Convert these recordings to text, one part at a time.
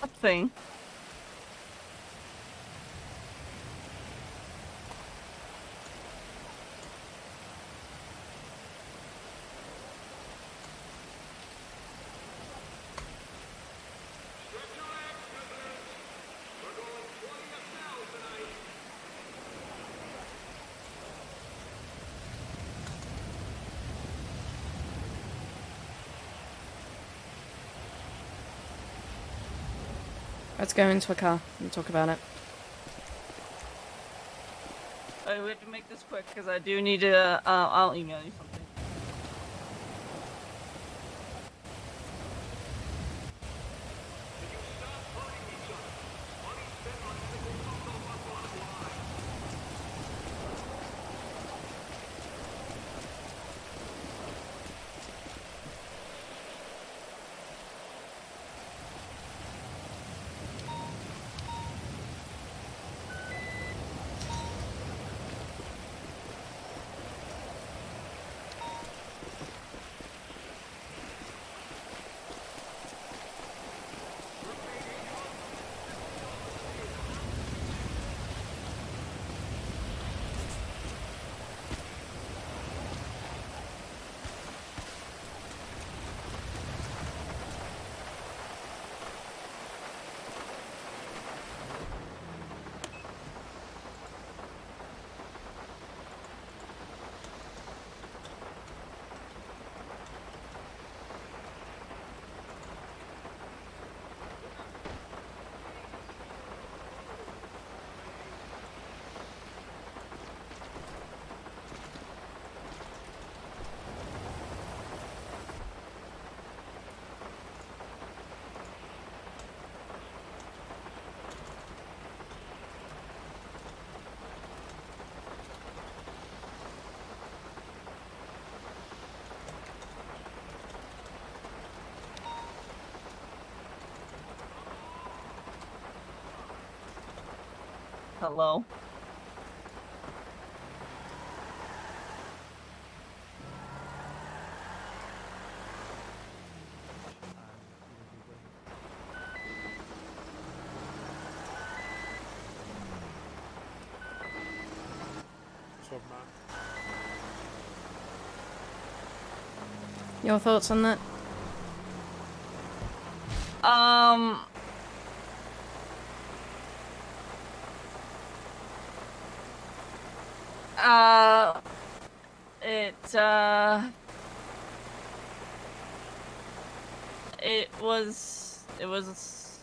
thing. Let's go into a car and talk about it. We have to make this quick because I do need to. I'll email you something. Hello. Your thoughts on that? Um. Uh. It. It was. It was.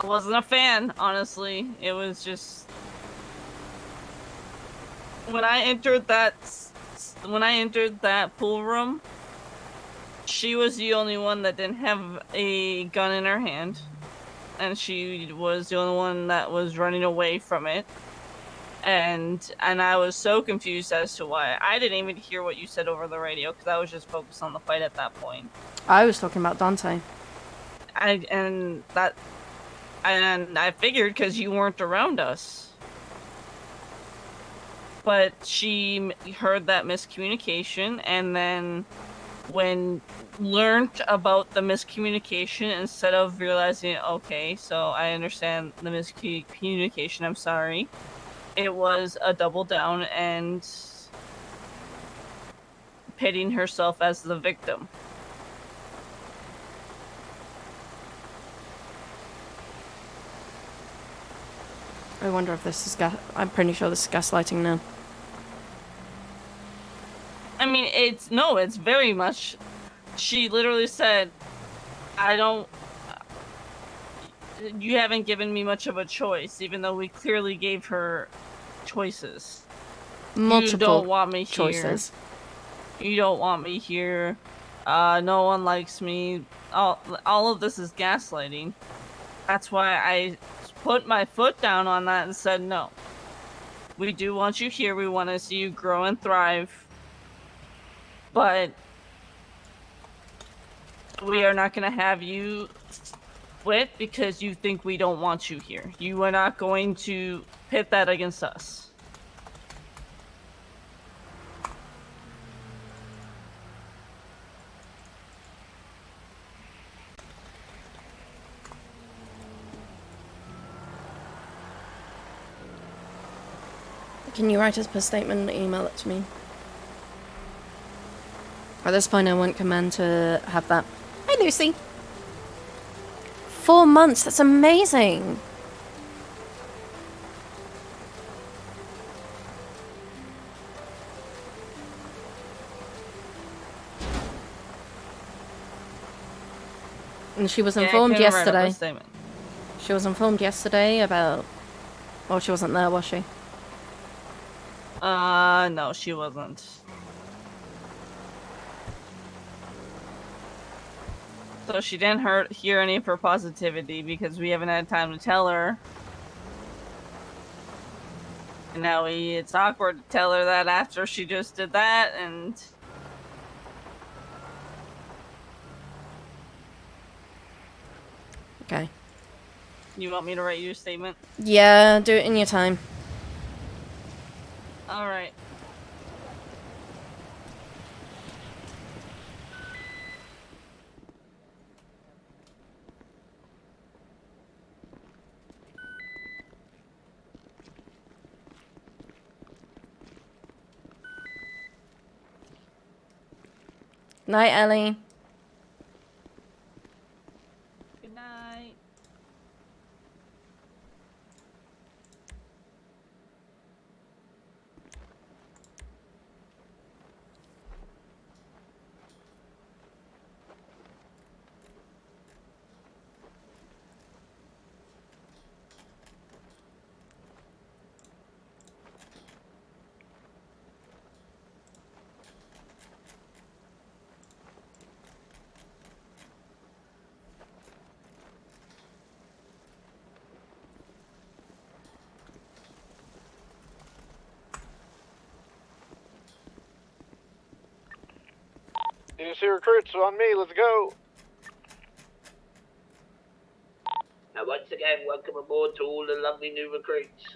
I wasn't a fan, honestly. It was just when I entered that pool room, she was the only one that didn't have a gun in her hand, and she was the only one that was running away from it. And I was so confused as to why. I didn't even hear what you said over the radio because I was just focused on the fight at that point. I was talking about Dante. And I figured because you weren't around us. But she heard that miscommunication, and then when learned about the miscommunication, instead of realizing, okay, so I understand the miscommunication, I'm sorry, it was a double down and pitting herself as the victim. I wonder if this is I'm pretty sure this is gaslighting now. I mean, it's very much. She literally said, I don't. You haven't given me much of a choice, even though we clearly gave her choices. Multiple you don't want me choices. Here. You don't want me here. No one likes me. All of this is gaslighting. That's why I put my foot down on that and said, no. We do want you here. We want to see you grow and thrive. But we are not going to have you quit because you think we don't want you here. You are not going to pit that against us. Can you write us per statement and email it to me? At this point, I want command to have that. Hi, Lucy. 4 months. That's amazing. And she was Yeah, I informed can write up a yesterday. statement. She was informed yesterday about. Well, she wasn't there, was she? No, she wasn't. So she didn't hear any of her positivity because we haven't had time to tell her. And now it's awkward to tell her that after she just did that, and Okay. you want me to write you a statement? Yeah, do it in your time. All right. Night, Ellie. Good night. DNC recruits on me, let's go. Now, once again, welcome aboard to all the lovely new recruits.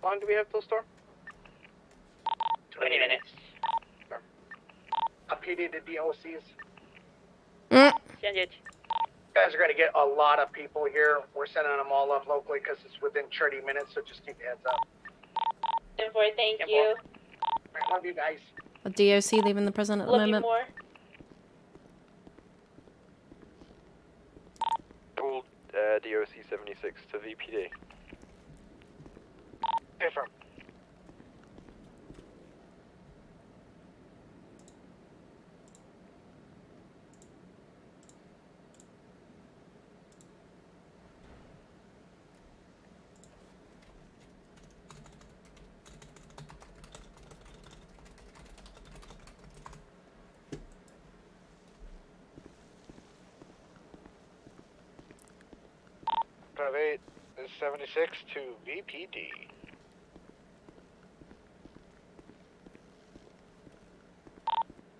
How long do we have till storm? 20 minutes. A PD to DOCs. Send it. Guys are going to get a lot of people here. We're sending them all up locally because it's within 30 minutes, so just keep your heads up. 10-4, thank 10-4. you. I love you guys. A DOC leaving the prison at the Love you moment. more. Pulled DOC 76 to VPD. Confirm. Drive 8 is 76 to VPD.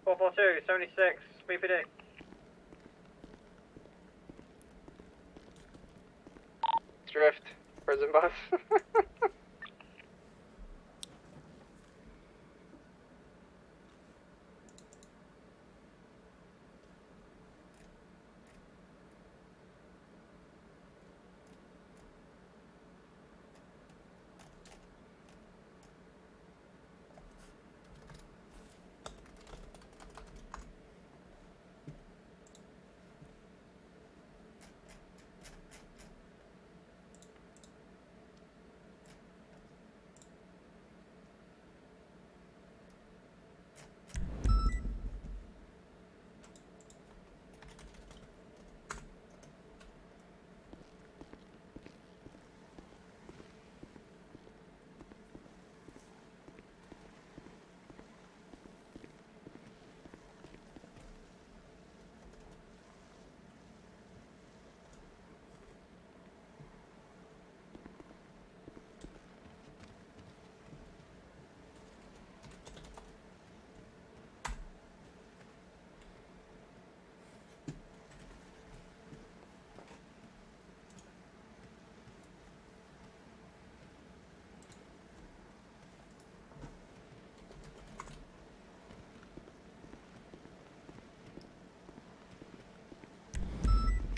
Four 76 VPD. Drift, prison bus.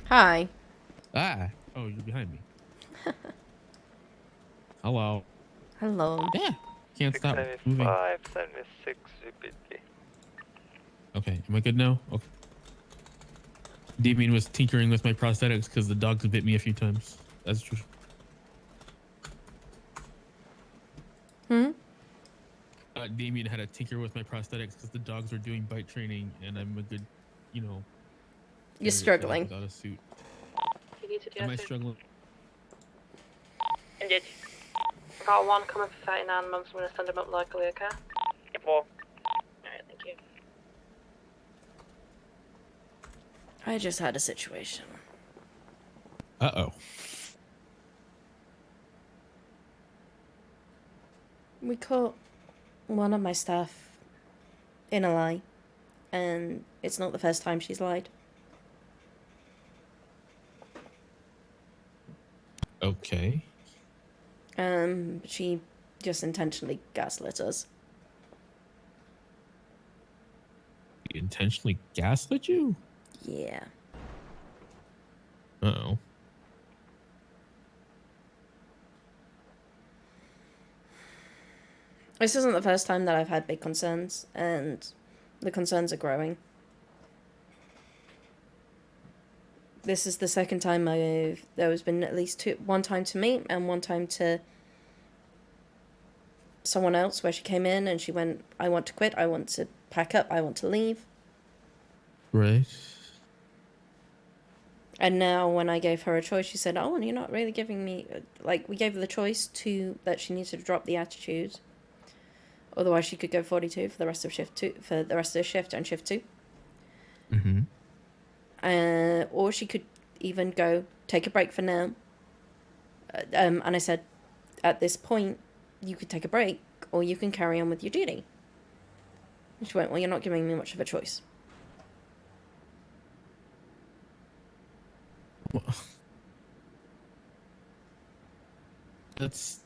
Hi. Ah. Oh, you're behind me. Hello. Hello. Yeah. Can't stop moving. 695, 76 VPD. Okay. Am I good now? Okay. Damien was tinkering with my prosthetics because the dogs have bit me a few times. That's true. Hmm? Damien had to tinker with my prosthetics because the dogs were doing bite training, and I'm a good, you know, You're candidate for that struggling. without a suit. You need to do Am I it. struggling? Indeed. I got one coming for 39 months. I'm going to send him up locally, okay? Well, Alright, thank you. I just had a situation. Uh-oh. We caught one of my staff in a lie, and it's not the first time she's lied. Okay. She just intentionally gaslit us. He intentionally gaslit you? Yeah. Uh-oh. This isn't the first time that I've had big concerns, and the concerns are growing. This is the second time there has been at least one time to me and one time to someone else where she came in and she went, I want to quit, I want to pack up, I want to leave. Right. And now when I gave her a choice, she said, oh, and you're not really giving me, like, we gave her the choice that she needs to drop the attitude. Otherwise she could go 42 for the rest of the shift and shift 2. Mm-hmm. Or she could even go take a break for now. And I said, at this point, you could take a break or you can carry on with your duty. And she went, well, you're not giving me much of a choice. Well, that's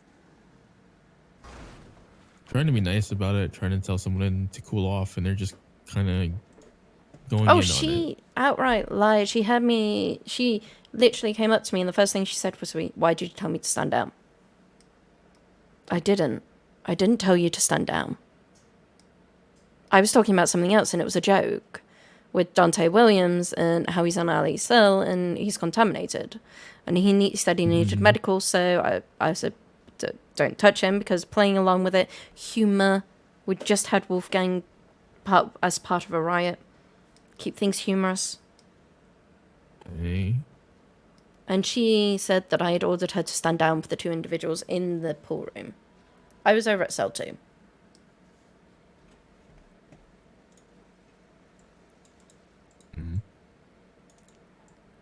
trying to be nice about it, trying to tell someone to cool off, and they're just kind of going in on it. She outright lied. She literally came up to me and the first thing she said was, why did you tell me to stand down? I didn't tell you to stand down. I was talking about something else and it was a joke with Dante Williams and how he's on Ali's cell and he's contaminated. And he said he needed medical, so I said, don't touch him, because playing along with it, humour. We just had Wolfgang as part of a riot. Keep things humorous. Okay. And she said that I had ordered her to stand down for the 2 individuals in the pool room. I was over at cell 2.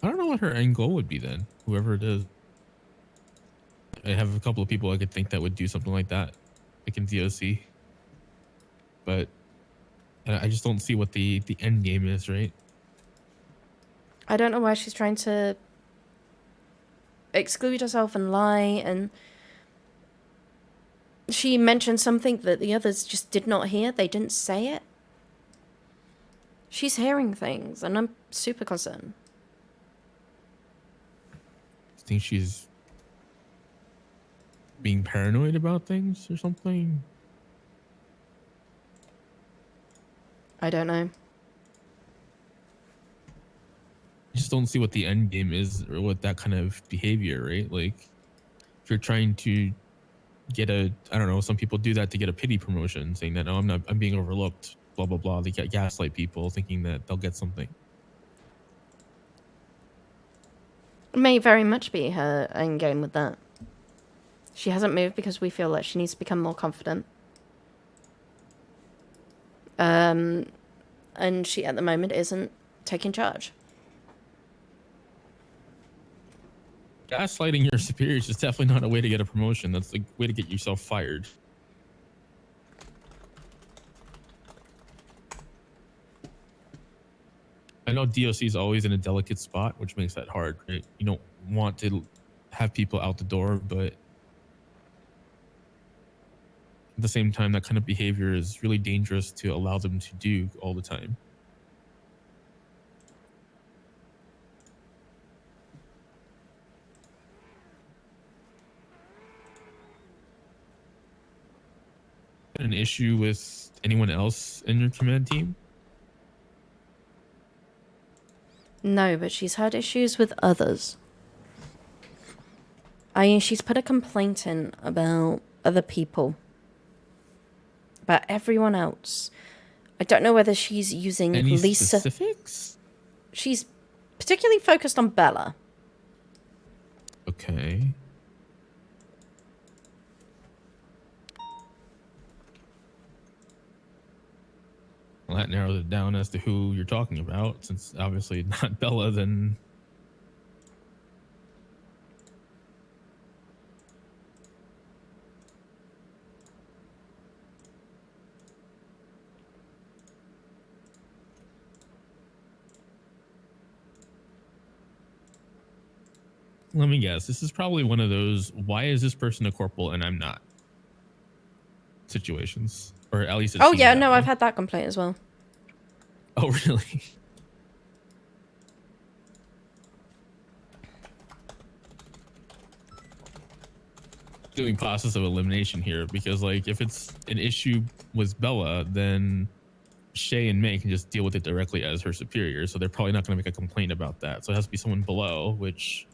I don't know what her end goal would be then, whoever it is. I have a couple of people I could think that would do something like that, like in DOC. But I just don't see what the end game is, right? I don't know why she's trying to exclude herself and lie, and she mentioned something that the others just did not hear. They didn't say it. She's hearing things, and I'm super concerned. I think she's being paranoid about things or something. I don't know. I just don't see what the end game is or what that kind of behavior, right? Like, if you're trying to get I don't know, some people do that to get a pity promotion, saying that, I'm being overlooked, blah, blah, blah. They get gaslight people thinking that they'll get something. It may very much be her end game with that. She hasn't moved because we feel like she needs to become more confident. And she, at the moment, isn't taking charge. Gaslighting your superiors is definitely not a way to get a promotion. That's the way to get yourself fired. I know DOC is always in a delicate spot, which makes that hard, right? You don't want to have people out the door, but at the same time, that kind of behavior is really dangerous to allow them to do all the time. issue with anyone else in your command team? No, but she's had issues with others. I mean, she's put a complaint in about other people. About everyone else. I don't know whether she's using Any Lisa. specifics? She's particularly focused on Bella. Okay. Well, that narrows it down as to who you're talking about. Since obviously not Bella, then let me guess. This is probably one of those "why is this person a corporal and I'm not" situations, or at least. It Oh seems yeah, that no, way. I've had that complaint as well. Oh really? Doing process of elimination here, because like if it's an issue with Bella, then Shay and May can just deal with it directly as her superior, so they're probably not going to make a complaint about that. So it has to be someone below, which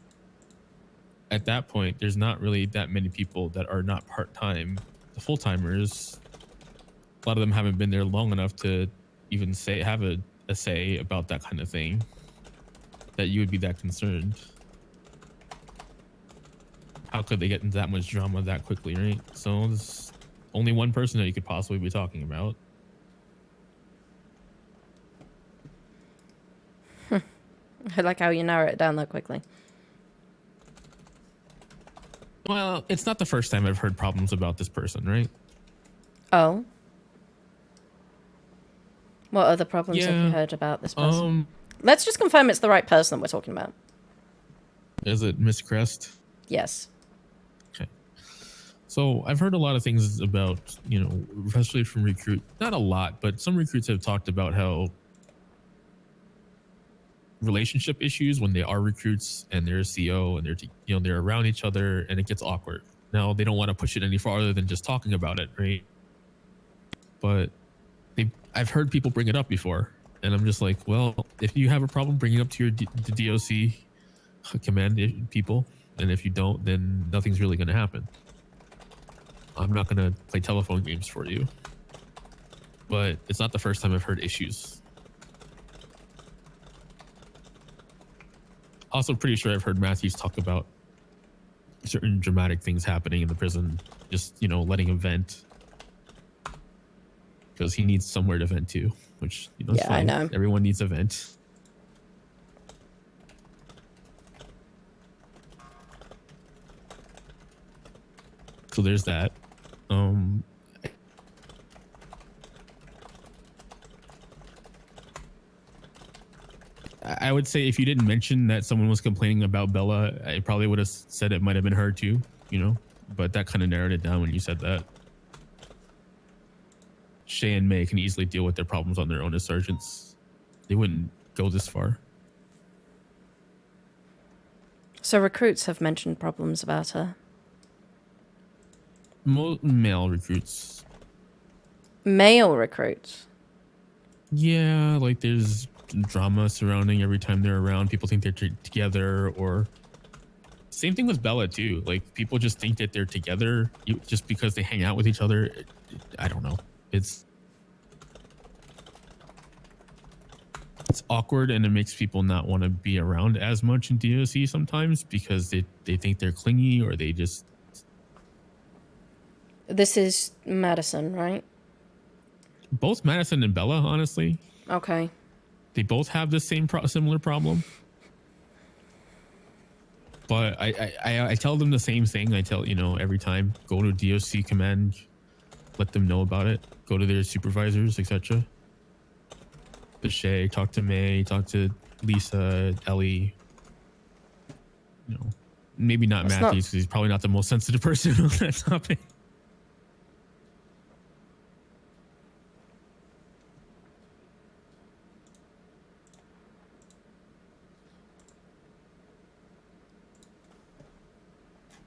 at that point there's not really that many people that are not part-time. The full-timers, a lot of them haven't been there long enough to even have a say about that kind of thing, that you would be that concerned. How could they get into that much drama that quickly, right? So there's only one person that you could possibly be talking about. I like how you narrow it down that quickly. Well, it's not the first time I've heard problems about this person, right? Oh. What other problems have you Yeah, heard about this person? Um, Let's just confirm it's the right person that we're talking about. is it Miss Crest? Yes. Okay. So I've heard a lot of things about, you know, especially from recruit, not a lot, but some recruits have talked about how relationship issues when they are recruits and they're a CO and they're around each other and it gets awkward. Now they don't want to push it any farther than just talking about it, right? But I've heard people bring it up before, and I'm just like, well, if you have a problem, bring it up to the DOC command people, and if you don't, then nothing's really going to happen. I'm not going to play telephone games for you. But it's not the first time I've heard issues. Also pretty sure I've heard Matthews talk about certain dramatic things happening in the prison, just, you know, letting him vent. Because he needs somewhere to vent to, which, you know, is Yeah, I fine. know. Everyone needs a vent. So there's that. I would say if you didn't mention that someone was complaining about Bella, I probably would have said it might have been her too, you know, but that kind of narrowed it down when you said that. Shay and May can easily deal with their problems on their own as sergeants. They wouldn't go this far. So recruits have mentioned problems about her. Male recruits. Male recruits. Yeah, like there's drama surrounding every time they're around. People think they're together, or same thing with Bella too. Like people just think that they're together just because they hang out with each other. I don't know. It's awkward, and it makes people not want to be around as much in DOC sometimes because they think they're clingy, or they just. This is Madison, right? Both Madison and Bella, honestly. Okay. They both have the same similar problem. But I tell them the same thing. I tell, you know, every time, go to DOC command, let them know about it. Go to their supervisors, etc. To Shay, talk to May, talk to Lisa, Ellie. You know, maybe not That's Matthews, because he's probably not the most sensitive person on that topic.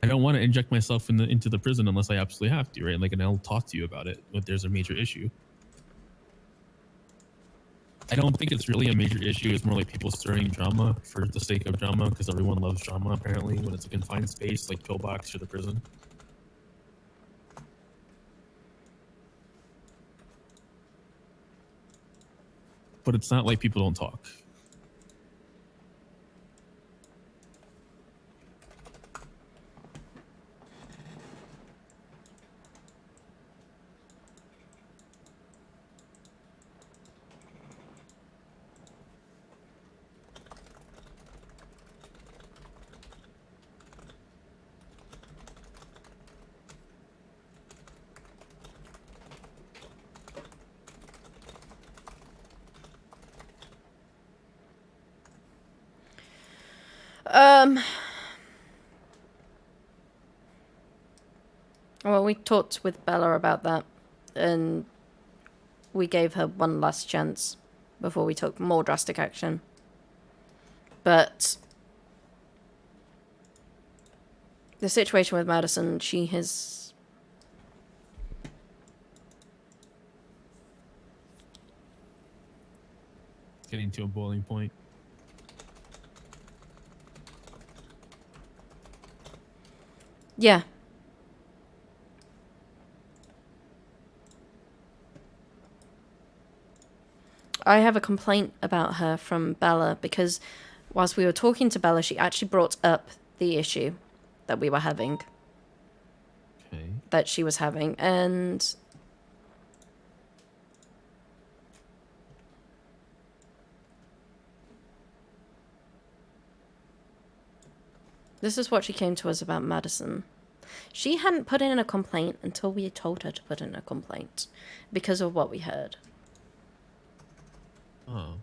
I don't want to inject myself into the prison unless I absolutely have to, right? Like, and I'll talk to you about it if there's a major issue. I don't think it's really a major issue. It's more like people stirring drama for the sake of drama because everyone loves drama apparently when it's a confined space like Pillbox or the prison. But it's not like people don't talk. Well, we talked with Bella about that, and we gave her one last chance before we took more drastic action. But the situation with Madison, she has... Getting to a boiling point. Yeah. I have a complaint about her from Bella because whilst we were talking to Bella, she actually brought up the issue that we were having. Okay. That she was having, and this is what she came to us about Madison. She hadn't put in a complaint until we had told her to put in a complaint because of what we heard. Oh.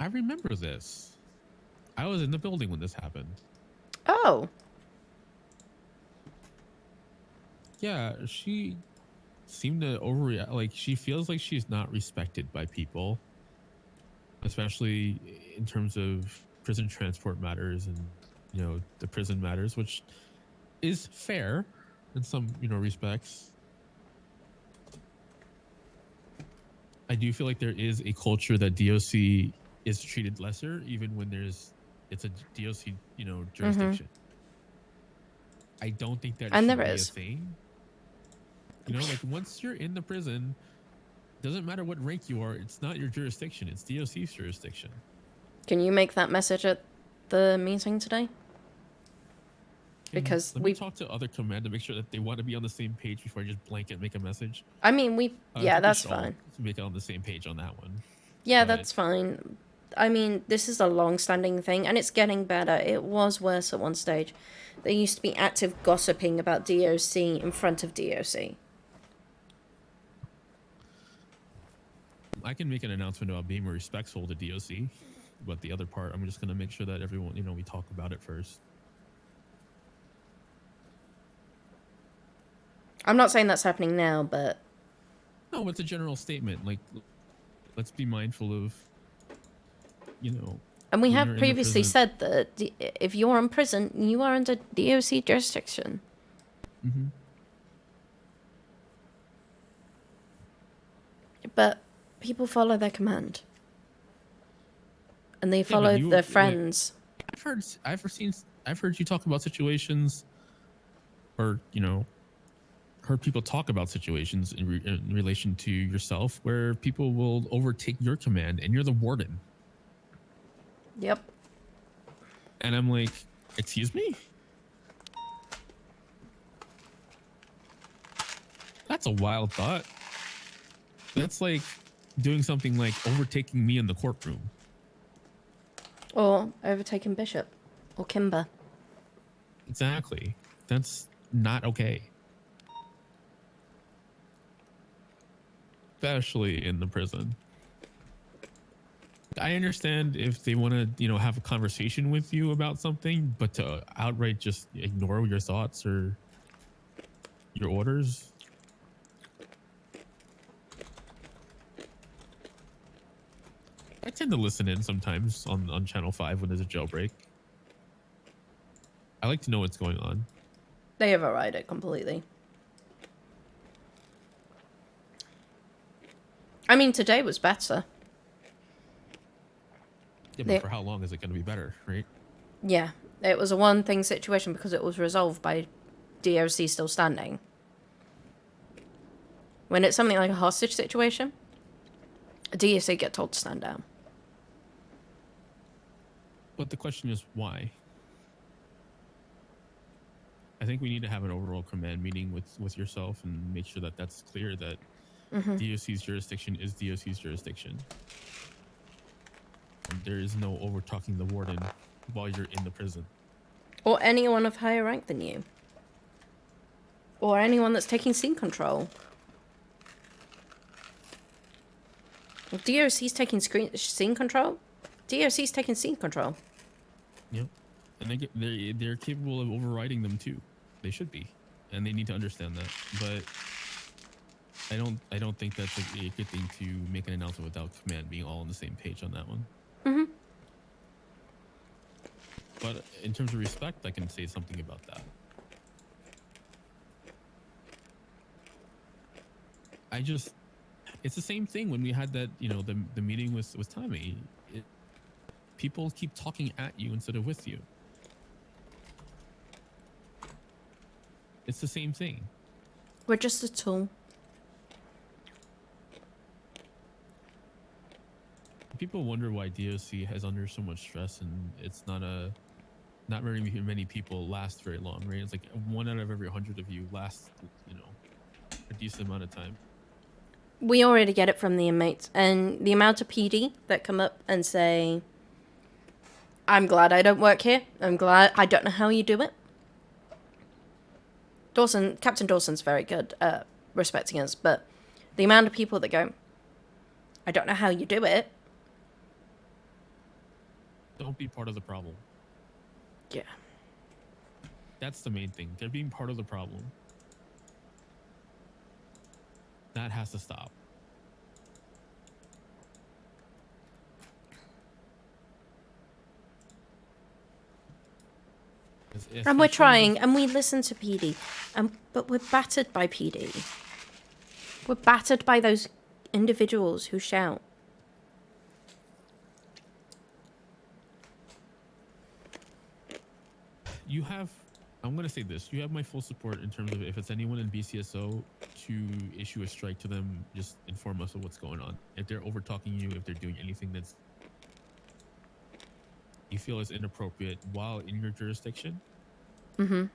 I remember this. I was in the building when this happened. Oh. Yeah, she seemed to overreact. Like, she feels like she's not respected by people, especially in terms of prison transport matters and, you know, the prison matters, which is fair in some, you know, respects. I do feel like there is a culture that DOC is treated lesser, even when it's a DOC, you know, jurisdiction. I don't think that And should there be is. a thing. You know, like once you're in the prison, doesn't matter what rank you are, it's not your jurisdiction, it's DOC's jurisdiction. Can you make that message at the meeting today? Because Let me talk to other command to make sure that they want to be on the same page before I just blanket make a message. I mean, we... I yeah, think we that's should all fine. Make it on the same page on that one. Yeah, But- that's fine. I mean, this is a long-standing thing, and it's getting better. It was worse at one stage. There used to be active gossiping about DOC in front of DOC. I can make an announcement about being more respectful to DOC, but the other part, I'm just going to make sure that everyone, you know, we talk about it first. I'm not saying that's happening now, but... No, it's a general statement. Like, let's be mindful of, you know... And we when have you're in the previously prison- said that if you're in prison, you are under DOC jurisdiction. Mhm. But people follow their command. And they but follow you- their like- friends. I've heard you talk about situations, or, you know, heard people talk about situations in relation to yourself where people will overtake your command and you're the warden. Yep. And I'm like, excuse me? That's a wild thought. That's like doing something like overtaking me in the courtroom. Or overtaking Bishop. Or Kimber. Exactly. That's not okay. especially in the prison. I understand if they want to, have a conversation with you about something, but to outright just ignore your thoughts or your orders. I tend to listen in sometimes on Channel 5 when there's a jailbreak. I like to know what's going on. They override it completely. I mean, today was better. Yeah, They- but for how long is it going to be better, right? Yeah, it was a one-thing situation because it was resolved by DOC still standing. When it's something like a hostage situation, DOC get told to stand down. But the question is why? I think we need to have an overall command meeting with yourself and make sure that that's clear that DOC's jurisdiction is DOC's jurisdiction. And there is no over-talking the warden while you're in the prison. Or anyone of higher rank than you. Or anyone that's taking scene control. If DOC's taking scene control, DOC's taking scene control. Yep. And they're capable of overriding them too. They should be. And they need to understand that. But I don't think that's a good thing to make an announcement without command being all on the same page on that one. But in terms of respect, I can say something about that. It's the same thing when we had that, the meeting with Tommy. People keep talking at you instead of with you. It's the same thing. We're just a tool. People wonder why DOC has under so much stress, and it's not very many people last very long, right? It's like 1 out of every 100 of you lasts, a decent amount of time. We already get it from the inmates, and the amount of PD that come up and say, I'm glad I don't work here. I'm glad I don't know how you do it. Captain Dawson's very good at respecting us, but the amount of people that go, I don't know how you do it. Don't be part of the problem. Yeah. That's the main thing. They're being part of the problem. That has to stop. And we're trying, and we listen to PD, but we're battered by PD. We're battered by those individuals who shout. I'm going to say this. You have my full support in terms of if it's anyone in BCSO to issue a strike to them, just inform us of what's going on. If they're over-talking you, if they're doing anything that's you feel is inappropriate while in your jurisdiction,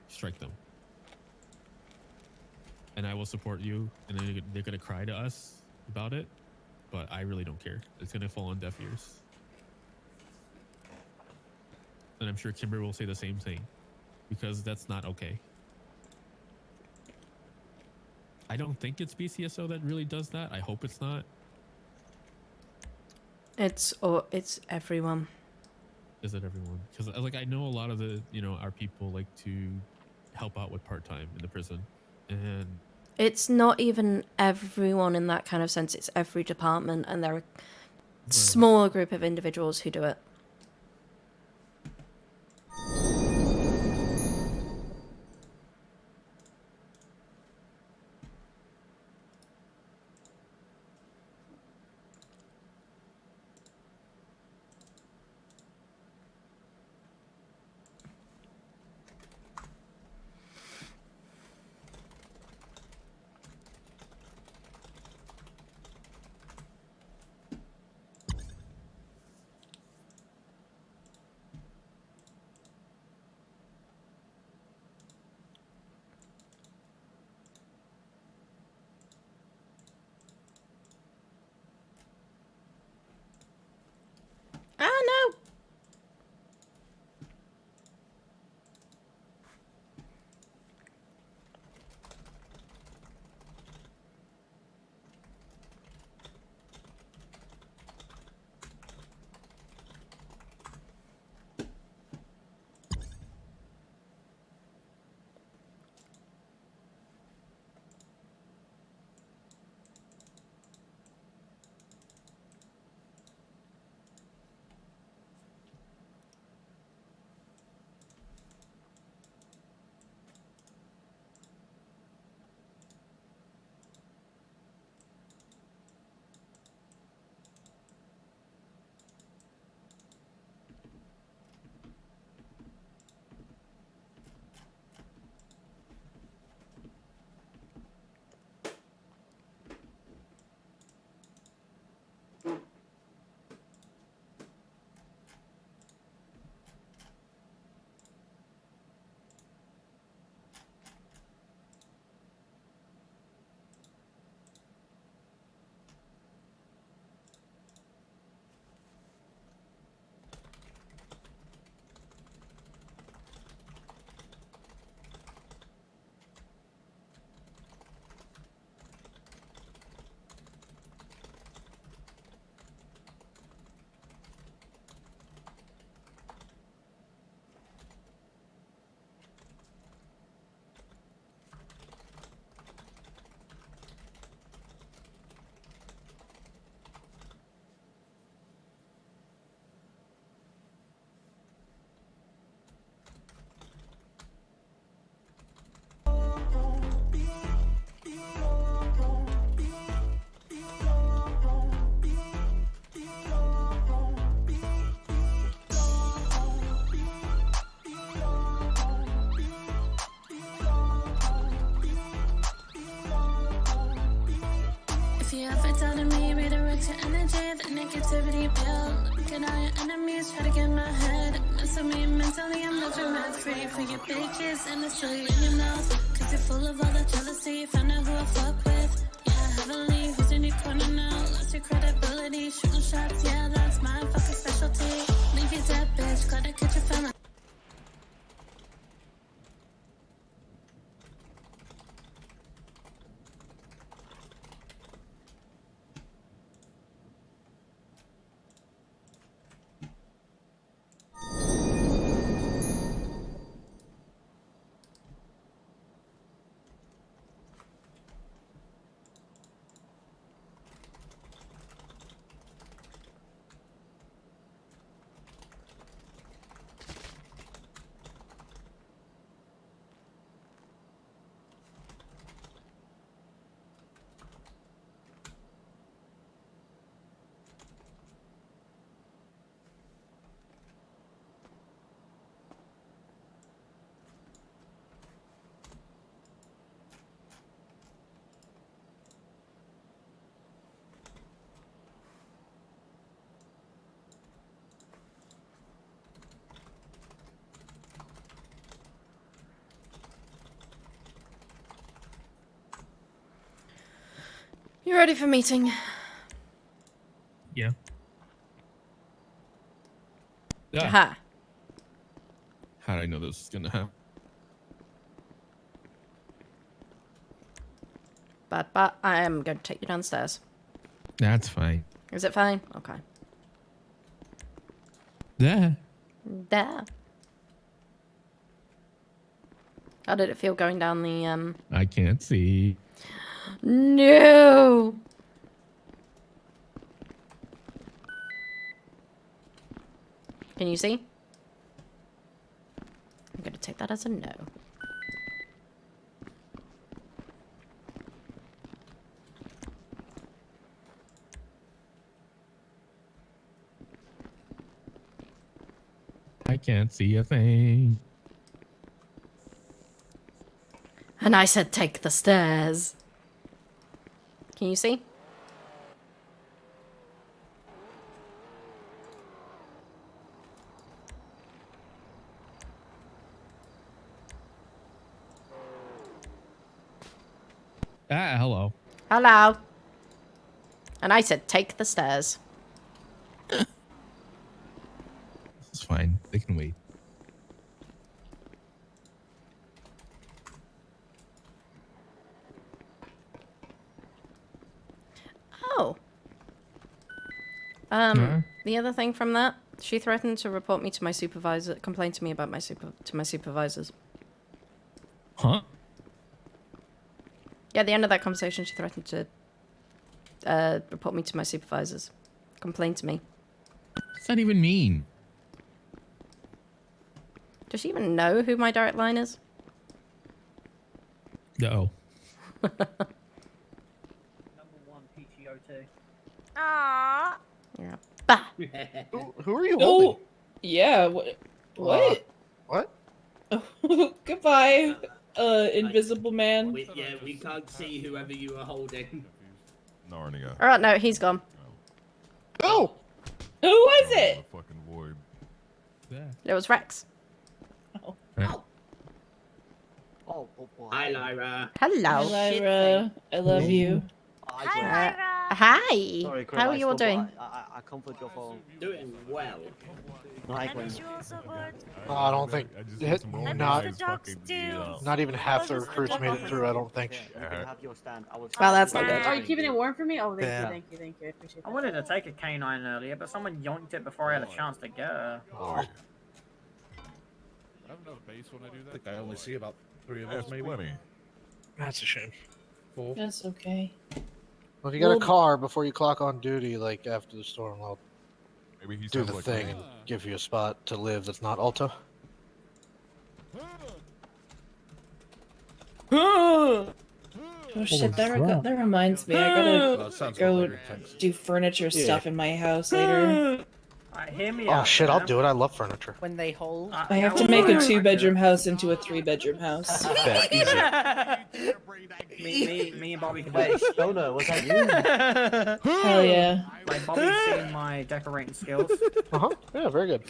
strike them. And I will support you, and they're going to cry to us about it, but I really don't care. It's going to fall on deaf ears. And I'm sure Kimber will say the same thing, because that's not okay. I don't think it's BCSO that really does that. I hope it's not. It's everyone. Is it everyone? Because I know a lot of the our people like to help out with part-time in the prison, and It's not even everyone in that kind of sense. It's every department, and there are a small group of individuals who do it. Fights out of me, redirect your energy, the negativity build. Look at all your enemies, try to get in my head. Mess with me mentally, I'm living rent free. For your bitches, and it's still in your mouth. Cause you're full of all the jealousy, find out who I fuck with. Yeah, heavenly, who's in your corner now? Lost your credibility, shooting shots, yeah, that's my fucking specialty. Leave you dead, bitch, gotta catch your family. You ready for meeting? Yeah. Yeah. Aha. How did I know this was gonna happen? But I am going to take you downstairs. That's fine. Is it fine? Okay. Yeah. There. How did it feel going down the I can't see. No. Can you see? I'm gonna take that as a no. I can't see a thing. And I said take the stairs. Can you see? Hello. Hello. And I said take the stairs. It's fine. They can wait. Oh. The other thing from that, she threatened to report me to my supervisor, complain to me about my supervisors. Huh? Yeah, at the end of that conversation, she threatened to report me to my supervisors, complain to me. What's that even mean? Does she even know who my direct line is? No. Number 1 PTO2. Aww. Yeah. Bah. Who are you holding? Oh, yeah. What? What? Goodbye, invisible man. We can't see whoever you are holding. Narnia. All right, no, he's gone. Oh! Who was it? Fucking void. Yeah. It was Rex. Oh, Hi, Lyra. Hello. Lyra, I love you. Hi. Sorry, Chris, How are I you all spoke, doing? I comfort your phone. Doing well. Likewise. I don't think not do. not even half the recruits made it through. I don't think. You can have your stand. I will Well, that's not good. Are you keeping it warm for me? Oh, Yeah. thank you. I appreciate that. I wanted to take a canine earlier, but someone yoinked it before I had a chance to go. Oh. I have enough base when I do that. I think I only see about 3 of us, maybe. That's a shame. Well, That's okay. if you got a car before you clock on duty, like after the storm, I'll Maybe he do sounds the like thing me. and give you a spot to live that's not Alta. Oh shit, that reminds me. I gotta That sounds go lovely, thanks. do furniture stuff in my house later. hear me Oh out. shit, I'll yeah? do it. I love furniture. When they hold. I have to make a 2-bedroom house into a 3-bedroom house. Bet, easy. Me and Bobby can do Wait, it. Shona, was that you? Hell yeah. Like, Bobby's seen my decorating skills. Uh-huh. Yeah, very good.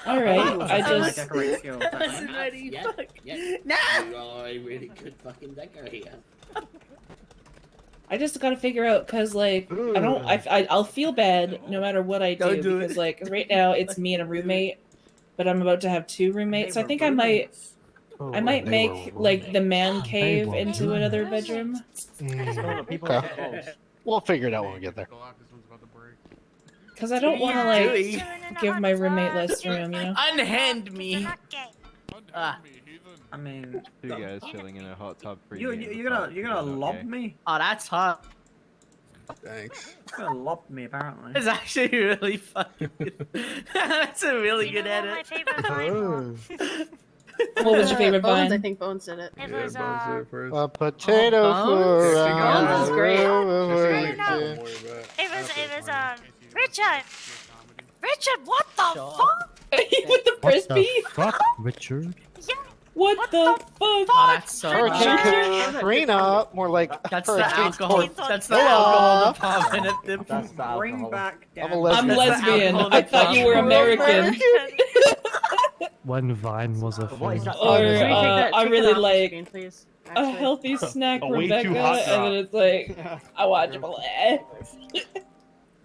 Alright, Bobby I also seen my just... decorating skills. Yeah, yeah. You are a really good fucking decorator. I just gotta figure out, cause like I'll feel bad no matter what I do, Don't do because it. like right now it's me and a roommate, but I'm about to have 2 roommates. So I think I might make like the man cave into another bedroom. Okay. We'll figure it out when we get there. Cause I don't want to like give my roommate less room, you know. Unhand me. I mean, Two guys chilling in a hot tub. you're gonna lob me? Oh, that's hot. Thanks. You're gonna lob me apparently. It's actually really fucking. That's a really good edit. My favorite vine was. What was your favorite Bones, vine? I think Bones did it. It was A potato Bones? for Bones is great. it was Richard. Richard, what the fuck? With the frisbee? Fuck, Richard. Yeah. What the fuck? Oh, that's so Hurricane Katrina, more like That's the Hurricane alcohol. Tor- That's the Noah. alcohol department at the. That's the Bring alcohol. back I'm a down. lesbian. I'm lesbian. alcohol I thought you were American. When Vine was a What is thing. that? Or Can we take that- I take really that off the like screen, please? a Actually. healthy snack, A way too Rebecca, hot and drop. then it's like I watch bleh.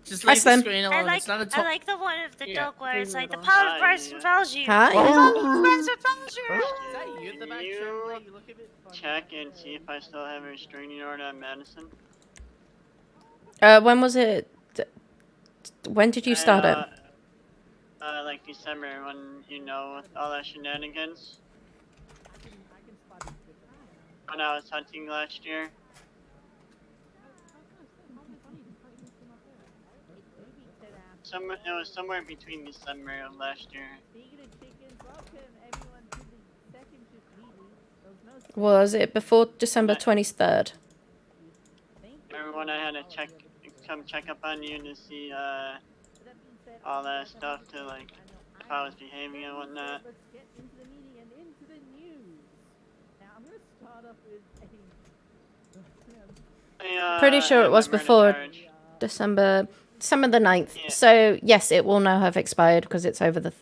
Just Hi, leave the Slim. screen I alone. like It's not a I top. like the one of the Yeah, dog where it's please like the move power on. of Christ compels you. Hi. The power of Christ compels you. Is that you at the back, Tremblay? You look a bit funny. Check and see if I still have a restraining order on Madison. When was it? When did you start it? Like December, when you know with all that shenanigans. When I was hunting last year. It was somewhere between December of last year. Was it before December 23rd? Everyone, I had to come check up on you to see all that stuff to like if I was behaving and whatnot. Pretty sure I it was got murder before charge. December the 9th. Yeah. So yes, it will now have expired because it's over the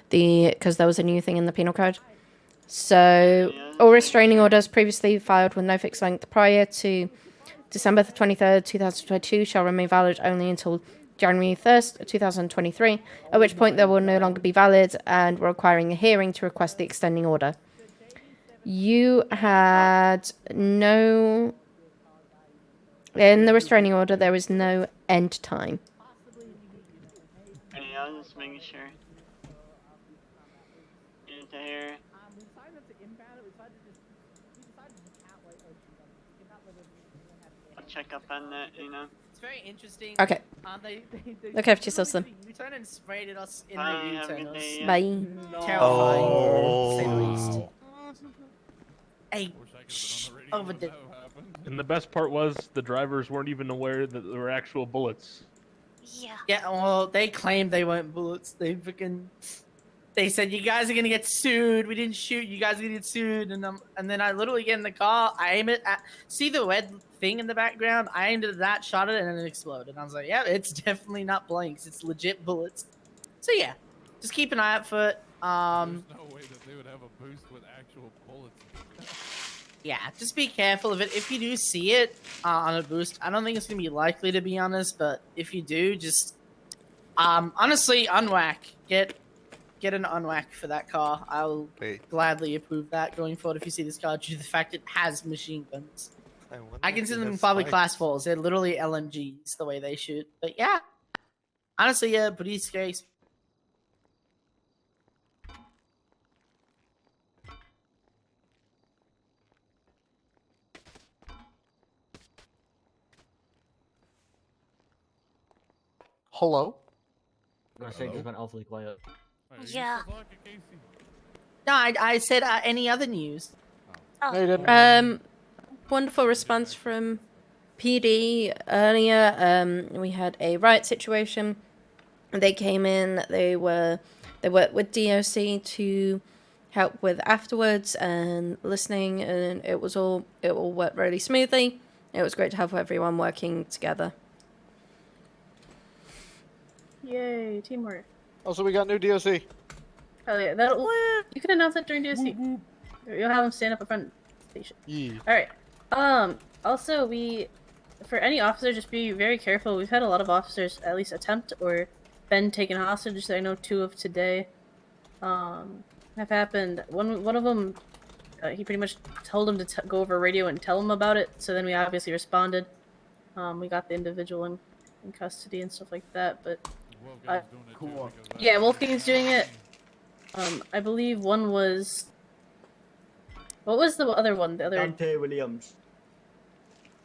because there was a new thing in the penal code. So all restraining orders previously filed with no fixed length prior to December the 23rd, 2022 shall remain valid only until January 1st, 2023, at which point they will no longer be valid and requiring a hearing to request the extending order. You had no... In the restraining order, there is no end time. Yeah, I was just making sure. Need to hear. I'll check up on that, you know. It's very interesting. Okay. They Look after yourself, Slim. U-turn and sprayed at us in Bye, the have a U-turn. good day, yeah. Bye. Terrifying, to say the least. Hey, over there. And the best part was the drivers weren't even aware that there were actual bullets. Yeah. Yeah, well, they claimed they weren't bullets. They said you guys are gonna get sued. We didn't shoot. You guys are gonna get sued. And then I literally get in the car. I aim it at. See the red thing in the background? I aimed it at that, shot it, and then it exploded. And I was like, yeah, it's definitely not blanks. It's legit bullets. So yeah, just keep an eye out for it. There's no way that they would have a boost with actual bullets. Yeah, just be careful of it. If you do see it on a boost, I don't think it's gonna be likely, to be honest. But if you do, just honestly unwhack. Get an unwhack for that car. I'll gladly approve that going forward. If you see this car, due to the fact it has machine guns, I consider them probably class 4s. They're literally LMGs the way they shoot. But yeah, honestly, yeah, pretty scary. Hello? I'm gonna say it just went awfully quiet. Yeah. No, I said any other news. No, you didn't. Wonderful response from PD earlier. We had a riot situation They came in. They worked with DOC to help with afterwards and listening, and it all worked really smoothly. It was great to have everyone working together. Yay, teamwork. Also, we got new DOC. Oh yeah, that'll. You can announce that during DOC. You'll have them stand up in front of the station. Yeah. All right. Also, for any officer, just be very careful. We've had a lot of officers at least attempt or been taken hostage. I know 2 of today. Have happened. One of them, he pretty much told him to go over radio and tell him about it. So then we obviously responded. We got the individual in custody and stuff like that. But Cool. yeah, Wolfgang's doing it. I believe one was. What was the other one? The other. Dante Williams.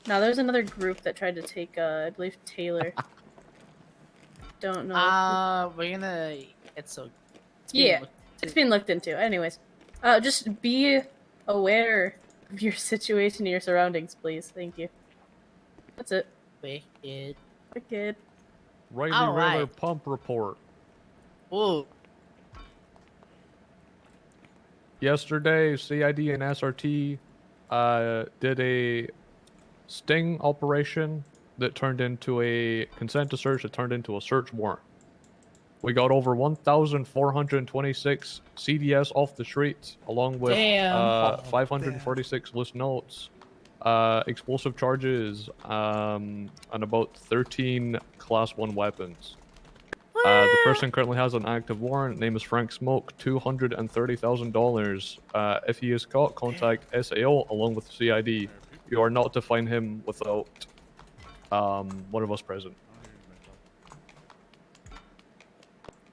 No, there was another group that tried to take. I believe Taylor. Don't know. We're gonna. It's Yeah, it's being looked into. Anyways, just be aware of your situation and your surroundings, please. Thank you. That's it. Wicked. Wicked. Rainy All River right. pump report. Ooh. Yesterday, CID and SRT did a sting operation that turned into a consent to search that turned into a search warrant. We got over 1,426 CDS off the streets, along with Damn. 546 loose notes, explosive charges, and about 13 Class 1 weapons. The person currently has an active warrant. Name is Frank Smoke. $230,000. If he is caught, contact SAO along with the CID. You are not to find him without one of us present.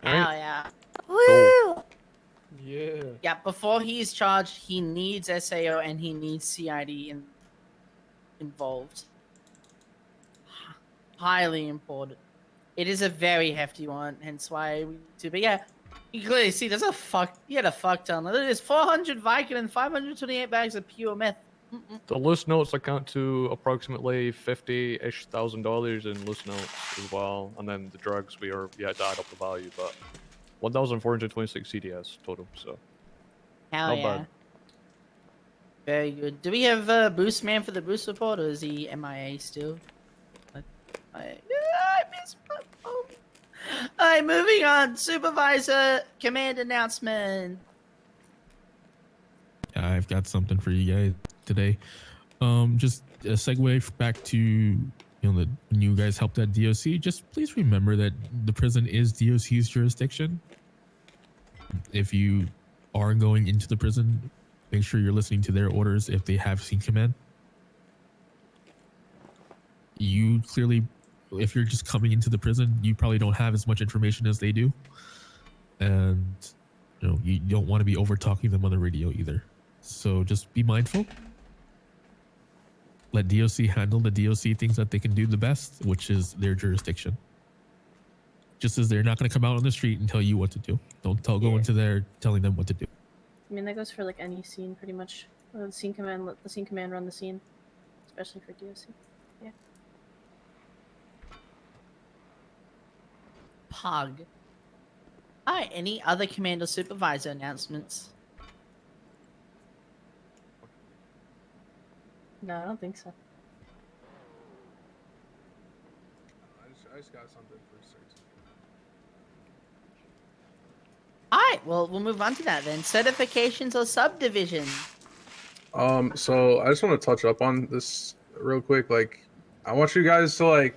Hell yeah. Cool. Yeah. Yeah, before he's charged, he needs SAO and he needs CID involved. Highly important. It is a very hefty one, hence why we need to. But yeah, you can clearly see there's a he had a fuck ton. There's 400 Viking and 528 bags of pure meth. The loose notes account to approximately $50,000-ish in loose notes as well, and then the drugs we had to add up the value, but 1,426 CDS total. So Hell not yeah. bad. Very good. Do we have Boost Man for the Boost report, or is he MIA still? I miss my phone. Alright, moving on. Supervisor, command announcement. I've got something for you guys today. Just a segue back to when you guys helped at DOC. Just please remember that the prison is DOC's jurisdiction. If you are going into the prison, make sure you're listening to their orders if they have scene command. You clearly, if you're just coming into the prison, you probably don't have as much information as they do, and you don't want to be over talking them on the radio either. So just be mindful. Let DOC handle the DOC things that they can do the best, which is their jurisdiction. Just as they're not going to come out on the street and tell you what to do. Don't go into there telling them what to do. I mean, that goes for like any scene, pretty much. The scene command, let the scene command run the scene, especially for DOC. Yeah. Pug. Alright, any other command or supervisor announcements? No, I don't think so. I just got something for certain. Alright, well, we'll move on to that then. Certifications or subdivisions? So I just want to touch up on this real quick. Like, I want you guys to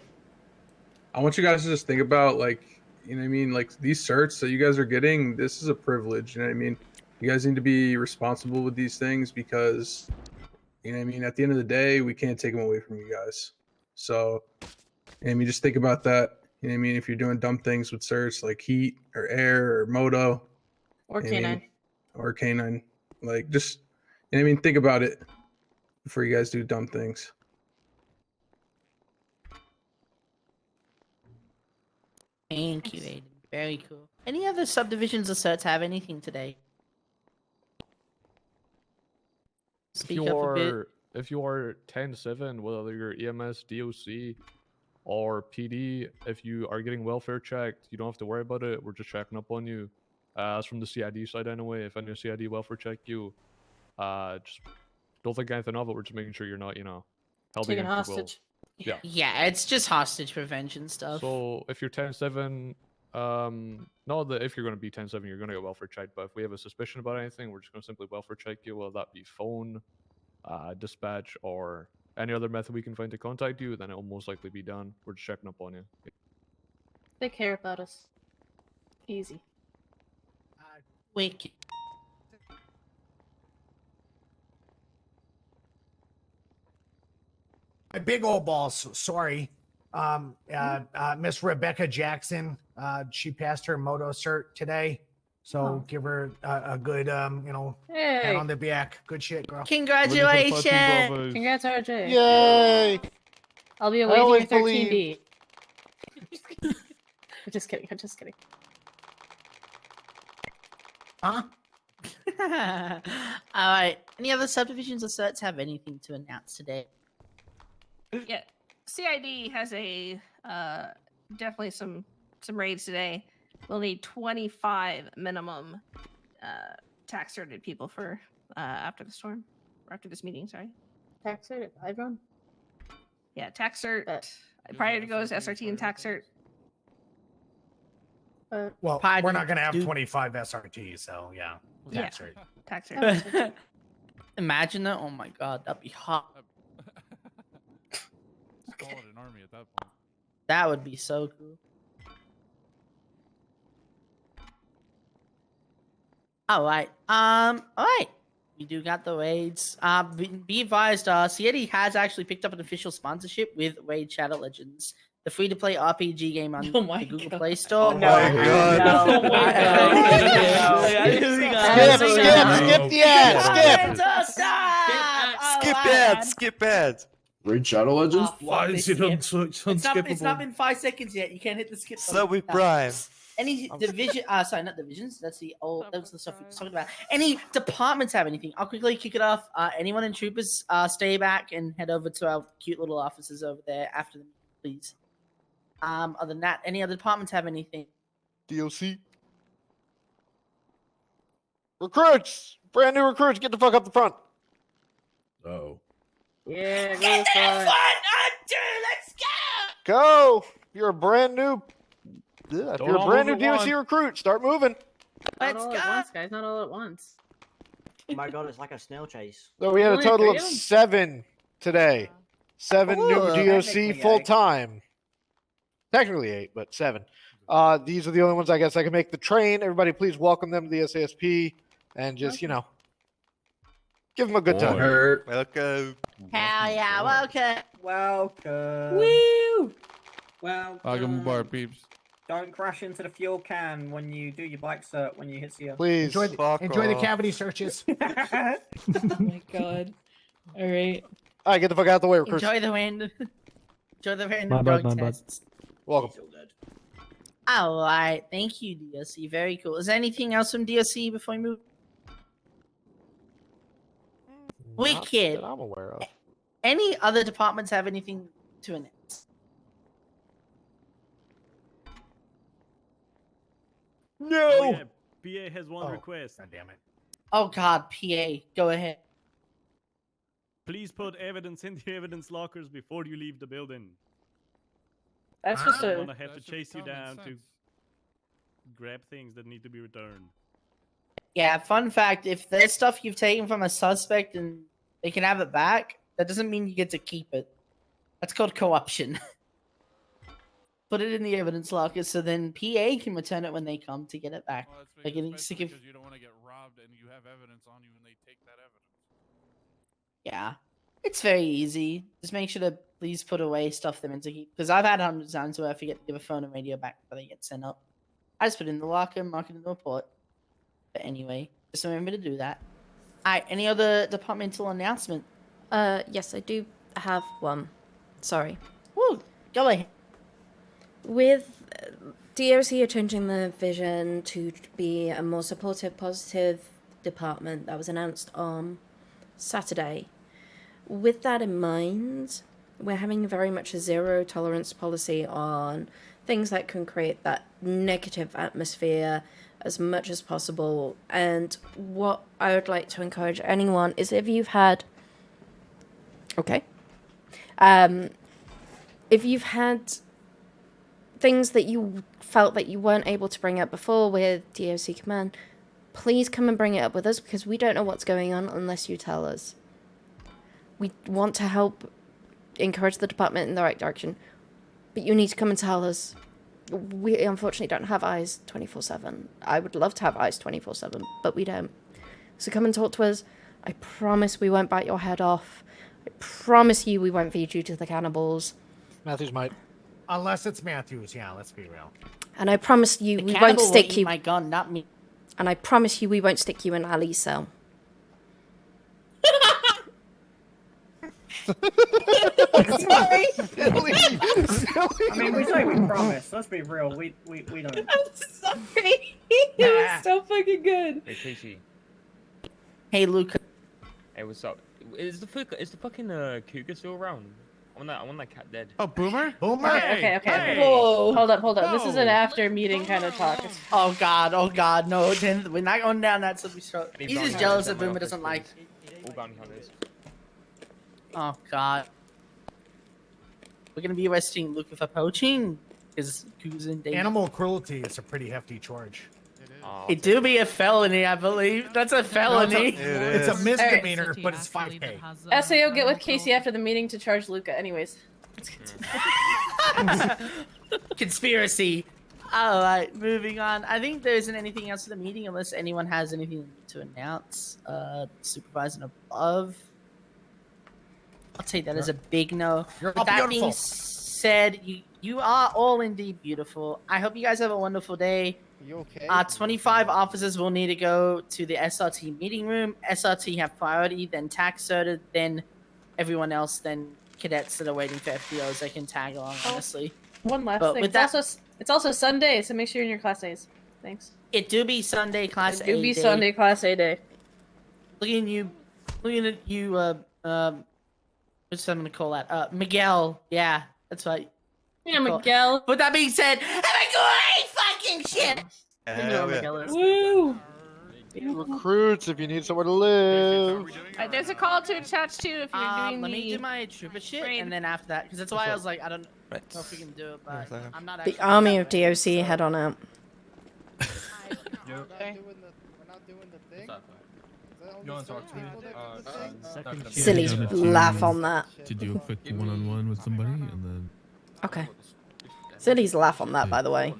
just think about, like, you know what I mean? Like, these certs that you guys are getting, this is a privilege, you know what I mean? You guys need to be responsible with these things because, you know what I mean? At the end of the day, we can't take them away from you guys. So, you know what I mean? Just think about that. You know what I mean? If you're doing dumb things with certs like heat or air or moto. Or you know what I canine. mean? Or canine. Like, just, you know what I mean? Think about it before you guys do dumb things. Thank you, Aiden. Very cool. Any other subdivisions or certs have anything today? If Speak you up a bit. are 10-7, whether you're EMS, DOC, or PD, if you are getting welfare checked, you don't have to worry about it. We're just checking up on you. As from the CID side anyway, if any CID welfare check you, just don't think anything of it. We're just making sure you're not, held Taken against your will. hostage. Yeah. Yeah, it's just hostage prevention stuff. So if you're 10-7, not that if you're going to be 10-7, you're going to get welfare checked, but if we have a suspicion about anything, we're just going to simply welfare check you, whether that be phone, dispatch, or any other method we can find to contact you, then it will most likely be done. We're just checking up on you. They care about us. Easy. Wicked. My big old balls. Sorry. Miss Rebecca Jackson. She passed her moto cert today. So give her a good, pat on the back. Good shit, girl. Congratulations! Congrats, RJ. Yay! I'll be I awaiting always your believe- 13D. I'm just kidding. I'm just kidding. Huh? Alright. Any other subdivisions or certs have anything to announce today? Yeah, CID has a definitely some raids today. We'll need 25 minimum tax certified people for after the storm or after this meeting. Sorry. Tax cert at Ivron? Yeah, tax cert. Prior to goes SRT and tax cert. Well, Pardon, we're not going to have dude. 25 SRT, so yeah. Yeah. That's right. Tax cert. Imagine that. Oh my god, that'd be hot. Just call it an army at that point. That would be so cool. Alright. Alright. We do got the raids. Be advised, CID has actually picked up an official sponsorship with Raid Shadow Legends, the free-to-play RPG game on the Google Play Store. Oh my god. Oh my Skip the ad, skip ads. Raid Shadow Legends? Why is it unskippable? It's not been 5 seconds yet. You can't hit the skip. Subway button. Prime. Any division? Sorry, not divisions. That's the old. That's the stuff we were talking about. Any departments have anything? I'll quickly kick it off. Anyone in troopers, stay back and head over to our cute little offices over there after them, please. Other than that, any other departments have anything? DOC. Recruits! Brand new recruits, get the fuck up the front. Oh. Yeah, Get to the front, Hunter! Let's go! Go! You're a brand new. Yeah, if Don't you're a all brand new move at DOC once. recruit, start moving. Not all at once, guys. Not all at once. Oh my god, it's like a snail chase. So we had a Only total three of of 'em? 7 today. 7 new Ooh, DOC technically full eight. time. Technically 8, but 7. These are the only ones I guess I can make the train. Everybody, please welcome them to the SASP and just give them a good time. Welcome. Hell yeah! Welcome. Welcome. Woo! Well, Welcome aboard, peeps. don't crash into the fuel can when you do your bike cert when you hit CO. Please. Enjoy the cavity searches. Oh my god. All right. All right, get the fuck out of the way, recruits. Enjoy the random. Enjoy the random drug tests. Welcome. All right, thank you, DOC. Very cool. Is there anything else from DOC before we move? Wicked. That I'm aware of. Any other departments have anything to announce? No. Oh, yeah. PA has one request. God damn it. Oh God, PA, go ahead. Please put evidence in the evidence lockers before you leave the building. That's just I'm a. gonna have to chase you down to grab things that need to be returned. Yeah, fun fact, if there's stuff you've taken from a suspect and they can have it back, that doesn't mean you get to keep it. That's called co-option. Put it in the evidence locker so then PA can return it when they come to get it back. They're getting sick of... Because you don't want to get robbed and you have evidence on you and they take that evidence. Yeah. It's very easy. Just make sure to please put away stuff they're meant to keep. Because I've had hundreds of times where I forget to give a phone and radio back before they get sent up. I just put it in the locker and mark it in the report. But anyway, just remember to do that. Alright, any other departmental announcement? Yes, I do have one. Sorry. Woo, go ahead. With DOC are changing the vision to be a more supportive, positive department that was announced on Saturday. With that in mind, we're having very much a zero tolerance policy on things that can create that negative atmosphere as much as possible. And what I would like to encourage anyone is if you've had if you've had things that you felt that you weren't able to bring up before with DOC Command, please come and bring it up with us, because we don't know what's going on unless you tell us. We want to help encourage the department in the right direction, but you need to come and tell us. We unfortunately don't have eyes 24/7. I would love to have eyes 24/7, but we don't. So come and talk to us. I promise we won't bite your head off. I promise you we won't feed you to the cannibals. Matthews might. Unless it's Matthews, yeah, let's be real. And I promise you The we cannibal won't will stick eat you. my gun, not me. And I promise you we won't stick you in Ali's cell. Sorry. I mean, we say we promise. Let's be real. We don't. I'm sorry. It was so fucking good. Hey, Casey. Hey, Luca. Hey, what's up? Is the fucking cougar still around? I want that cat dead. Oh, Boomer? Boomer? Okay. Hey. Whoa. Hold up. This is an after meeting kind of talk. Oh God, no, then we're not going down that slippery slope. Any He's just bounty jealous hunters that at my Boomer office, doesn't like. please? All bounty hunters. Oh God. We're gonna be arresting Luca for poaching because Cougars in danger. Animal cruelty is a pretty hefty charge. It do be a felony, I believe. That's a felony. It's a misdemeanor, but it's 5K. SAO, get with Casey after the meeting to charge Luca. Anyways. Conspiracy. All right, moving on. I think there isn't anything else to the meeting unless anyone has anything to announce. Supervisor and above. I'll take that as a big no. You're With that being beautiful. said, you are all indeed beautiful. I hope you guys have a wonderful day. You okay? 25 officers will need to go to the SRT meeting room. SRT have priority, then tax certed, then everyone else, then cadets that are waiting for FBOs. They can tag along, honestly. One last But thing. with It's also Sunday, so make sure you're in your class A's. Thanks. It do be Sunday class It do A be day. Sunday class A day. Looking at you, what's I'm gonna call that? Miguel. Yeah, that's right. Yeah, Miguel. With that being said, have a great fucking shit. Woo! Recruits, if you need somewhere to live. There's a call to attach to if you're doing Let the... me do my trooper shit, raid. and then after that, because that's why I was like, I don't know if we can do it, but I'm not The army of DOC head on out. You want to talk to me? Silly's laugh on that. To do a quick one-on-one with somebody, and then Okay. Silly's laugh on that, by the way.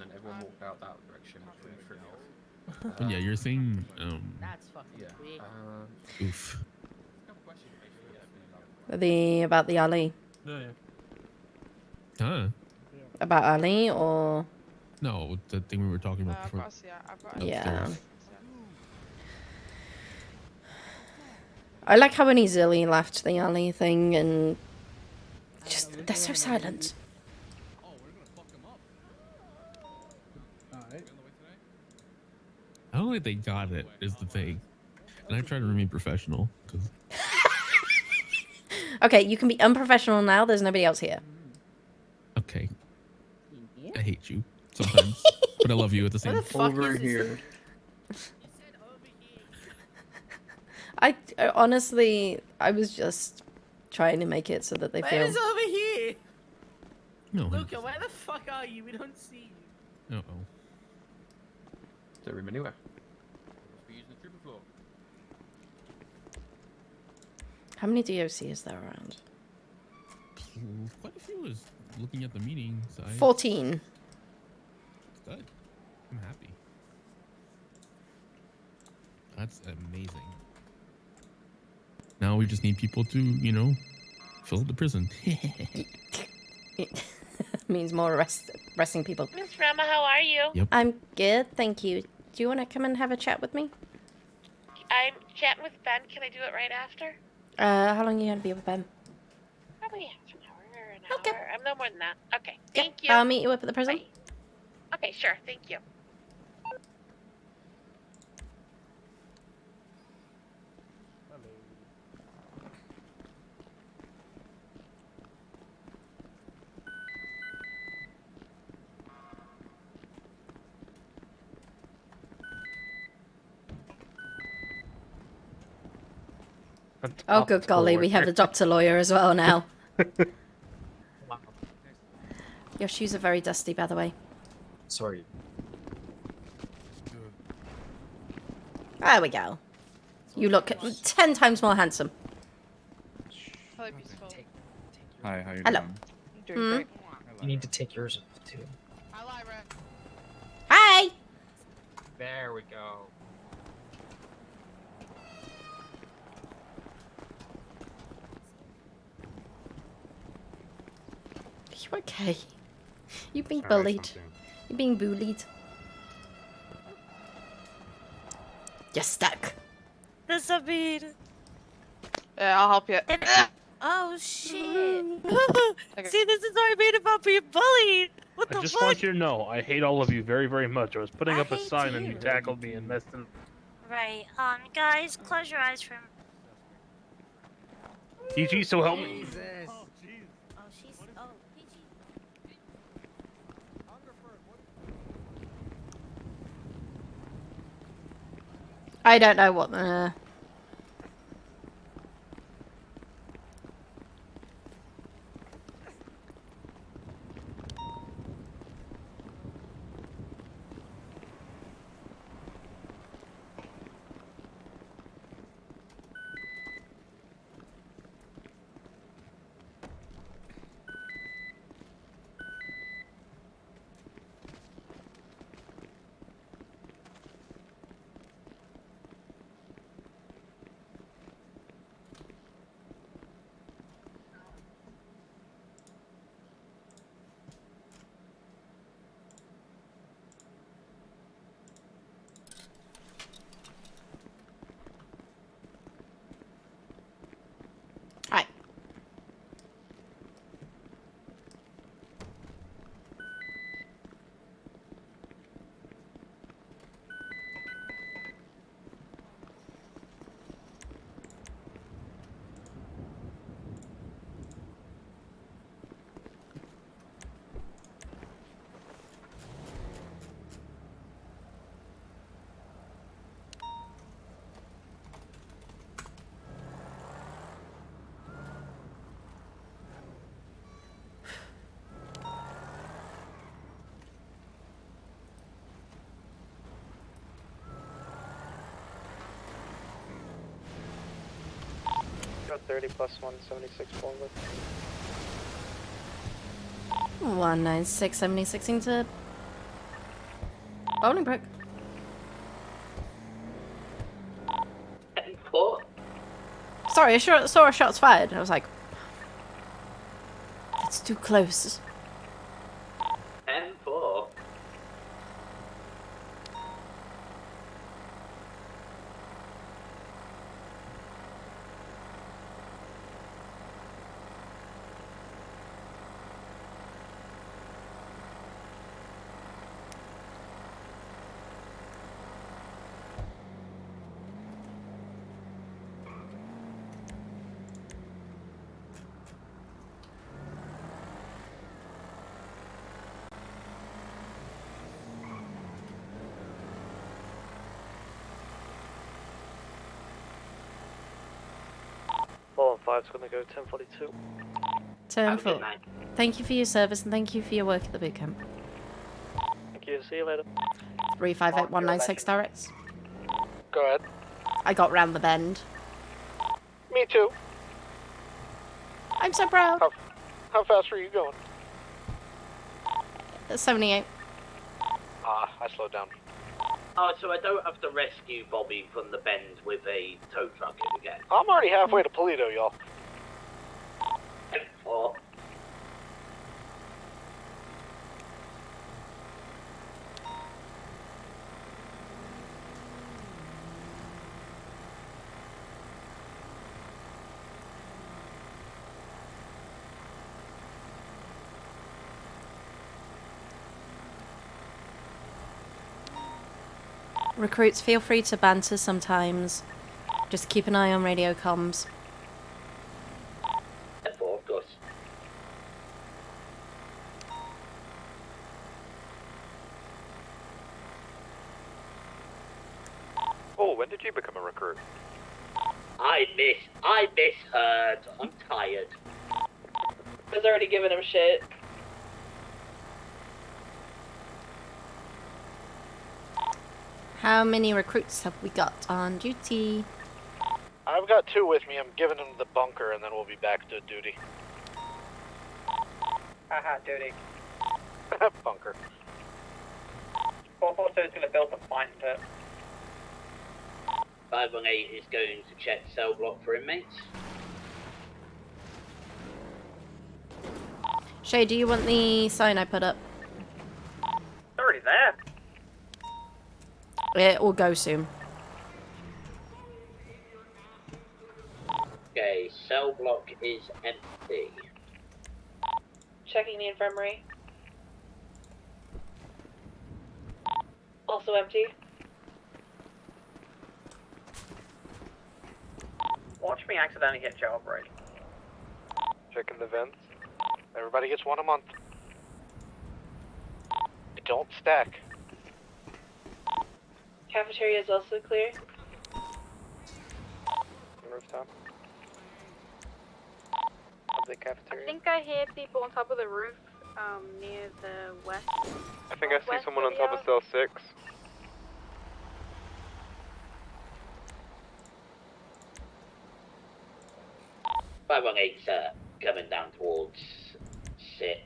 but yeah, you're saying oof. About the Ali. Huh? About Ali or No, the thing we were talking about before. yeah. I like how when Zilly left the Ali thing and just they're so silent. I don't think they got it. Is the thing, and I try to remain professional because Okay, you can be unprofessional now. There's nobody else here. okay, I hate you sometimes, but I love you at the same time. Over here. I honestly, I was just trying to make it so that they feel. Where's over here? No. Luca, where the fuck are you? We don't see you. Uh oh. Don't room anywhere. How many DOC is there around? Quite a few is looking at the meeting side. 14. Good. I'm happy. That's amazing. Now we just need people to, fill the prison. Means more arresting people. Miss Rama, how are you? Yep. I'm good, thank you. Do you want to come and have a chat with me? I'm chatting with Ben. Can I do it right after? How long are you going to be with Ben? Probably half an hour or an hour. I'm no more than that. Okay. Thank you. I'll meet you up at the prison. Okay, sure. Thank you. Oh, good golly, we have a doctor lawyer as well now. Your shoes are very dusty, by the way. Sorry. There we go. You look 10 times more handsome. Hi, how you Hello. doing? You need to take yours off too. Hi! There we go. You okay? You're being Sorry, bullied. something. You're being bullied. You're stuck. Does that mean? Yeah, I'll help you. Oh shit! See, this is what I mean about being bullied. What the I just fuck? want you to know, I hate all of you very, very much. I was putting up a sign and you tackled me and messed it. Right. Guys, close your eyes for. TG, so help me. Oh, she's. Oh, PG. I don't know what. Hi. Got 30 plus 176 forward. 19676 into Bolingbroke. Sorry, I saw shots fired. I was like, it's too close. 10-4. Ball and 5's gonna go 1042. Turn 4. Thank you for your service and thank you for your work at the boot camp. Thank you, see you later. 358196 directs. Go ahead. I got round the bend. Me too. I'm so proud. How fast were you going? 78. I slowed down. Oh, so I don't have to rescue Bobby from the bend with a tow truck again. I'm already halfway to Polito, y'all. 10-4. Recruits, feel free to banter sometimes. Just keep an eye on radio comms. 10-4, of course. Oh, when did you become a recruit? I misheard. I'm tired. I was already giving him shit. How many recruits have we got on duty? I've got 2 with me. I'm giving them the bunker, and then we'll be back to duty. Haha, duty. Bunker. 442 is going to build the mine pit. 518 is going to check cell block for inmates. Shay, do you want the sign I put up? It's already there. It will go soon. Okay, cell block is empty. Checking the infirmary. Also empty. Watch me accidentally hit jailbreak. Checking the vents. Everybody gets 1 a month. Don't stack. Cafeteria is also clear. Rooftop. Of the cafeteria. I think I hear people on top of the roof, near the west. I think I see west someone on of top the of cell 6. Five 518, sir, coming down towards 6.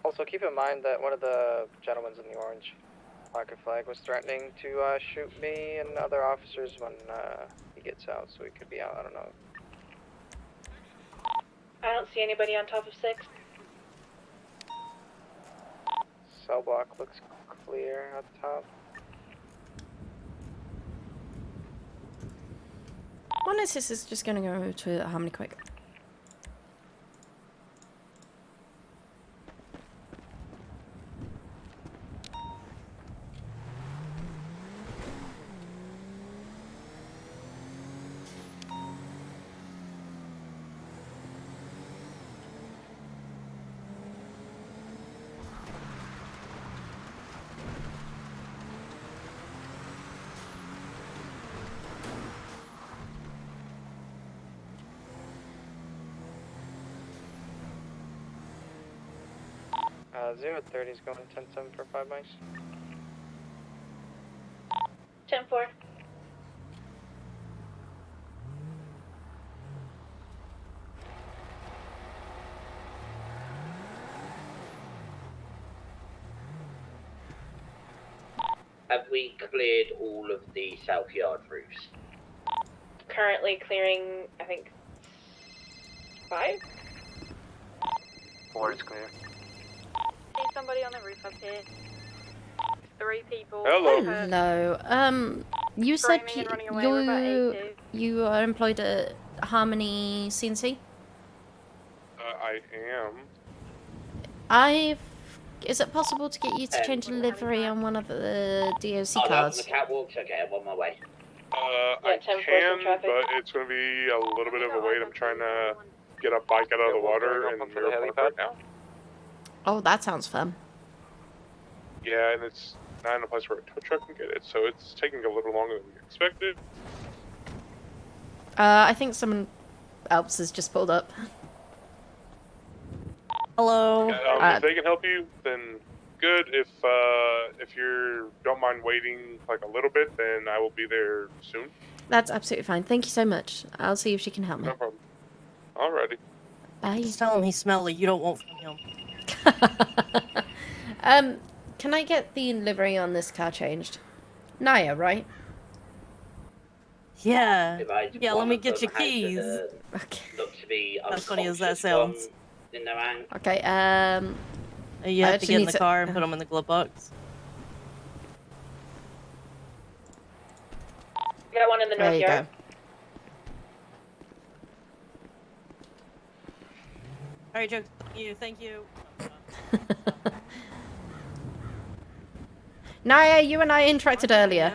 Also, keep in mind that one of the gentlemen in the orange market flag was threatening to shoot me and other officers when he gets out, so he could be out. I don't know. I don't see anybody on top of 6. Cell block looks clear at the top. One assist is just gonna go to Harmony quick. Uh, 030 is going 10-7 for 5 mics. 10-4. Have we cleared all of the south yard roofs? Currently clearing, I think, 5? 4 is clear. See somebody on the roof up here. 3 people. Hello. You said Screaming and running away. We're about 82. you are employed at Harmony CNC? I am. Is it possible to get you to change the livery on one of the DOC On cards? the catwalks? Okay, I'm on my way. I 10-4 can, traffic. but it's going to be a little bit of a wait. I'm trying to get a bike out of the water and for the airport helipad right now. Oh, that sounds fun. Yeah, and it's not in a place where a tow truck can get it, so it's taking a little longer than we expected. I think someone else has just pulled up. Hello. If they can help you, then good. If you don't mind waiting like a little bit, then I will be there soon. That's absolutely fine. Thank you so much. I'll see if she can help me. No problem. Alrighty. Bye. Just tell him he's smelly. You don't want from him. Can I get the livery on this car changed? Naya, right? Yeah. Yeah, let me get your keys. Look to be As funny as that unconscious sounds. from in their hand. Okay, You I have to actually get in need the to- car and put them in the glove box. Got one in the There north you yard. go. Alright, Joe. Thank you. Naya, you and I interacted earlier.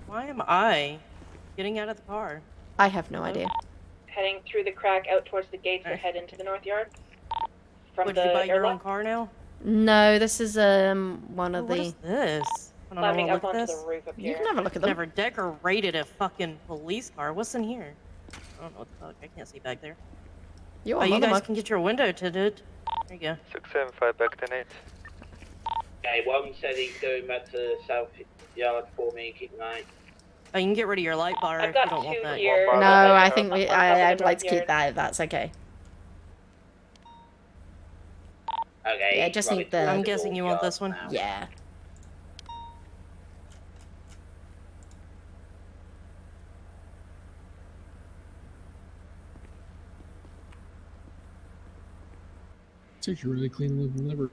Why am I getting out of the car? I have no idea. Heading through the crack out towards the gates to head into the north yard. From Would the you buy your own airlock. car now? No, this is one of What the. is this? I don't Climbing know, up look at onto this. the roof up here. You can have a look at them. Never decorated a fucking police car. What's in here? I don't know what the fuck. I can't see back there. You Oh, you guys can get your window tinted. There you go. 675 back 10-8. Okay, one said he's going back to the south yard for me. Keep an eye. Oh, you can get rid of your light bar I've if you got don't want two that. here. No, I think I'd like to keep that if that's okay. Okay. Yeah, just need the. I'm guessing you want this one? Yeah. It's actually really clean looking liver.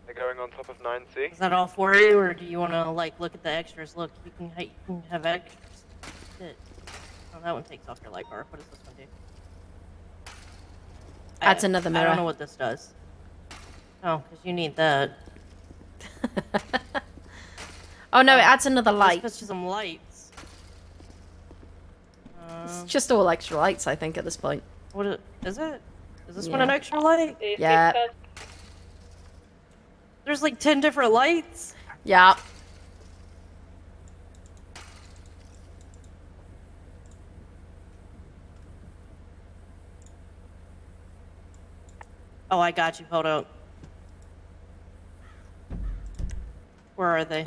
They're going on top of 9C. Is that all for you, or do you want to like look at the extras? Look, you can have extras. Shit. Oh, that one takes off your light bar. What does this one do? Adds another I mirror. don't know what this does. Oh, because you need that. Oh no, it adds another light. Let's put some lights. It's just all extra lights, I think, at this point. What is it? Is this one Yeah. an extra light? Yeah. There's like 10 different lights. Yeah. Oh, I got you. Hold up. Where are they?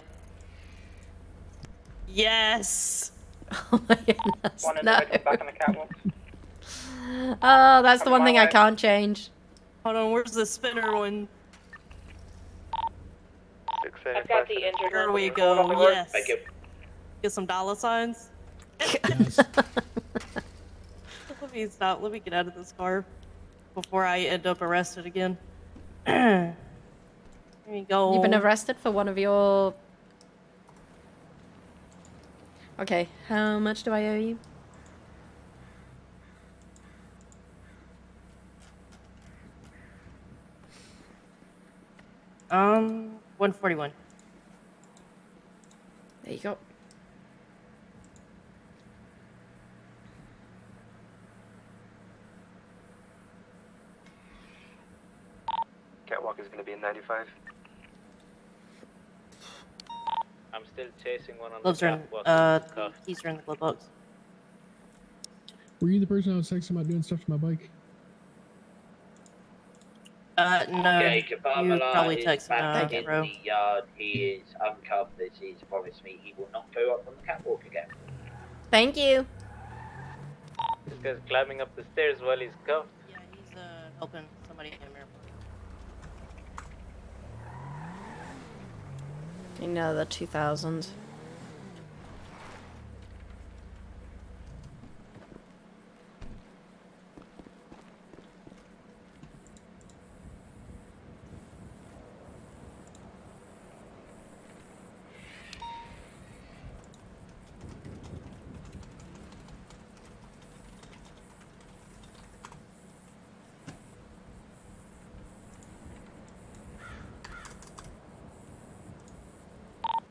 Yes. Oh my goodness. One No. individual back on the catwalk. Oh, that's the one thing I can't change. Hold on. Where's the spinner one? I've got the injured There one. we go. Yes. Thank you. Get some dollar signs. Let me stop. Let me get out of this car before I end up arrested again. There you go. You've been arrested for one of your. Okay, how much do I owe you? $141. There you go. Catwalk is going to be in 95. I'm still chasing one on Gloves the are in, catwalk. keys are in the glove box. Were you the person I was texting about doing stuff to my bike? No. Okay, You Kabamala probably is texted back in bro. the yard. He is uncuffed as he's promised me. He will not go up on the catwalk again. Thank you. This guy's climbing up the stairs while he's cuffed. Yeah, he's helping somebody in there. Another 2,000.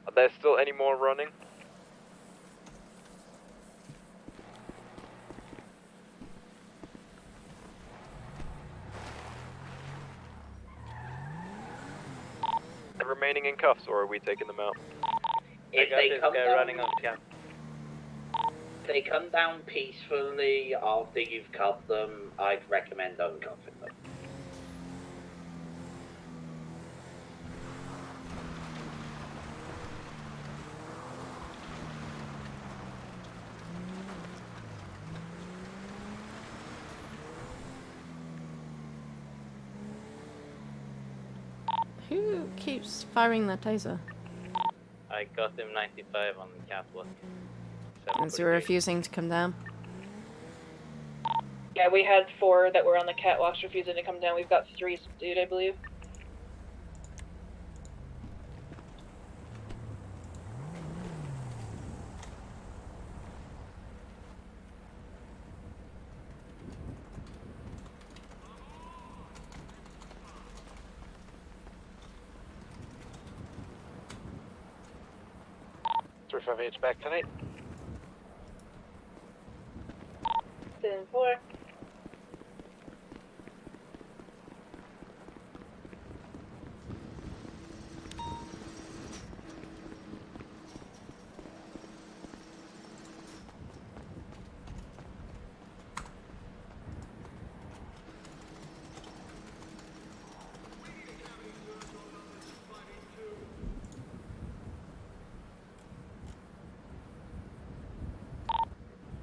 Are there still any more running? They're remaining in cuffs, or are we taking them out? If they come down, if they come down peacefully after you've cuffed them, I'd recommend uncuffing them. Who keeps firing that taser? I got him 95 on the catwalk. Is he refusing to come down? Yeah, we had 4 that were on the catwalks refusing to come down. We've got 3 subdued, I believe. 358's back tonight. 10-4.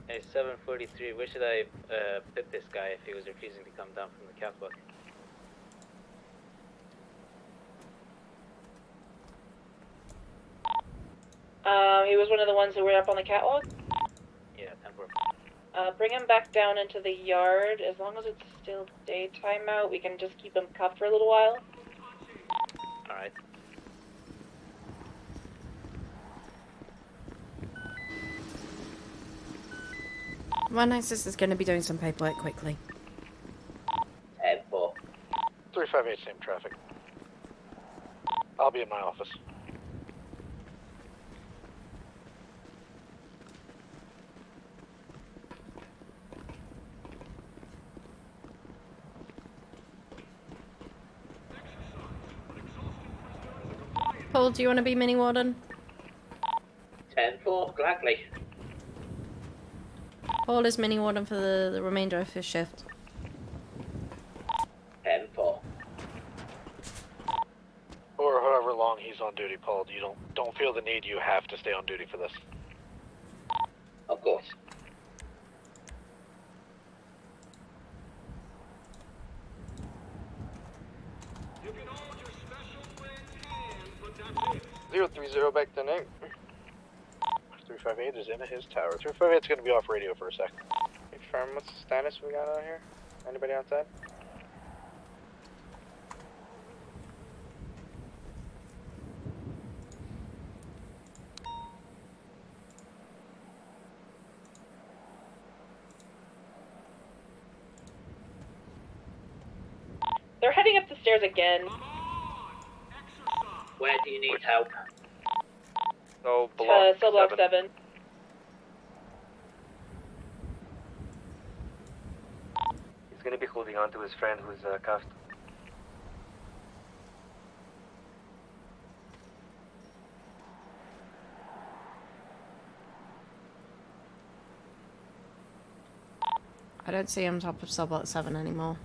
Hey, 743, where should I put this guy if he was refusing to come down from the catwalk? He was one of the ones who were up on the catwalk. Yeah, 10-4. Bring him back down into the yard. As long as it's still daytime out, we can just keep him cuffed for a little while. Alright. My nicest is going to be doing some paperwork quickly. 10-4. 358, same traffic. I'll be in my office. Paul, do you want to be mini warden? 10-4, gladly. Paul is mini warden for the remainder of his shift. 10-4. Or however long he's on duty, Paul. You don't feel the need you have to stay on duty for this. Of course. You can hold your special friend's hand, but that's it. 030 back to Nick. 358 is in his tower. 358's going to be off radio for a sec. Confirm what's the status we got out here? Anybody outside? They're heading up the stairs again. Where do you need help? So Cell block 7. He's gonna be holding on to his friend who's cuffed. I don't see him top of cell block 7 anymore.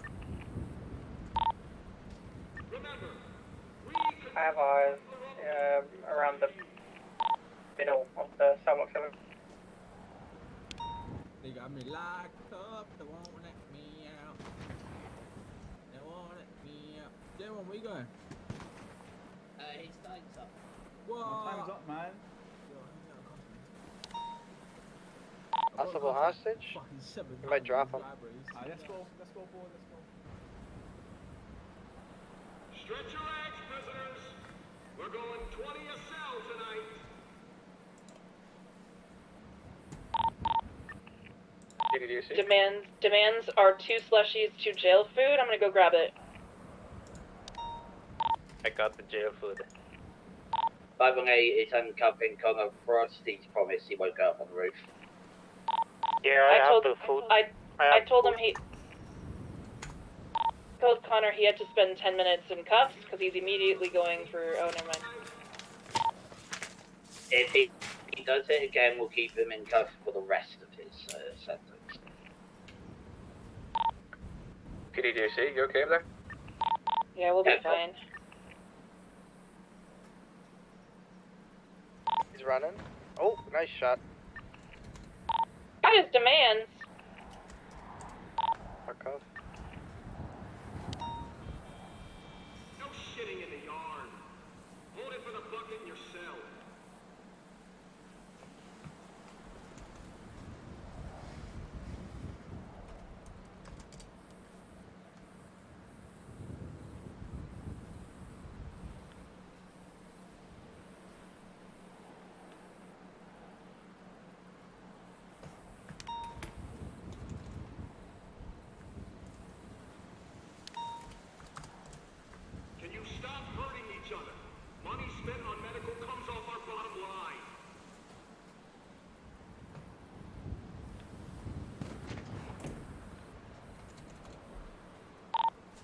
I have eyes around the middle of the sidewalk 7. They got me locked up, they won't let me out. They won't let me out. Jim, where we going? His time's up. Whoa! Time's up, man. Possible hostage? You might drop him. Let's go, boy, let's go. Stretch your legs, prisoners. We're going 20 a cell tonight. Demands are 2 slushies, 2 jail food. I'm gonna go grab it. I got the jail food. 518 is uncovering Connor Frost. He's promised he won't go up on the roof. Yeah, I told I told him he told Connor he had to spend 10 minutes in cuffs because he's immediately going for. Oh, never mind. If he does it again, we'll keep him in cuffs for the rest of his sentence. PDDC, you okay up there? Yeah, we'll be fine. He's running. Oh, nice shot. Got his demands. Markov. No shitting in the yard. Hold it for the bucket in your cell. Can you stop hurting each other? Money spent on medical comes off our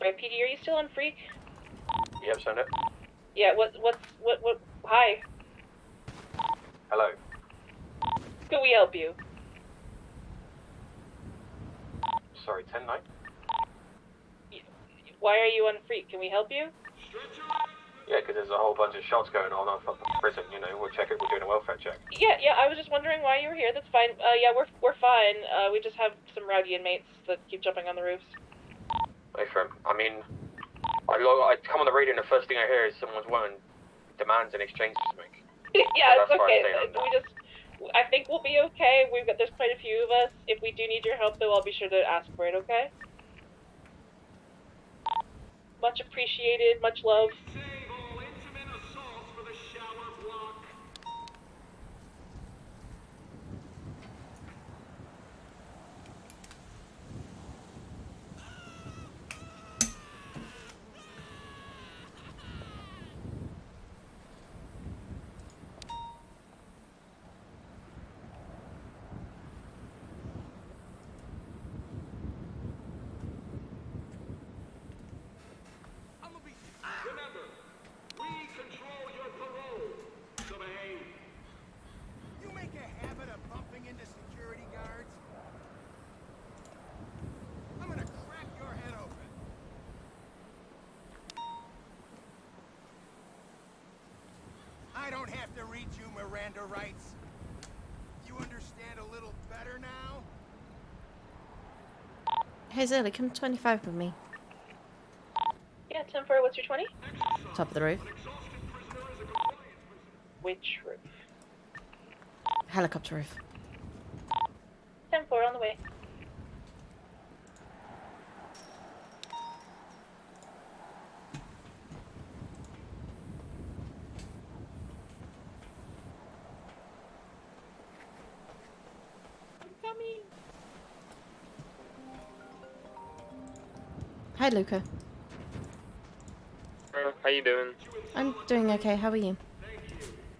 Alright, PD, are you still on Freak? Yep, send it. Yeah, hi. Hello. Can we help you? Sorry, 10-9? Why are you on Freak? Can we help you? Yeah, because there's a whole bunch of shots going on at the prison, you know, we're doing a welfare check. Yeah, I was just wondering why you were here. That's fine. Yeah, we're fine. We just have some rowdy inmates that keep jumping on the roofs. Hey, friend, I mean, I come on the radio and the first thing I hear is someone's wanting demands and exchanges to make. Yeah, So it's that's why I okay. stay I think we'll be okay. There's quite a few of us. If we do need your help, though, I'll be sure to ask for it, okay? Much appreciated, much love. Remember, we control your parole, so behave. You make a habit of bumping into security guards? I'm gonna crack your head open. I don't have to read you Miranda rights. You understand a little better now? Hey Zilly, come 25 with me. Yeah, 10-4, what's your 20? Top of the roof. Which roof? Helicopter roof. 10-4, on the way. Hi Luca. How you doing? I'm doing okay, how are you?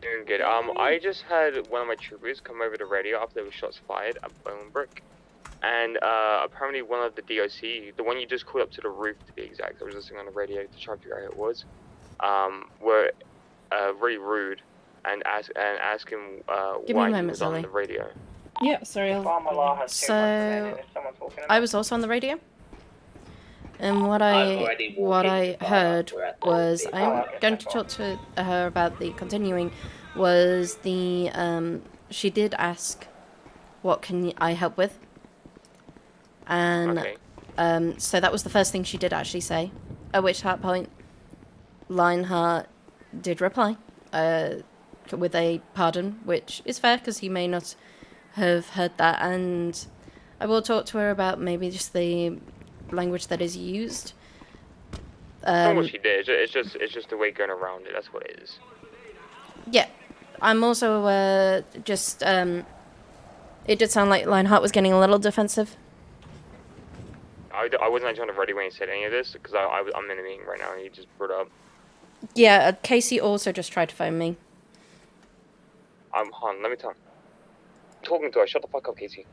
Doing good. I just had one of my troopers come over the radio after there were shots fired at Bonebrick. And apparently one of the DOC, the one you just called up to the roof to be exact, I was listening on the radio to try to figure out who it was, were very rude and asking Give me why a he moment, was on Zoe. the radio. Yeah, sorry. So I was also on the radio, and what I heard was I'm going to talk to her about the continuing. Was the she did ask, what can I help with? And Okay. so that was the first thing she did actually say. At which that point, Lionheart did reply with a pardon, which is fair because he may not have heard that, and I will talk to her about maybe just the language that is used. Not what she did. It's just the way going around it. That's what it is. Yeah, I'm also it did sound like Lionheart was getting a little defensive. I wasn't actually on the radio when he said any of this because I'm in a meeting right now and he just brought up. Yeah, Casey also just tried to phone me. Han, let me tell him. I'm talking to her. Shut the fuck up, Casey.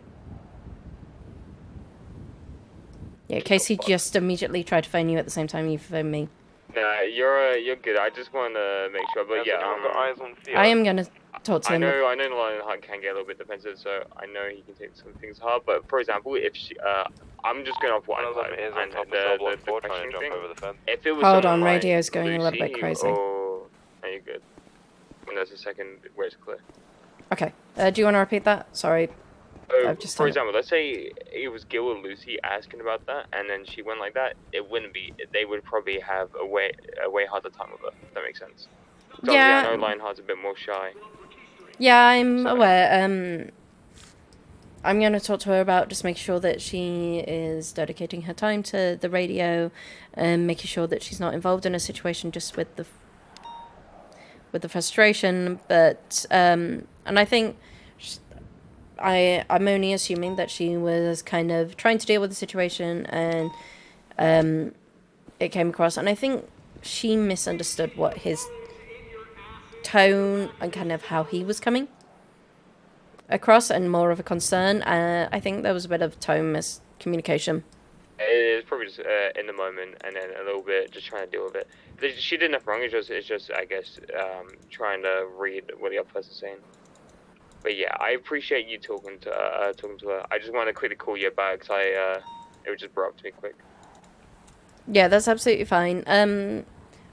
Yeah, Casey just immediately tried to phone you at the same time you phoned me. Nah, you're good. I just want to make sure, but yeah, eyes on Theo. I am gonna talk to him. I know Lionheart can get a little bit defensive, so I know he can take some things hard. But for example, if she, I'm just going off what I've heard, and the question thing. If it was Hold someone on, like radio's going a little bit Lucy crazy. Or, no, you're good. When there's a second where it's clear. Okay, do you want to repeat that? Sorry. So, I've just for done it. example, let's say it was Gil or Lucy asking about that, and then she went like that. It wouldn't be. They would probably have a way harder time with her. If that makes sense. So Yeah. I know Lionheart's a bit more shy. Yeah, I'm aware. I'm going to talk to her about just making sure that she is dedicating her time to the radio and making sure that she's not involved in a situation just with the frustration. But and I think I'm only assuming that she was kind of trying to deal with the situation and it came across. And I think she misunderstood what his tone and kind of how he was coming across and more of a concern. I think there was a bit of tone miscommunication. It's probably just in the moment, and then a little bit just trying to deal with it. She did nothing wrong. It's just I guess trying to read what the other person's saying. But yeah, I appreciate you talking to her. I just wanted to quickly call you back because it was just brought up to me quick. Yeah, that's absolutely fine.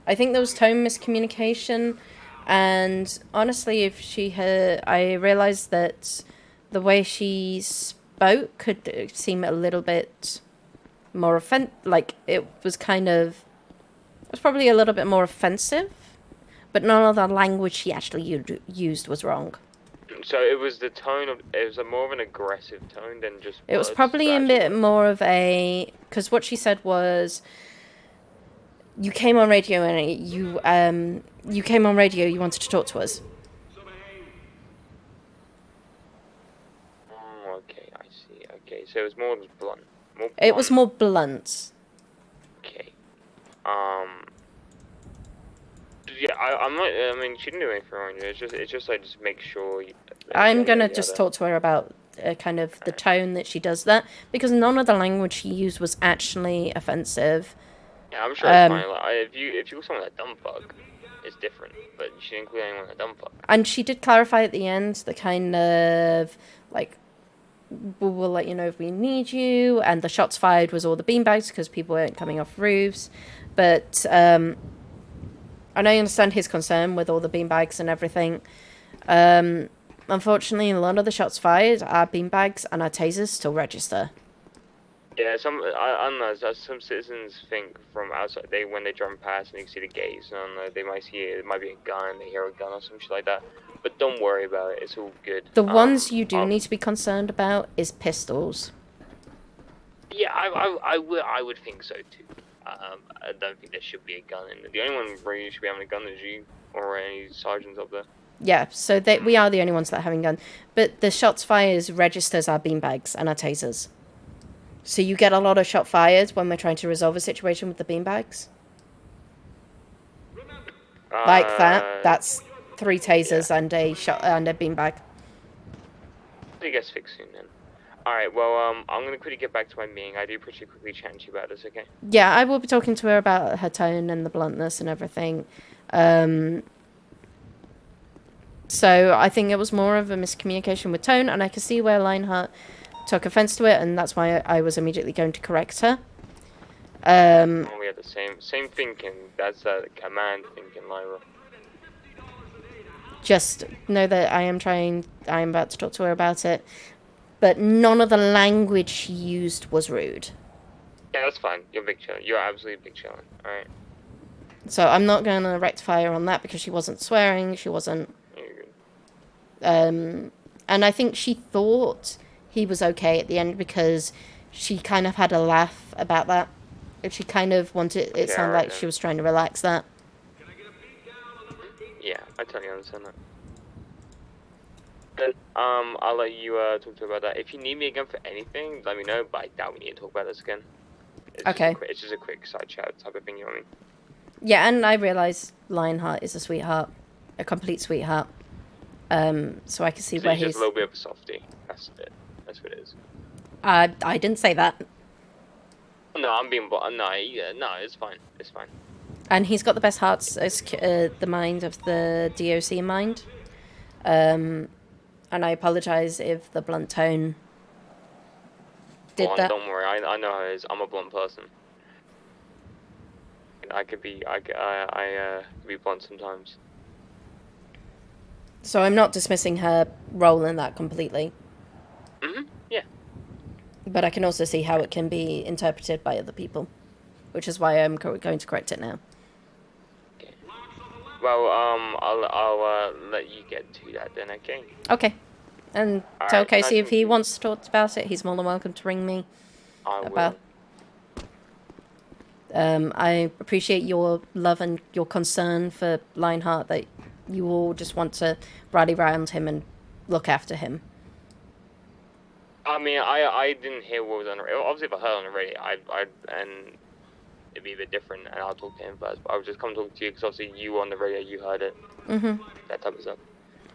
I think there was tone miscommunication, and honestly, if she had, I realized that the way she spoke could seem a little bit more like it was probably a little bit more offensive, but none of the language she actually used was wrong. So it was the tone of, it was a more of an aggressive tone than just. It was words, probably a bit more of a, because what she said was, you came on radio and you came on radio, you wanted to talk to us. Okay, I see. Okay, so it was more blunt. It was more blunt. Okay. Yeah, I'm not. I mean, she didn't do anything wrong. It's just like just make sure. I'm gonna just talk to her about kind of the tone that she does that, because none of the language she used was actually offensive. Yeah, I'm sure it's fine. Like, if you call someone a dumb fuck, it's different. But she didn't call anyone a dumb fuck. And she did clarify at the end the kind of like, we'll let you know if we need you, and the shots fired was all the beanbags because people weren't coming off roofs. But and I understand his concern with all the beanbags and everything. Unfortunately, a lot of the shots fired are beanbags and our tasers still register. Yeah, I don't know. Some citizens think from outside, when they drive past and you can see the gates, I don't know, they might see it might be a gun, they hear a gun or some shit like that. But don't worry about it. It's all good. The ones you do need to be concerned about is pistols. Yeah, I would think so too. I don't think there should be a gun in there. The only one where you should be having a gun is you or any sergeants up there. Yeah, so we are the only ones that are having guns. But the shots fired registers our beanbags and our tasers. So you get a lot of shot fired when we're trying to resolve a situation with the beanbags. Like that. That's 3 tasers and a shot and a beanbag. I guess fix soon then. Alright, well, I'm gonna quickly get back to my meeting. I do appreciate quickly chatting to you about this, okay? Yeah, I will be talking to her about her tone and the bluntness and everything. So I think it was more of a miscommunication with tone, and I can see where Lionheart took offense to it, and that's why I was immediately going to correct her. We had the same thinking. That's command thinking, Lyra. Just know that I am about to talk to her about it, but none of the language she used was rude. Yeah, that's fine. You're big chillin'. You're absolutely big chillin'. Alright. So I'm not going to rectify her on that because she wasn't swearing, she wasn't... And I think she thought he was okay at the end because she kind of had a laugh about that. She kind of wanted... It sounded like she was trying to relax that. Yeah, I totally understand that. Then, I'll let you talk to her about that. If you need me again for anything, let me know, but I doubt we need to talk about this again. Okay. It's just a quick side chat type of thing, you know what I mean? Yeah, and I realise Lionheart is a sweetheart. A complete sweetheart. So I can see where he's he's... just a little bit of a softie. That's it. That's what it is. I didn't say that. No, I'm being... No, it's fine. It's fine. And he's got the best hearts, as the mind of the DOC in mind. And I apologise if the blunt tone did that. Don't worry, I know how it is. I'm a blunt person. I could be blunt sometimes. So I'm not dismissing her role in that completely. Yeah. But I can also see how it can be interpreted by other people, which is why I'm going to correct it now. Well, I'll let you get to that then, okay? Okay. And tell Casey if he wants to talk about it, he's more than welcome to ring me. I will. I appreciate your love and your concern for Lionheart, that you all just want to rally around him and look after him. I mean, I didn't hear what was on the radio. Obviously, if I heard on the radio, and it'd be a bit different, and I'll talk to him first. But I would just come talk to you because obviously you were on the radio, you heard it. That type of stuff.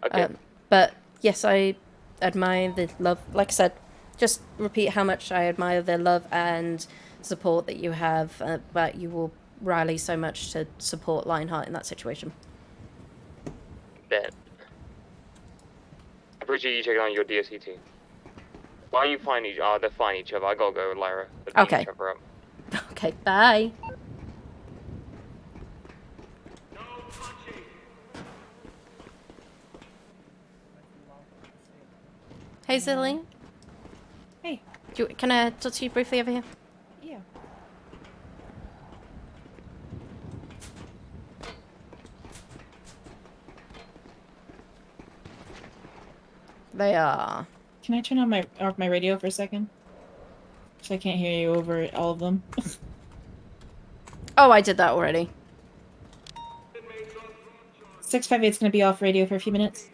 Okay. But yes, I admire the love. Like I said, just repeat how much I admire their love and support that you have, but you will rally so much to support Lionheart in that situation. Bet. I appreciate you checking on your DSC team. Why don't you find each they're finding each other. I gotta go with Lyra. They're beating Okay. each other up. Okay, bye. Hey, Zilly. Hey. Can I talk to you briefly over here? Yeah. They are. Can I turn on my radio for a second? So I can't hear you over all of them. Oh, I did that already. 658's gonna be off radio for a few minutes.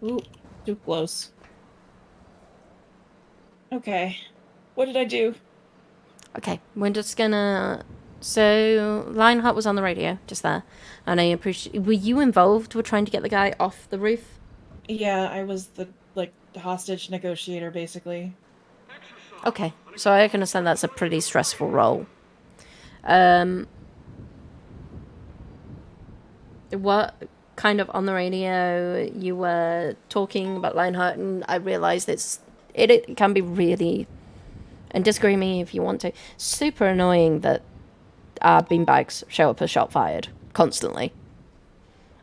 Ooh, too close. Okay. What did I do? Okay, we're just gonna... So, Lionheart was on the radio, just there. And I appreciate... Were you involved with trying to get the guy off the roof? Yeah, I was the hostage negotiator, basically. Okay, so I can understand that's a pretty stressful role. What kind of on the radio you were talking about Lionheart, and I realised it can be really, and disagree me if you want to, super annoying that our beanbags show up as shot fired constantly.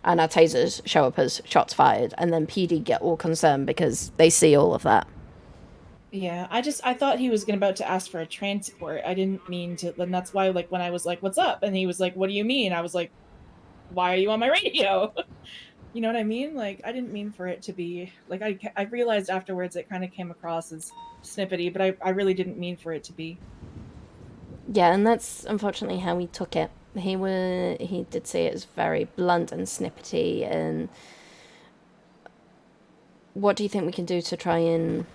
And our tasers show up as shots fired, and then PD get all concerned because they see all of that. Yeah, I thought he was about to ask for a transport. I didn't mean to, and that's why, when I was like, "What's up?" and he was like, "What do you mean?" I was like, "Why are you on my radio?" You know what I mean? Like, I didn't mean for it to be, I realized afterwards it kind of came across as snippety, but I really didn't mean for it to be. Yeah, and that's unfortunately how he took it. He did say it as very blunt and snippety, and what do you think we can do to try and...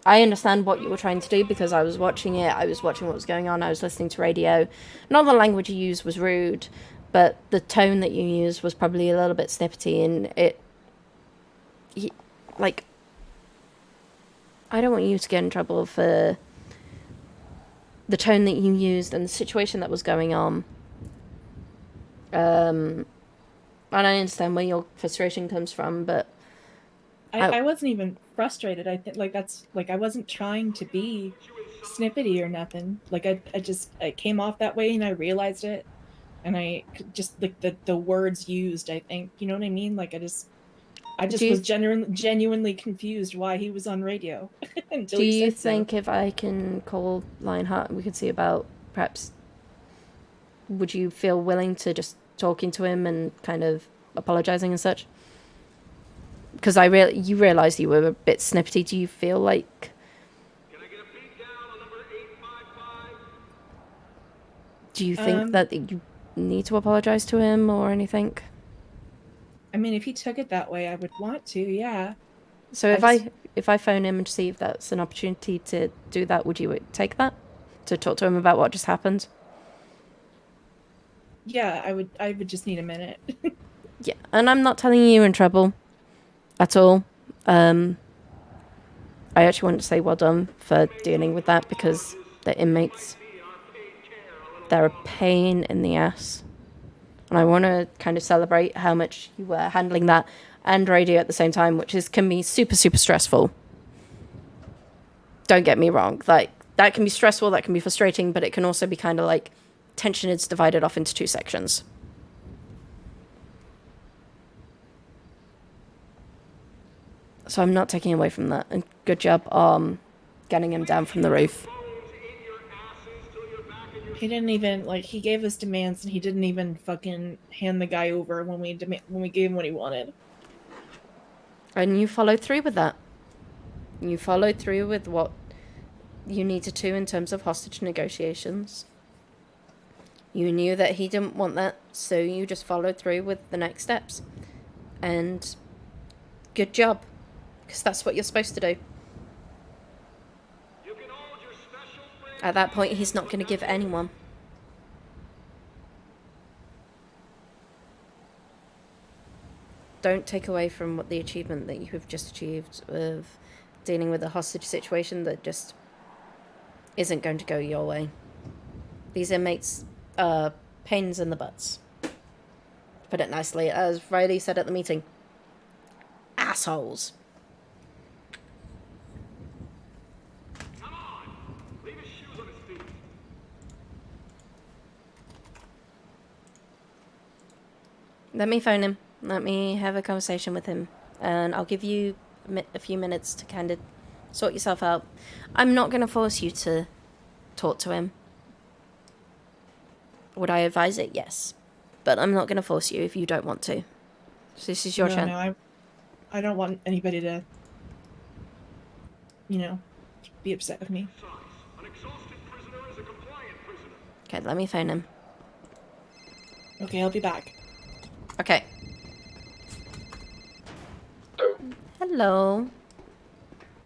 I understand what you were trying to do because I was watching it, I was watching what was going on, I was listening to radio. Not the language you used was rude, but the tone that you used was probably a little bit snippety, and I don't want you to get in trouble for the tone that you used and the situation that was going on. And I understand where your frustration comes from, but I wasn't even frustrated. I think I wasn't trying to be snippety or nothing. I came off that way and I realized it, and I just the words used. I think, you know what I mean. I just was genuinely confused why he was on radio. Until do he you said so. think if I can call Lionheart, we could see about perhaps? Would you feel willing to just talking to him and kind of apologizing and such? Because you realized you were a bit snippety. Do you feel like... Do you think that you need to apologize to him or anything? I mean, if he took it that way, I would want to, yeah. So if I phone him and see if that's an opportunity to do that, would you take that? To talk to him about what just happened? Yeah, I would just need a minute. Yeah, and I'm not telling you you're in trouble at all. I actually want to say well done for dealing with that, because the inmates, they're a pain in the ass. And I want to kind of celebrate how much you were handling that and radio at the same time, which can be super, super stressful. Don't get me wrong. That can be stressful, that can be frustrating, but it can also be kind of like tension is divided off into two sections. So I'm not taking away from that. And good job getting him down from the roof. He didn't even, he gave us demands and he didn't even fucking hand the guy over when we gave him what he wanted. And you followed through with that. You followed through with what you needed to in terms of hostage negotiations. You knew that he didn't want that, so you just followed through with the next steps. And good job, because that's what you're supposed to do. At that point, he's not going to give anyone. don't take away from what the achievement that you have just achieved of dealing with a hostage situation that just isn't going to go your way. These inmates are pains in the butts. Put it nicely, as Riley said at the meeting. Assholes. Let me phone him. Let me have a conversation with him. And I'll give you a few minutes to kind of sort yourself out. I'm not going to force you to talk to him. Would I advise it? Yes. But I'm not going to force you if you don't want to. So this is your chance. No, I don't want anybody to, be upset with me. Okay, let me phone him. Okay, I'll be back. Okay. Hello.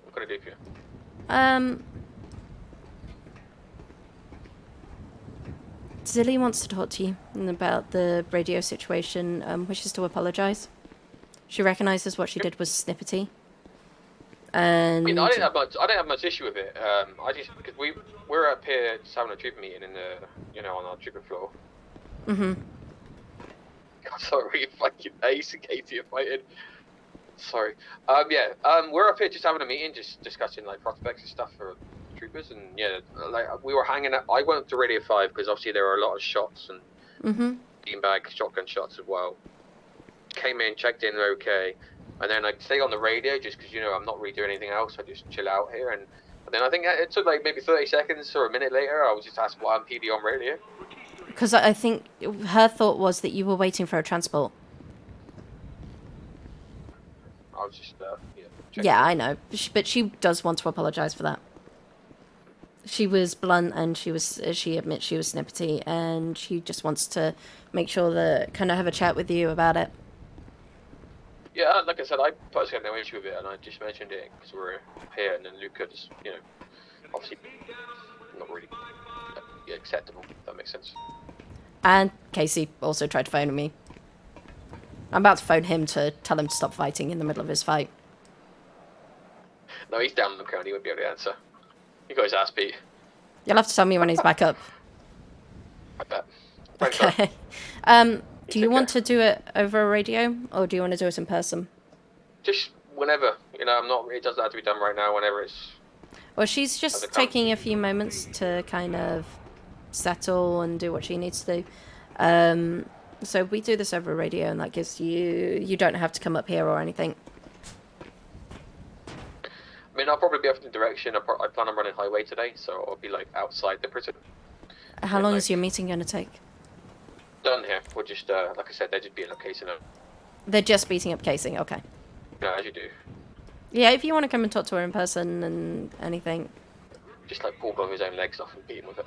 What can I do for you? Zilly wants to talk to you about the radio situation, wishes to apologize. She recognizes what she did was snippety. And I mean, I didn't have much issue with it. I just because we're up here just having a trooper meeting in the on our trooper floor. Mhm. God, sorry, fucking Ace and Katie are fighting. Sorry. We're up here just having a meeting, just discussing like prospects and stuff for troopers, and we were hanging out. I went up to Radio 5 because obviously there were a lot of shots and beanbag shotgun shots as well. Came in, checked in, okay, and then I stay on the radio just because I'm not really doing anything else. I just chill out here, and then I think it took like maybe 30 seconds or a minute later, I was just asked why I'm PD on radio. Because I think her thought was that you were waiting for a transport. I was just Yeah, I know, but she does want to apologize for that. She was blunt, and she admits she was snippety, and she just wants to make sure that kind of have a chat with you about it. Yeah, like I said, I personally had no issue with it, and I just mentioned it because we're here, and then Luca just, obviously not really acceptable, if that makes sense. And Casey also tried to phone me. I'm about to phone him to tell him to stop fighting in the middle of his fight. No, he's down on the ground, he won't be able to answer. He got his ass beat. You'll have to tell me when he's back up. I bet. Okay. Do you want to do it over a radio, or do you want to do it in person? Just whenever. It doesn't have to be done right now, whenever it's... Well, she's just taking a few moments to kind of settle and do what she needs to do. So we do this over radio, and that gives you don't have to come up here or anything. I mean, I'll probably be off in the direction. I plan on running highway today, so I'll be like outside the prison. How long is your meeting going to take? Done here. We'll just, like I said, they're just beating up Casey now. They're just beating up Casey, okay. Yeah, as you do. Yeah, if you want to come and talk to her in person and anything. Just like pull one of his own legs off and beat him with it.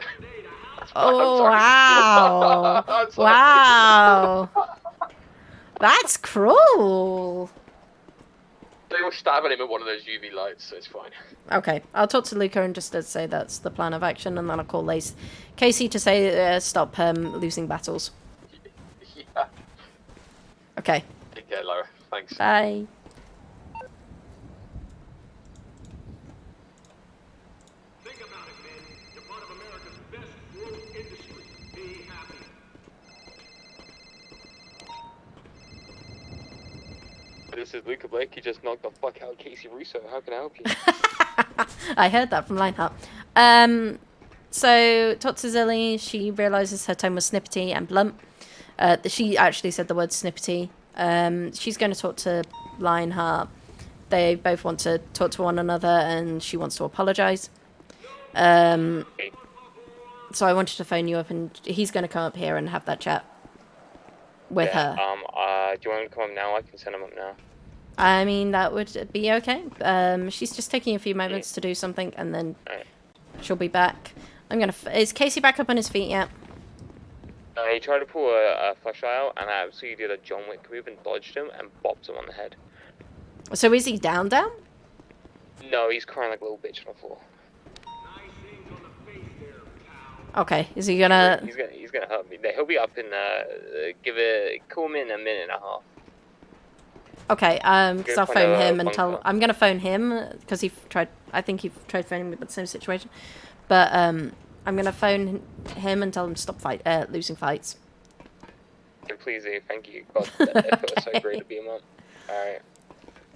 Oh, wow. Wow. That's cruel. They were stabbing him with one of those UV lights, so it's fine. Okay, I'll talk to Luca and just say that's the plan of action, and then I'll call Casey to say stop losing battles. Yeah. Okay. Take care, Lara. Thanks. Bye. This is Luca Blake. You just knocked the fuck out Casey Russo. How can I help you? I heard that from Lionheart. So, talk to Zilly. She realizes her tone was snippety and blunt. She actually said the word snippety. She's going to talk to Lionheart. They both want to talk to one another, and she wants to apologize. So I wanted to phone you up, and he's going to come up here and have that chat with her. Do you want him to come up now? I can send him up now. I mean, that would be okay. She's just taking a few moments to do something, and then she'll be back. Is Casey back up on his feet yet? He tried to pull a flashlight out, and I absolutely did a John Wick move and dodged him and bopped him on the head. So is he down? No, he's crying like a little bitch on the floor. Okay, is he gonna... He's gonna help me. He'll be up in, call him in a minute and a half. Okay, because I'll find phone a him and phone tell. call. I'm gonna phone him because I think he tried phoning me about the same situation. But I'm gonna phone him and tell him to stop losing fights. Yeah, please, thank you. God, it feels so great to be a mom. Alright,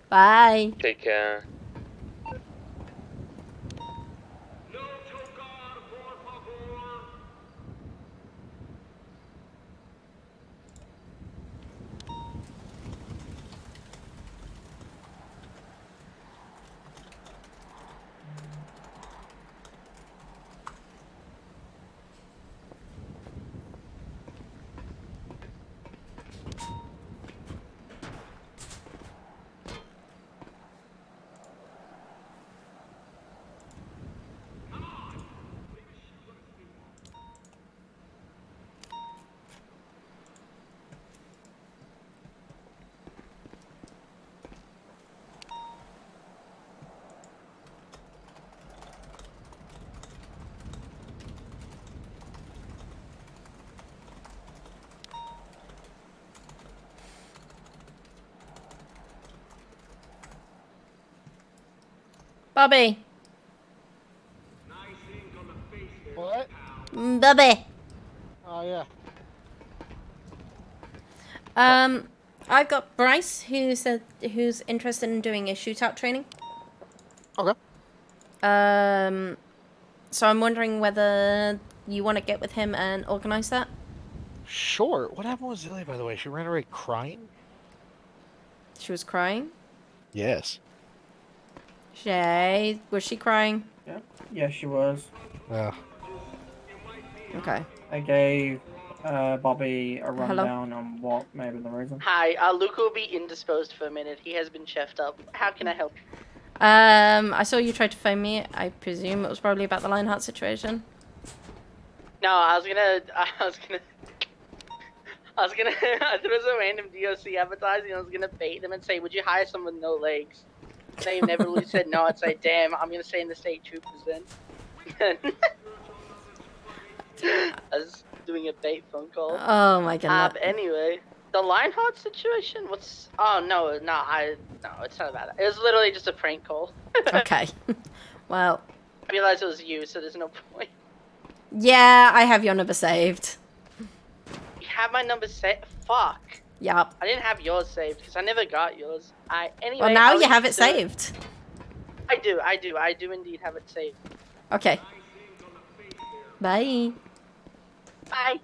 Bye. take care. Bobby. What? Bobby. Oh yeah. I've got Bryce who's interested in doing a shootout training. Okay. So I'm wondering whether you want to get with him and organize that. Sure. What happened with Zillia, by the way? She ran away crying? She was crying. Yes. Shay, was she crying? Yeah. Yeah, she was. Yeah. Okay. I gave Bobby a Hello? rundown on what may be the reason. Hi, Luca will be indisposed for a minute. He has been chefed up. How can I help you? I saw you tried to phone me. I presume it was probably about the Lionheart situation. No, I was gonna, there was a random DOC advertising. I was gonna bait them and say, would you hire someone with no legs? They never really said no. I'd say, damn, I'm gonna stay in the state troopers then. I was doing a bait phone call. Oh my goodness. But anyway, the Lionheart situation? What's, oh no, it's not about that. It was literally just a prank call. Okay. Well. I realized it was you, so there's no point. Yeah, I have your number saved. You have my number saved? Fuck. Yup. I didn't have yours saved because I never got yours. Anyway. Well, now I'll you have leave it saved. I do indeed have it saved. Okay. Bye. Bye.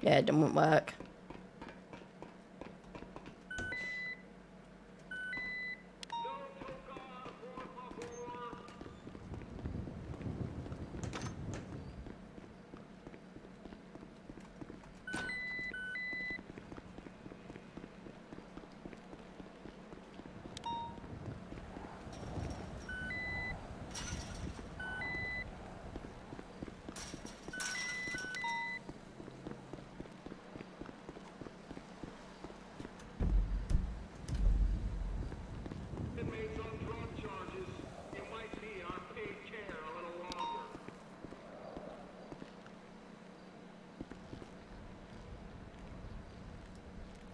Yeah, it didn't work.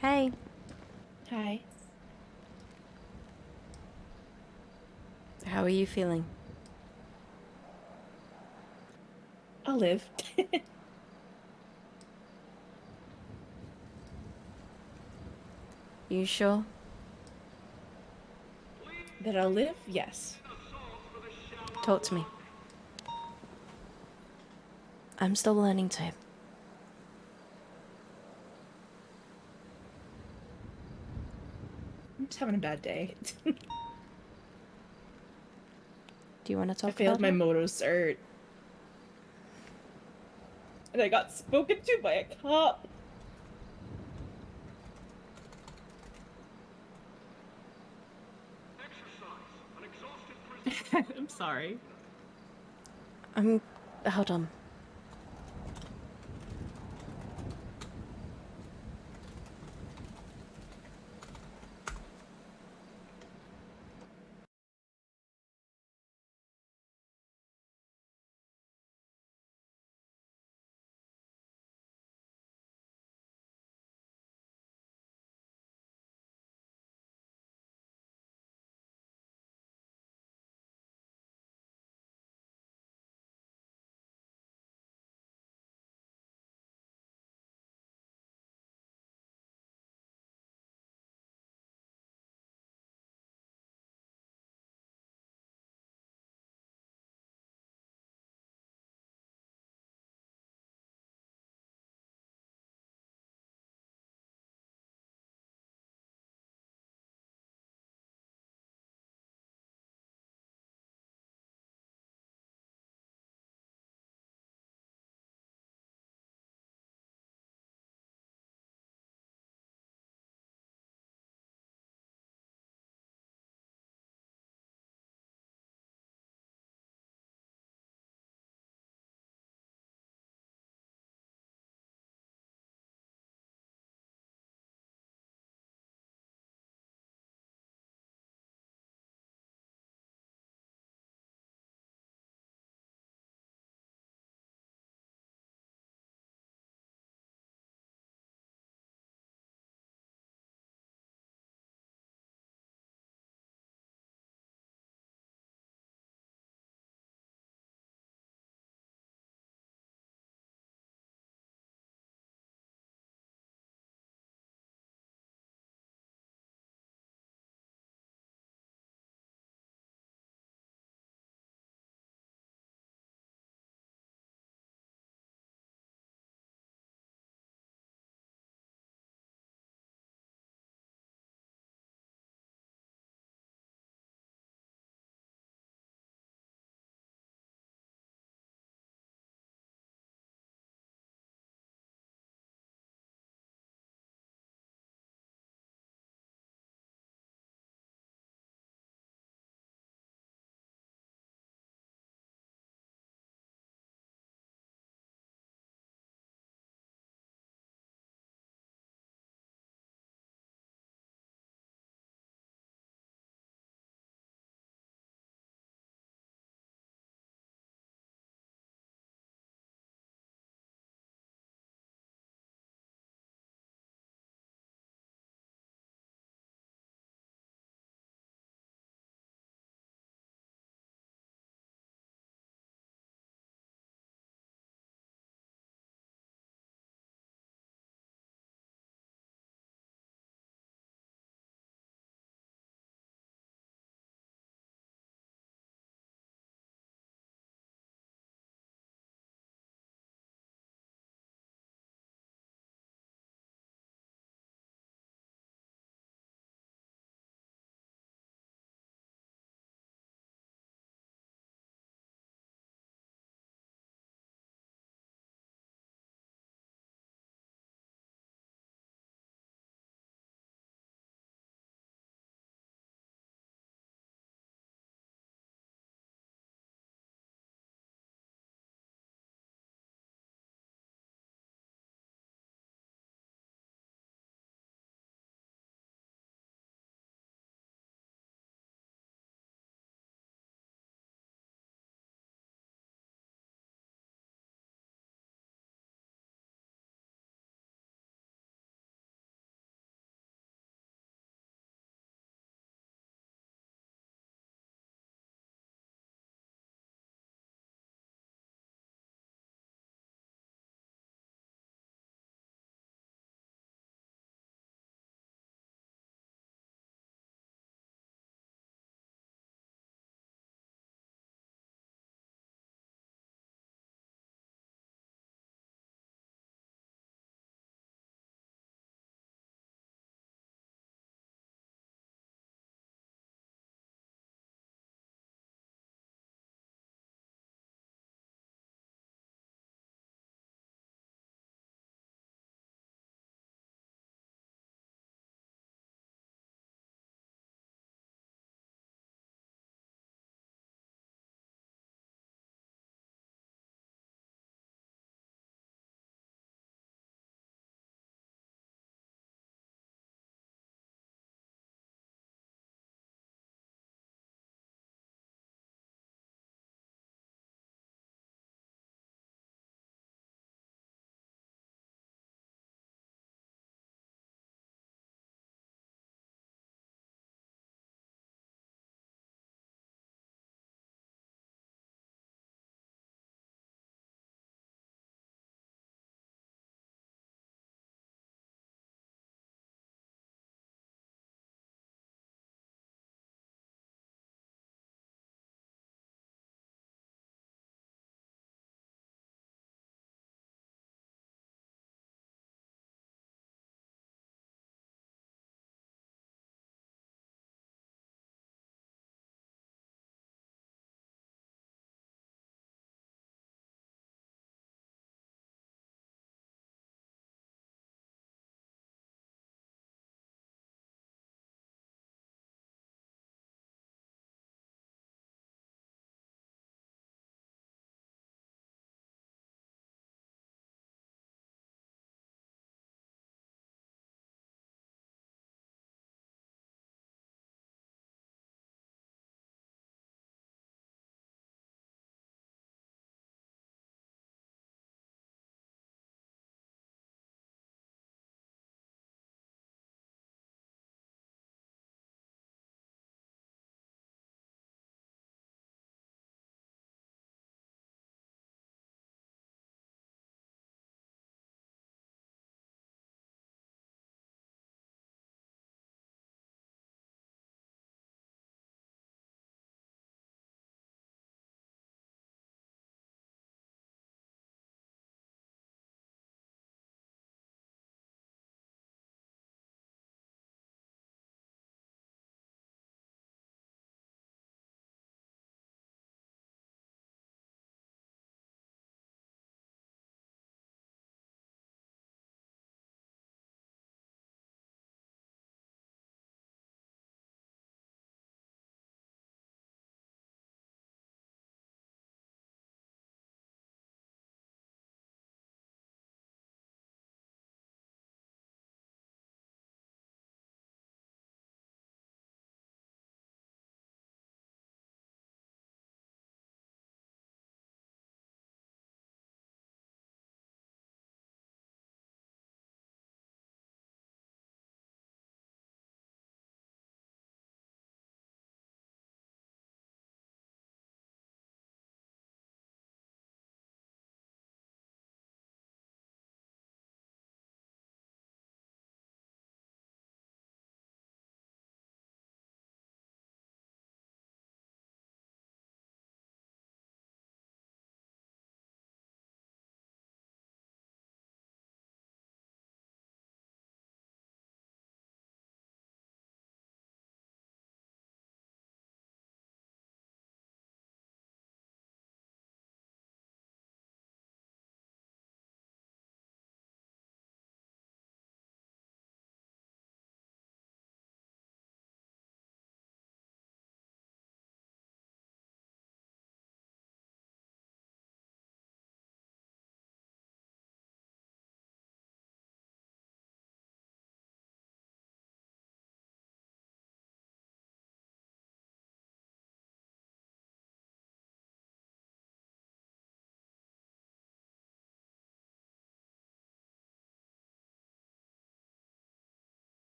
Hey. Hi. How are you feeling? I'll live. You sure? That I'll live? Yes. Talk to me. I'm still learning to. I'm just having a bad day. Do you want to talk I failed about my it? moto cert. And I got spoken to by a cop. I'm sorry. Hold on.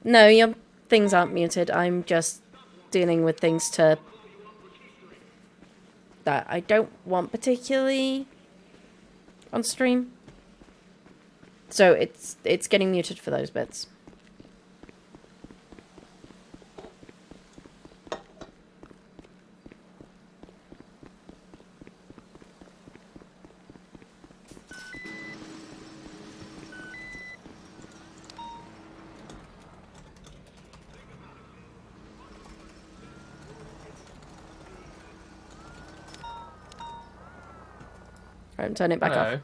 No, your things aren't muted. I'm just dealing with things that I don't want particularly on stream. So it's getting muted for those bits. Right, turn it back off.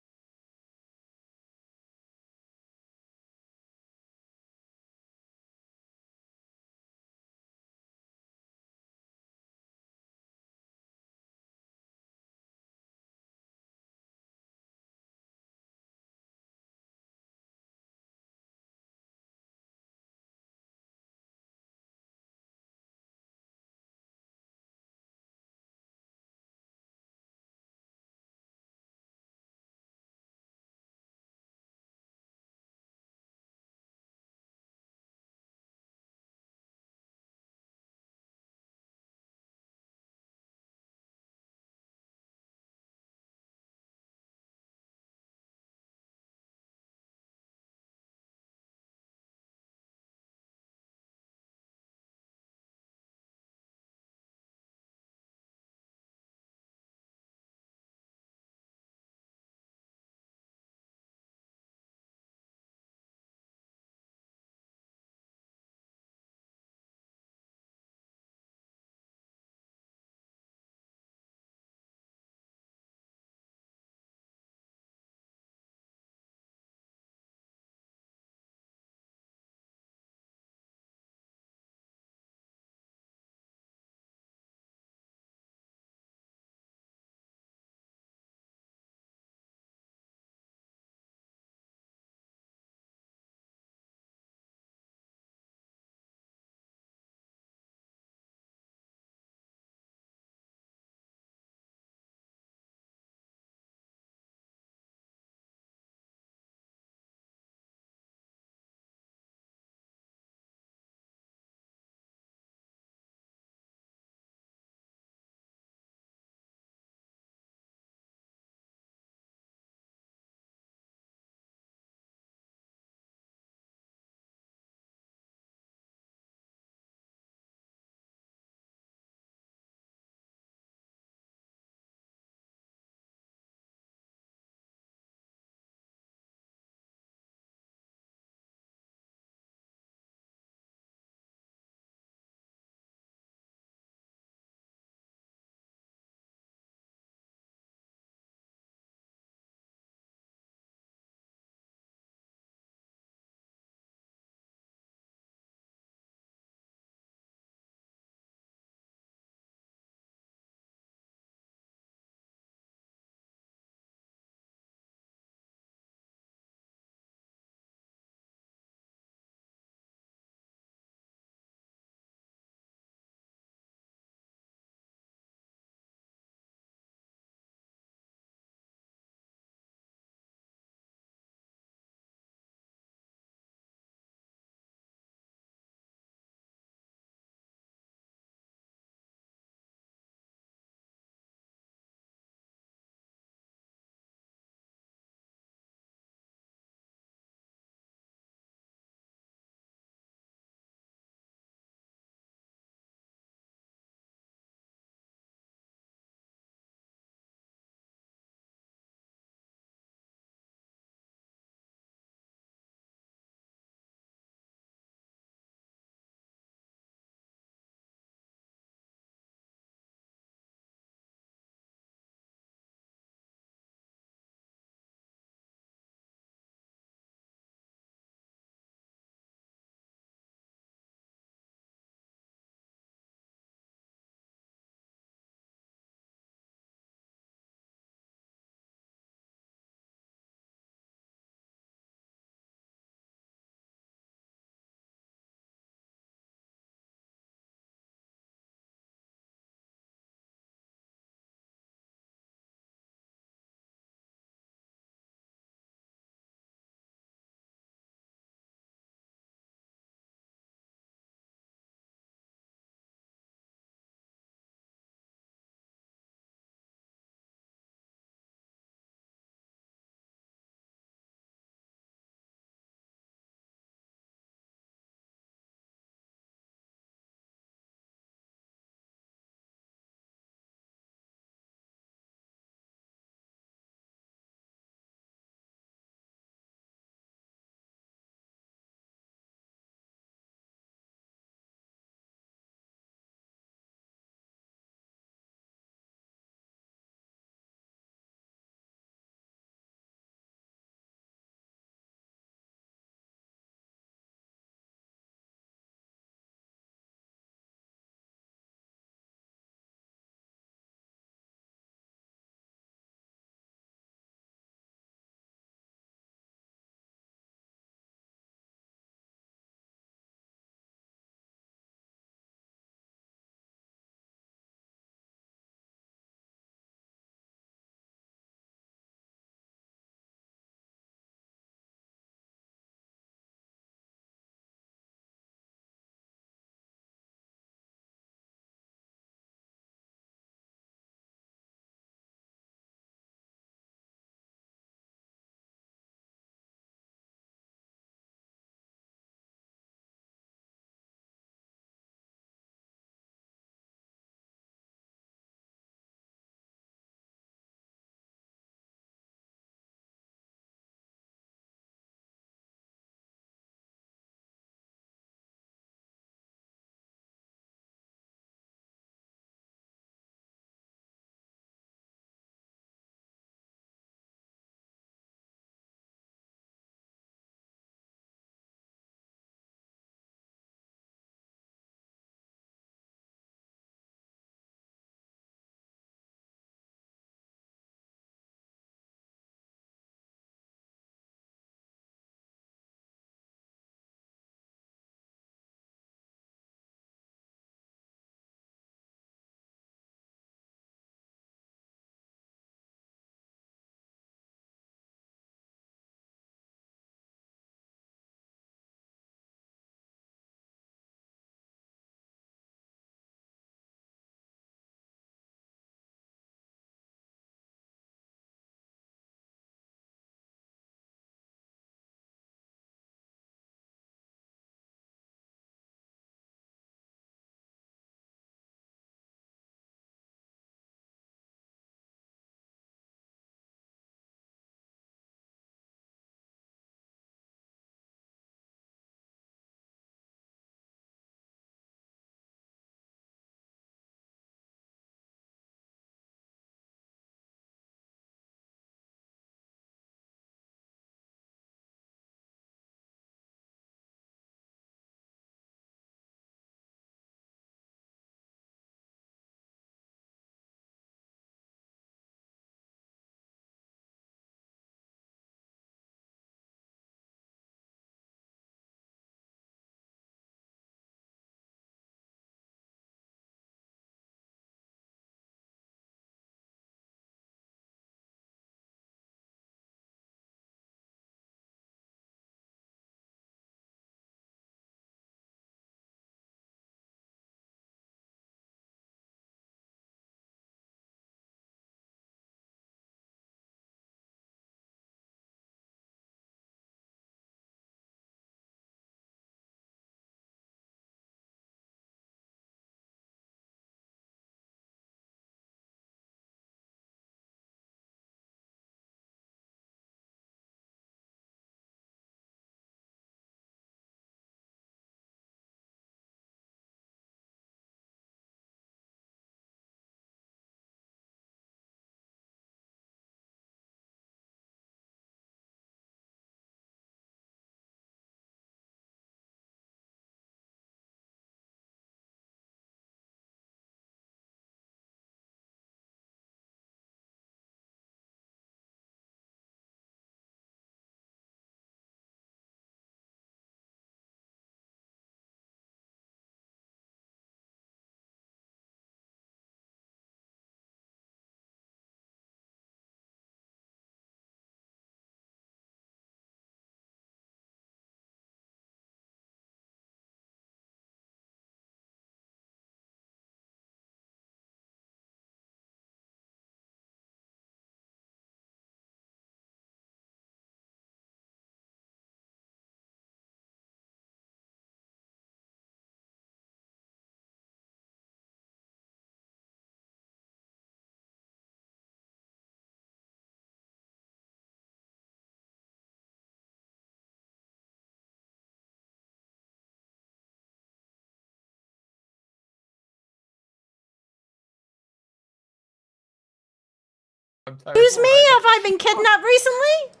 Excuse me? Have I been kidnapped recently?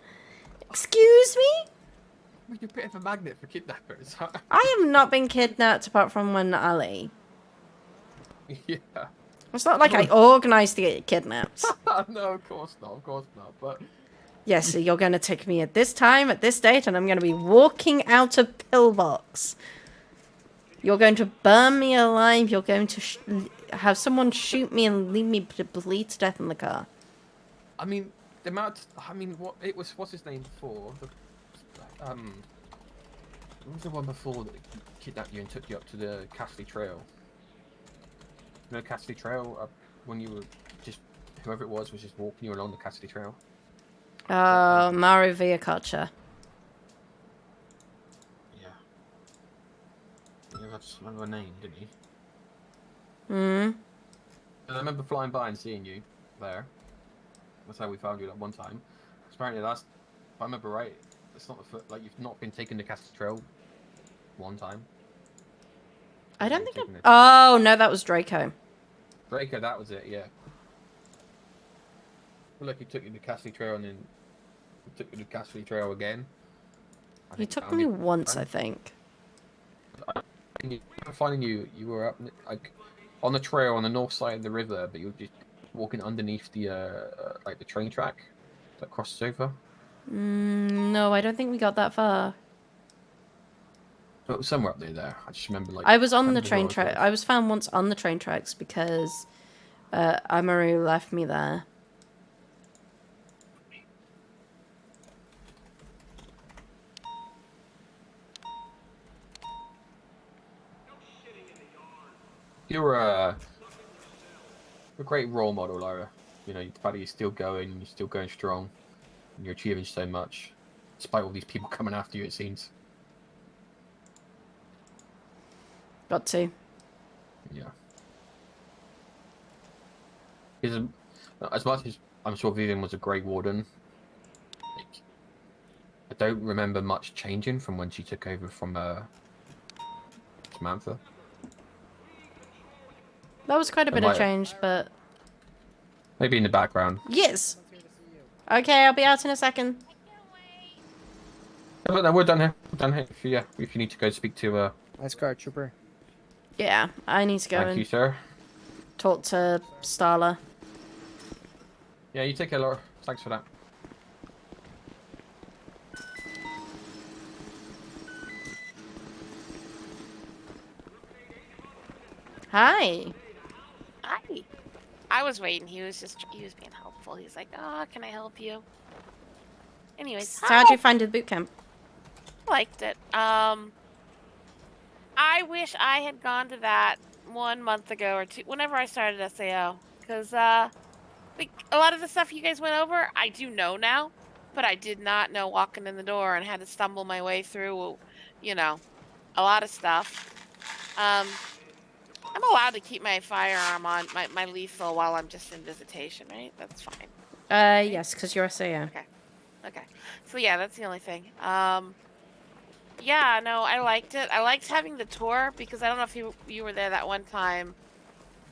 Excuse me? You're a bit of a magnet for kidnappers. I have not been kidnapped apart from when Ali. Yeah. It's not like I organised to get kidnapped. No, of course not. Of course not. But Yes, so you're going to take me at this time, at this date, and I'm going to be walking out of Pillbox. You're going to burn me alive. You're going to have someone shoot me and leave me to bleed to death in the car. I mean, the amount. I mean, what's his name before? What was the one before that kidnapped you and took you up to the Cassidy Trail? You know, Cassidy Trail, when you were just, whoever it was just walking you along the Cassidy Trail. Mario Villacaccia. Yeah. You had to remember her name, didn't you? Hmm. And I remember flying by and seeing you there. That's how we found you that one time. Apparently, if I remember right, it's not like you've not been taken to Cassidy Trail one time. I don't think Oh, no, that was Draco. Draco, that was it, yeah. Well, look, he took you to Cassidy Trail and then he took you to Cassidy Trail again. He took me once, I think. Finding you were up like on the trail on the north side of the river, but you were just walking underneath the like the train track that crosses over. No, I don't think we got that far. But it was somewhere up there. I just remember like I was on the train track. I was found once on the train tracks because Amaru left me there. You're a great role model, Lara. You know, the fact that you're still going strong, and you're achieving so much, despite all these people coming after you, it seems. Got to. Yeah. As much as I'm sure Vivian was a great warden, like, I don't remember much changing from when she took over from Samantha. That was quite a bit of change, but... Maybe in the background. Yes! Okay, I'll be out in a second. Yeah, but no, we're done here. We're done here. If you need to go speak to... Nice car, Trooper. Yeah, I need to go Thank you, sir. Talk to Starla. Yeah, you take care, Laura. Thanks for that. Hi. Hi. I was waiting. He was being helpful. He's like, can I help you? Anyways, So how'd you find the boot camp? Liked it. I wish I had gone to that 1 month ago or two, whenever I started SAO, because like a lot of the stuff you guys went over, I do know now, but I did not know walking in the door and had to stumble my way through, you know, a lot of stuff. I'm allowed to keep my firearm on my lethal while I'm just in visitation, right? That's fine. Yes, because you're SAO. Okay. So yeah, that's the only thing. Yeah, no, I liked it. I liked having the tour because I don't know if you were there that one time.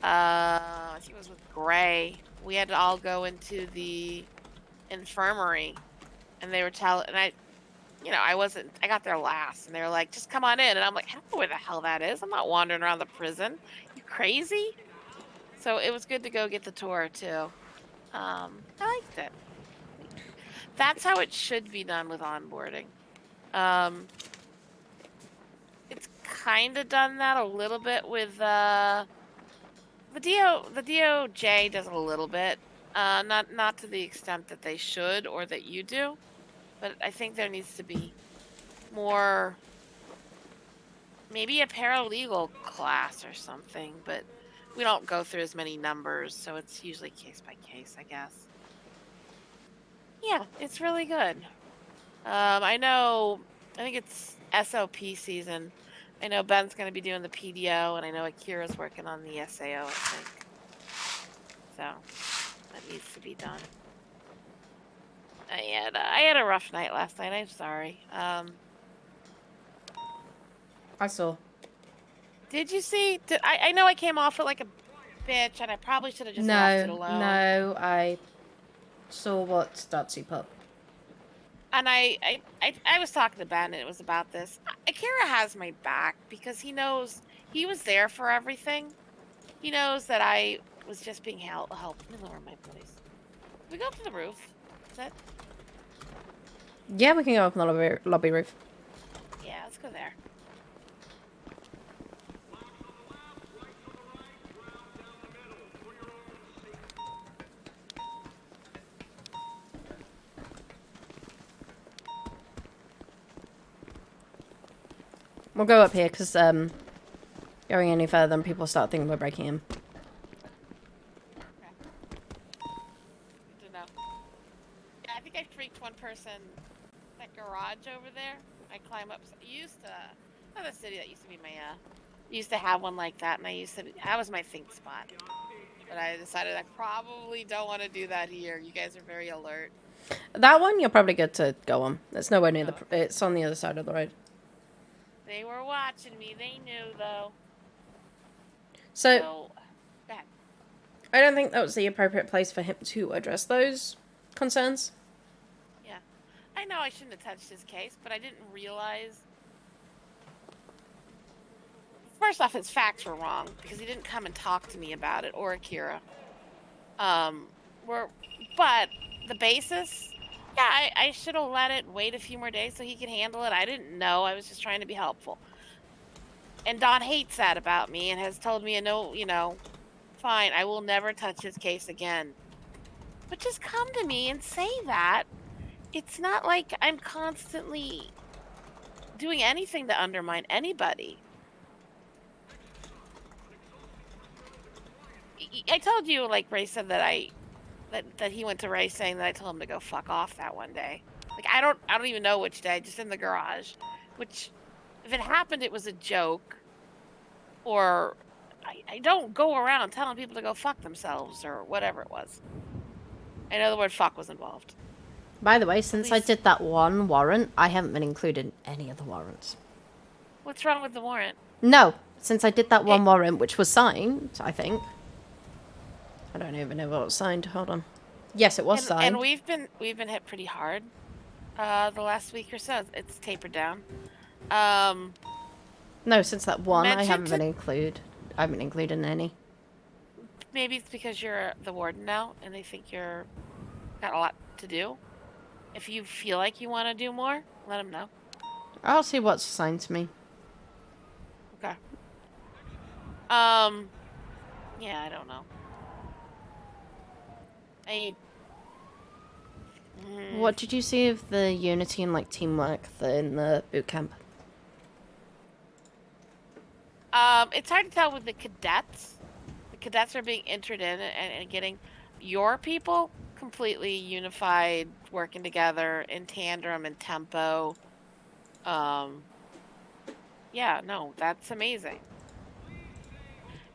I think it was with Gray. We had to all go into the infirmary, and they were I got there last, and they were like, "Just come on in," and I'm like, "I don't know where the hell that is. I'm not wandering around the prison. You crazy?" So it was good to go get the tour too. I liked it. That's how it should be done with onboarding. It's kind of done that a little bit with the DOJ does a little bit, not to the extent that they should or that you do, but I think there needs to be more, maybe a paralegal class or something, but we don't go through as many numbers, so it's usually case by case, I guess. Yeah, it's really good. I think it's SOP season. I know Ben's going to be doing the PDO, and I know Akira's working on the SAO, I think. So, that needs to be done. I had a rough night last night, I'm sorry. I saw. Did you see? I know I came off it like a bitch, and I probably should have just left it alone. No, saw what stats you put. And I was talking to Ben, and it was about this. Akira has my back because he knows he was there for everything. He knows that I was just being helped. Let me lower my voice. Can we go up to the roof? Is that? Yeah, we can go up on the lobby roof. Yeah, let's go there. We'll go up here because going any further, then people start thinking we're breaking in. Good to know. Yeah, I think I freaked one person. That garage over there. I climb up. Used to another city that used to be my used to have one like that, and that was my think spot. But I decided I probably don't want to do that here. You guys are very alert. That one you're probably good to go on. It's nowhere near it's on the other side of the road. They were watching me. They knew, though. So go ahead. I don't think that was the appropriate place for him to address those concerns. Yeah. I know I shouldn't have touched his case, but I didn't realize... First off, his facts were wrong, because he didn't come and talk to me about it, or Akira. But the basis... Yeah, I should have let it wait a few more days so he could handle it. I didn't know. I was just trying to be helpful. And Don hates that about me and has told me, fine, I will never touch his case again. But just come to me and say that. It's not like I'm constantly doing anything to undermine anybody. I told you, like Ray said, that that he went to Ray saying that I told him to go fuck off that one day. Like I don't even know which day, just in the garage. Which, if it happened, it was a joke. Or I don't go around telling people to go fuck themselves or whatever it was. I know the word fuck was involved. By the way, since I did that one warrant, I haven't been included in any of the warrants. What's wrong with the warrant? No, since I did that one warrant, which was signed, I think. I don't even know what was signed. Hold on. Yes, it was signed. And we've been hit pretty hard the last week or so. It's tapered down. No, since that one, I haven't been included. I haven't included in any. Maybe it's because you're the warden now, and they think you're got a lot to do. If you feel like you want to do more, let them know. I'll see what's assigned to me. Okay. Yeah, I don't know. What did you see of the unity and like teamwork in the boot camp? It's hard to tell with the cadets. The cadets are being entered in and getting your people completely unified, working together in tandem and tempo. Yeah, no, that's amazing.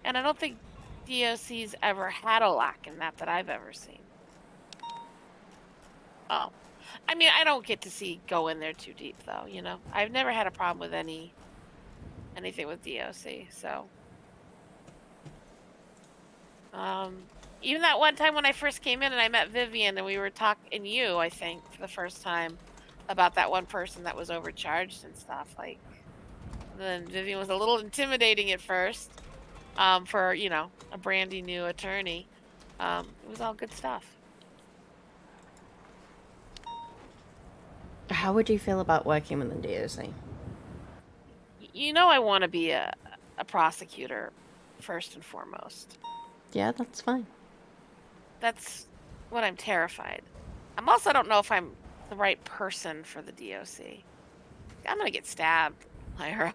And I don't think DOC's ever had a lack in that I've ever seen. Oh. I mean, I don't get to go in there too deep, though, I've never had a problem with anything with DOC, so. Even that one time when I first came in and I met Vivian and we were talking, I think, for the first time, about that one person that was overcharged and stuff, then Vivian was a little intimidating at first, for, a brandy new attorney. It was all good stuff. How would you feel about working with the DOC? I want to be a prosecutor first and foremost. Yeah, that's fine. That's what I'm terrified. I don't know if I'm the right person for the DOC. I'm gonna get stabbed, Lyra.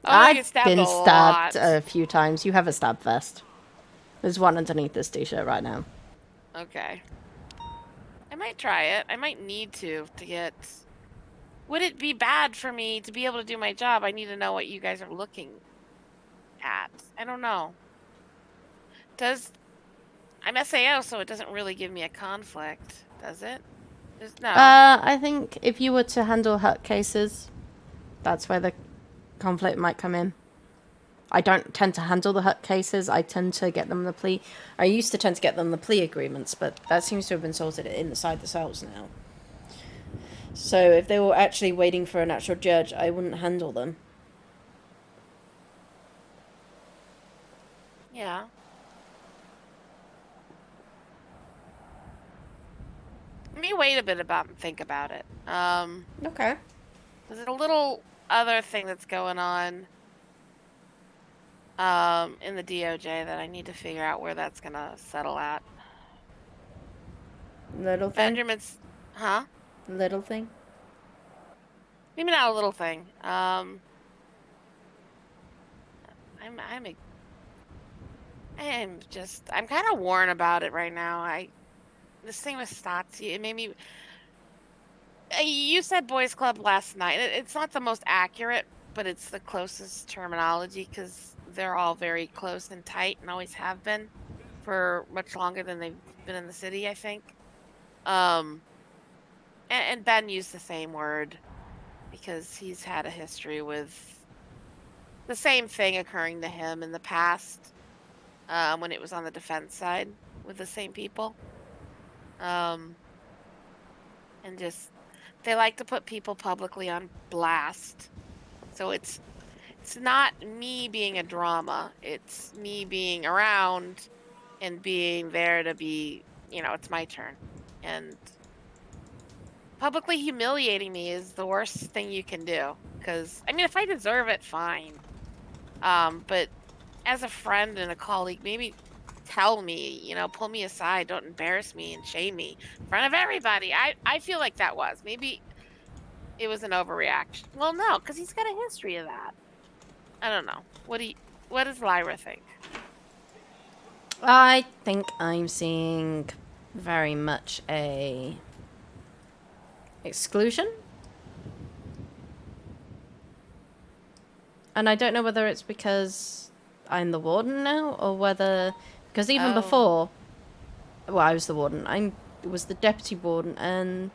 I've been stabbed a few times. You have a stab vest. There's one underneath this t-shirt right now. Okay. I might try it. I might need to get... Would it be bad for me to be able to do my job? I need to know what you guys are looking at. I don't know. I'm SAO, so it doesn't really give me a conflict, does it? No. I think if you were to handle hurt cases, that's where the conflict might come in. I don't tend to handle the HUT cases. I tend to get them the plea. I used to tend to get them the plea agreements, but that seems to have been sorted inside the cells now. So if they were actually waiting for an actual judge, I wouldn't handle them. Yeah. Let me wait a bit about and think about it. Okay. There's a little other thing that's going on in the DOJ that I need to figure out where that's gonna settle at. Little thing? Benjamin's, huh? Little thing? Maybe not a little thing. I'm kind of worn about it right now. This thing with Stotzi, it made me. You said boys club last night. It's not the most accurate, but it's the closest terminology because they're all very close and tight and always have been for much longer than they've been in the city, I think. And Ben used the same word because he's had a history with the same thing occurring to him in the past when it was on the defense side with the same people. And just, they like to put people publicly on blast. So it's not me being a drama. It's me being around and being there to be, it's my turn. And publicly humiliating me is the worst thing you can do. Because, if I deserve it, fine. But as a friend and a colleague, maybe tell me, pull me aside. Don't embarrass me and shame me in front of everybody. I feel like that was. Maybe it was an overreaction. Well, no, because he's got a history of that. I don't know. What does Lyra think? I think I'm seeing very much a exclusion. And I don't know whether it's because I'm the warden now or whether because even before I was the warden, I was the deputy warden and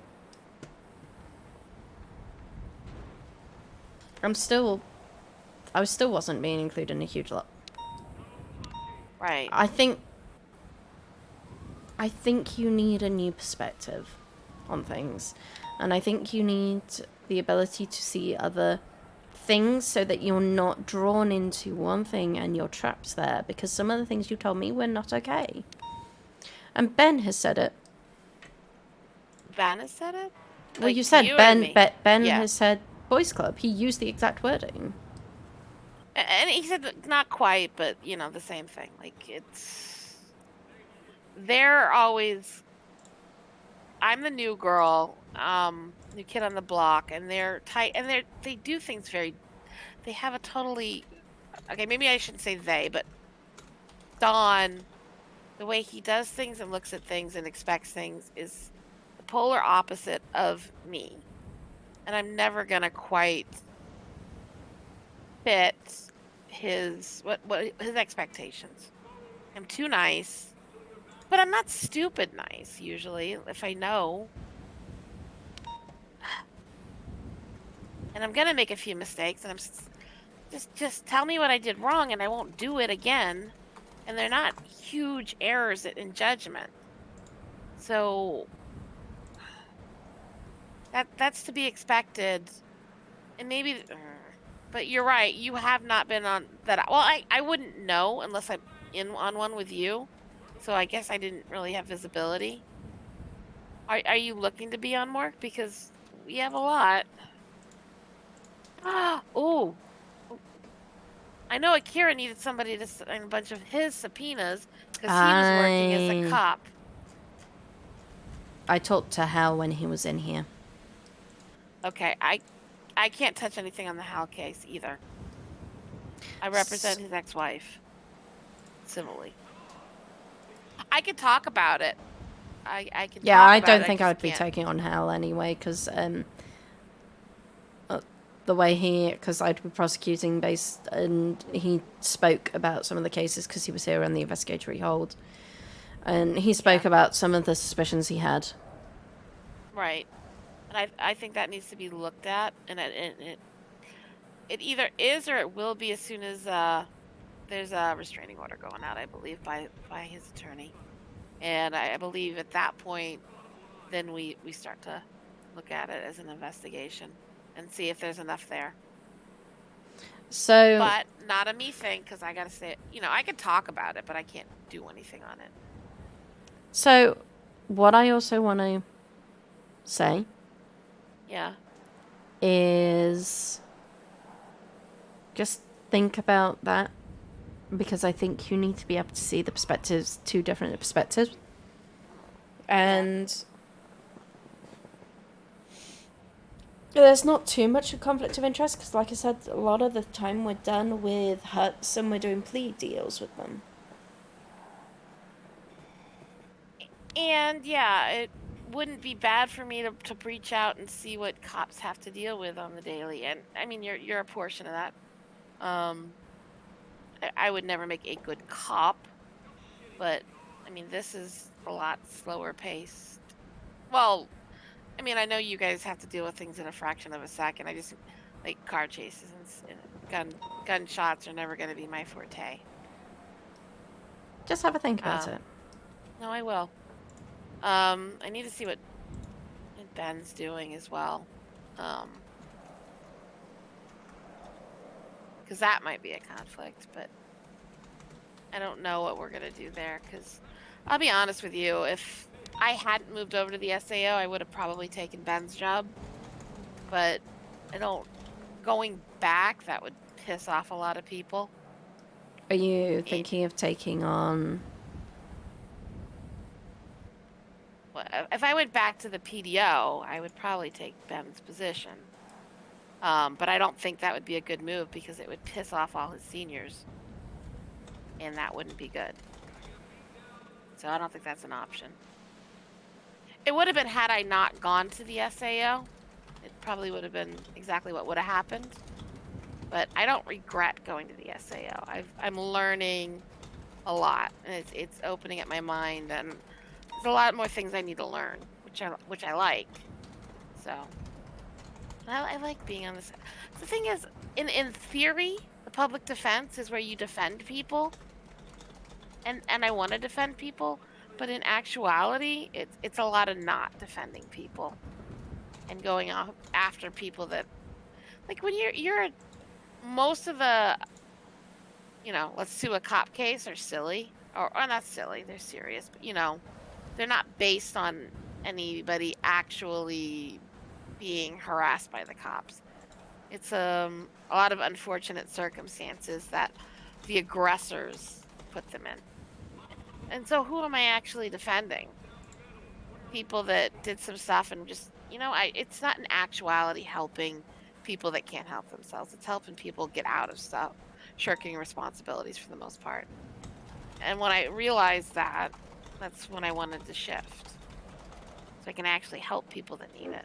I still wasn't being included in a huge lot. Right. I think you need a new perspective on things. And I think you need the ability to see other things so that you're not drawn into one thing and you're trapped there. Because some of the things you told me were not okay. And Ben has said it. Ben has said it? Well, Like you said you Ben. and me. Ben Yeah. has said boys club. He used the exact wording. And he said that not quite, but the same thing. Like they're always. I'm the new girl, new kid on the block, and they're tight, and they do things very. They have a totally. Okay, maybe I shouldn't say they, but Don, the way he does things and looks at things and expects things is the polar opposite of me, and I'm never gonna quite fit his his expectations. I'm too nice, but I'm not stupid nice usually if I know. And I'm gonna make a few mistakes, and I'm just tell me what I did wrong, and I won't do it again. And they're not huge errors in judgment, so that's to be expected. And maybe. But you're right. You have not been on that. Well, I wouldn't know unless I'm on one with you. So I guess I didn't really have visibility. Are you looking to be on more? Because we have a lot. Oh. I know Akira needed somebody to sign a bunch of his subpoenas because he was working as a cop. I talked to Hal when he was in here. Okay, I can't touch anything on the Hal case either. I represent his ex-wife civilly. I could talk about it. I can. Yeah, talk I about don't it, think I I just would be can't. taking on Hal anyway, because the way because I'd be prosecuting based, and he spoke about some of the cases because he was here on the investigatory hold, and he spoke about some of the suspicions he had. Right, and I think that needs to be looked at, and it either is or it will be as soon as there's a restraining order going out, I believe, by his attorney, and I believe at that point, then we start to look at it as an investigation and see if there's enough there. So, But not a me thing, because I gotta say, I could talk about it, but I can't do anything on it. so what I also want to say Yeah. is just think about that, because I think you need to be able to see the perspectives, two different perspectives. And there's not too much of conflict of interest, because like I said, a lot of the time we're done with Huts and we're doing plea deals with them. And yeah, it wouldn't be bad for me to reach out and see what cops have to deal with on the daily. And I mean, you're a portion of that. I would never make a good cop, but I mean, this is a lot slower paced. Well, I mean, I know you guys have to deal with things in a fraction of a second. I just like car chases and gunshots are never going to be my forte. Just have a think about it. No, I will. I need to see what Ben's doing as well. Because that might be a conflict, but I don't know what we're going to do there. Because I'll be honest with you, if I hadn't moved over to the SAO, I would have probably taken Ben's job. But going back, that would piss off a lot of people. Are you thinking of taking on... Well, if I went back to the PDO, I would probably take Ben's position. But I don't think that would be a good move because it would piss off all his seniors. And that wouldn't be good. So I don't think that's an option. It would have been had I not gone to the SAO. It probably would have been exactly what would have happened. But I don't regret going to the SAO. I'm learning a lot. And it's opening up my mind. And there's a lot more things I need to learn, which I like. So... I like being on this. The thing is, in theory, the public defense is where you defend people. And I want to defend people, but in actuality, it's a lot of not defending people. And going after people that... Like, when you're most of the... let's sue a cop case are silly. Or not silly, they're serious. But, they're not based on anybody actually... being harassed by the cops. It's a lot of unfortunate circumstances that the aggressors put them in. And so who am I actually defending? People that did some stuff and just, it's not in actuality helping people that can't help themselves. It's helping people get out of stuff, shirking responsibilities for the most part. And when I realized that, that's when I wanted to shift. So I can actually help people that need it.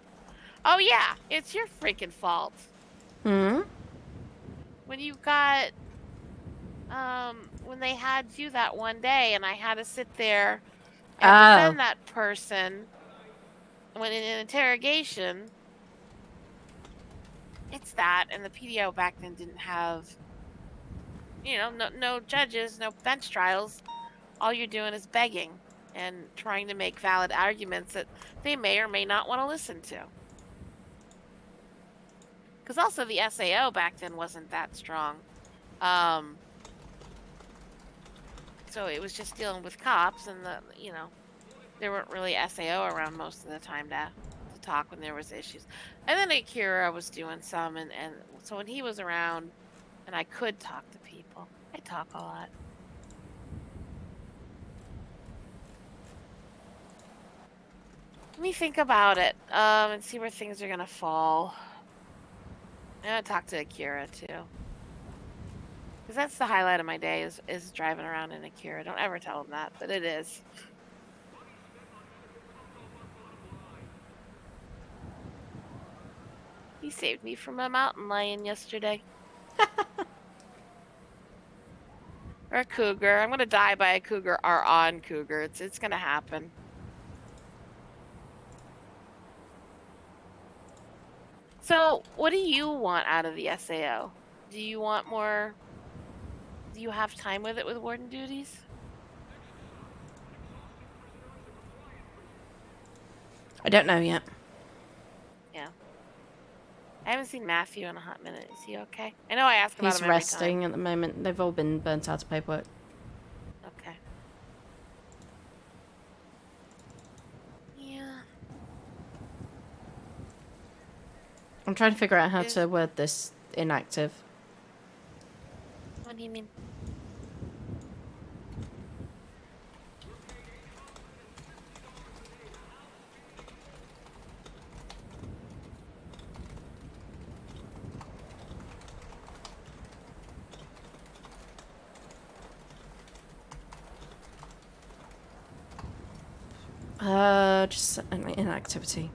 Oh yeah, it's your freaking fault. Hmm? When you got, when they had you that one day and I had to sit there and defend that person when in an interrogation, it's that, and the PDO back then didn't have, no judges, no bench trials. All you're doing is begging and trying to make valid arguments that they may or may not want to listen to. Because also the SAO back then wasn't that strong. So it was just dealing with cops and there weren't really SAO around most of the time to talk when there was issues. And then Akira was doing some and so when he was around and I could talk to people, I talk a lot. Let me think about it and see where things are going to fall. I'm gonna talk to Akira too, because that's the highlight of my day is driving around in Akira. Don't ever tell him that, but it is. He saved me from a mountain lion yesterday. Or a cougar. I'm gonna die by a cougar or on cougar. It's gonna happen. So, what do you want out of the SAO? Do you want more Do you have time with it with warden duties? I don't know yet. Yeah. I haven't seen Matthew in a hot minute. Is he okay? I know I ask about He's him every resting at the moment. They've all been burnt out of paperwork. time. Okay. Yeah. I'm trying to figure out how Is- to word this inactive. What do you mean? Just an inactivity.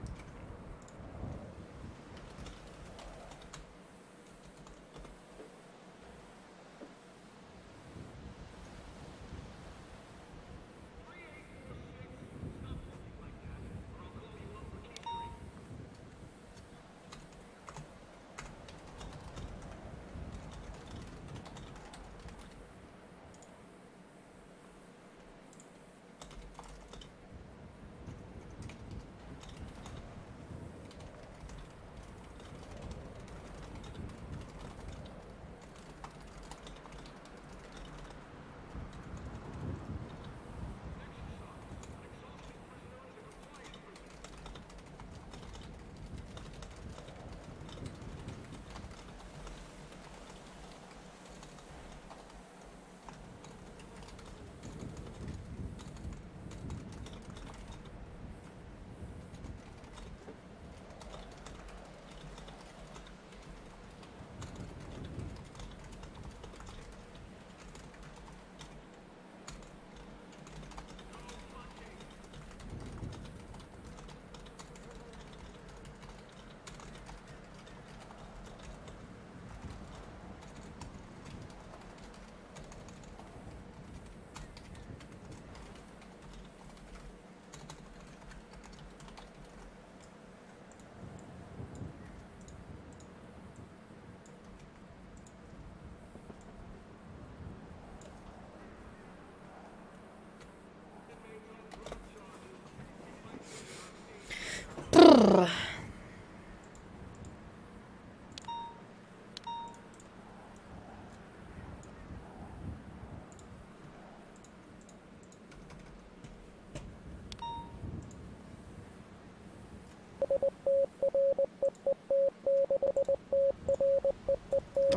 Brrr.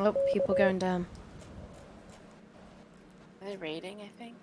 Oh, people going down. Are they raiding, I think?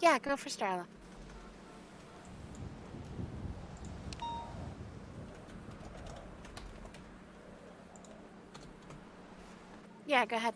Yeah, go for Starla. Yeah, go ahead.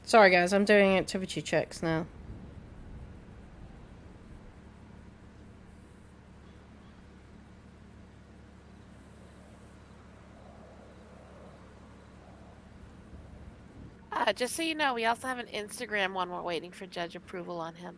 Sorry, guys, I'm doing activity checks now. Just so you know, we also have an Instagram one. We're waiting for judge approval on him.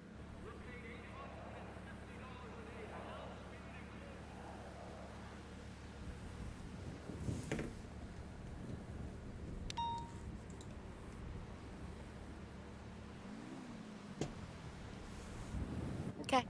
Okay.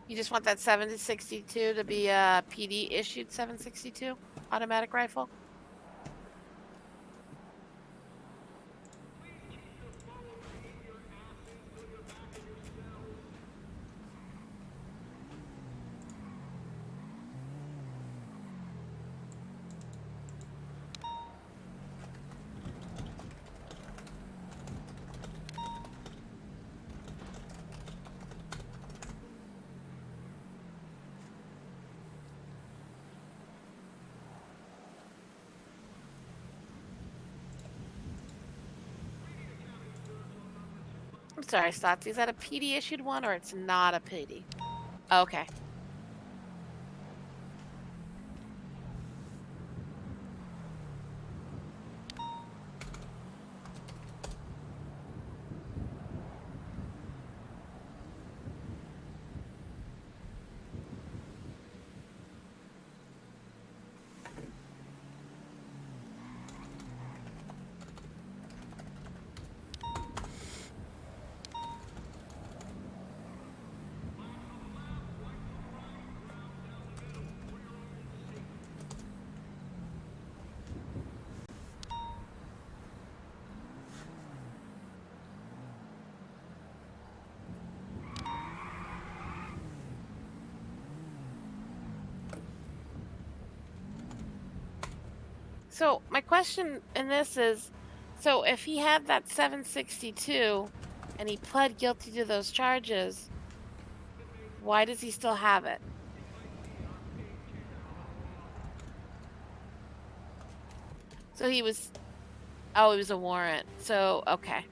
You just want that 762 to be a PD issued 762 automatic rifle? I'm sorry, Stotzy, is that a PD issued one or it's not a PD? Okay. So my question in this is, so if he had that 762 and he pled guilty to those charges, why does he still have it? So he was. Oh, it was a warrant. So okay.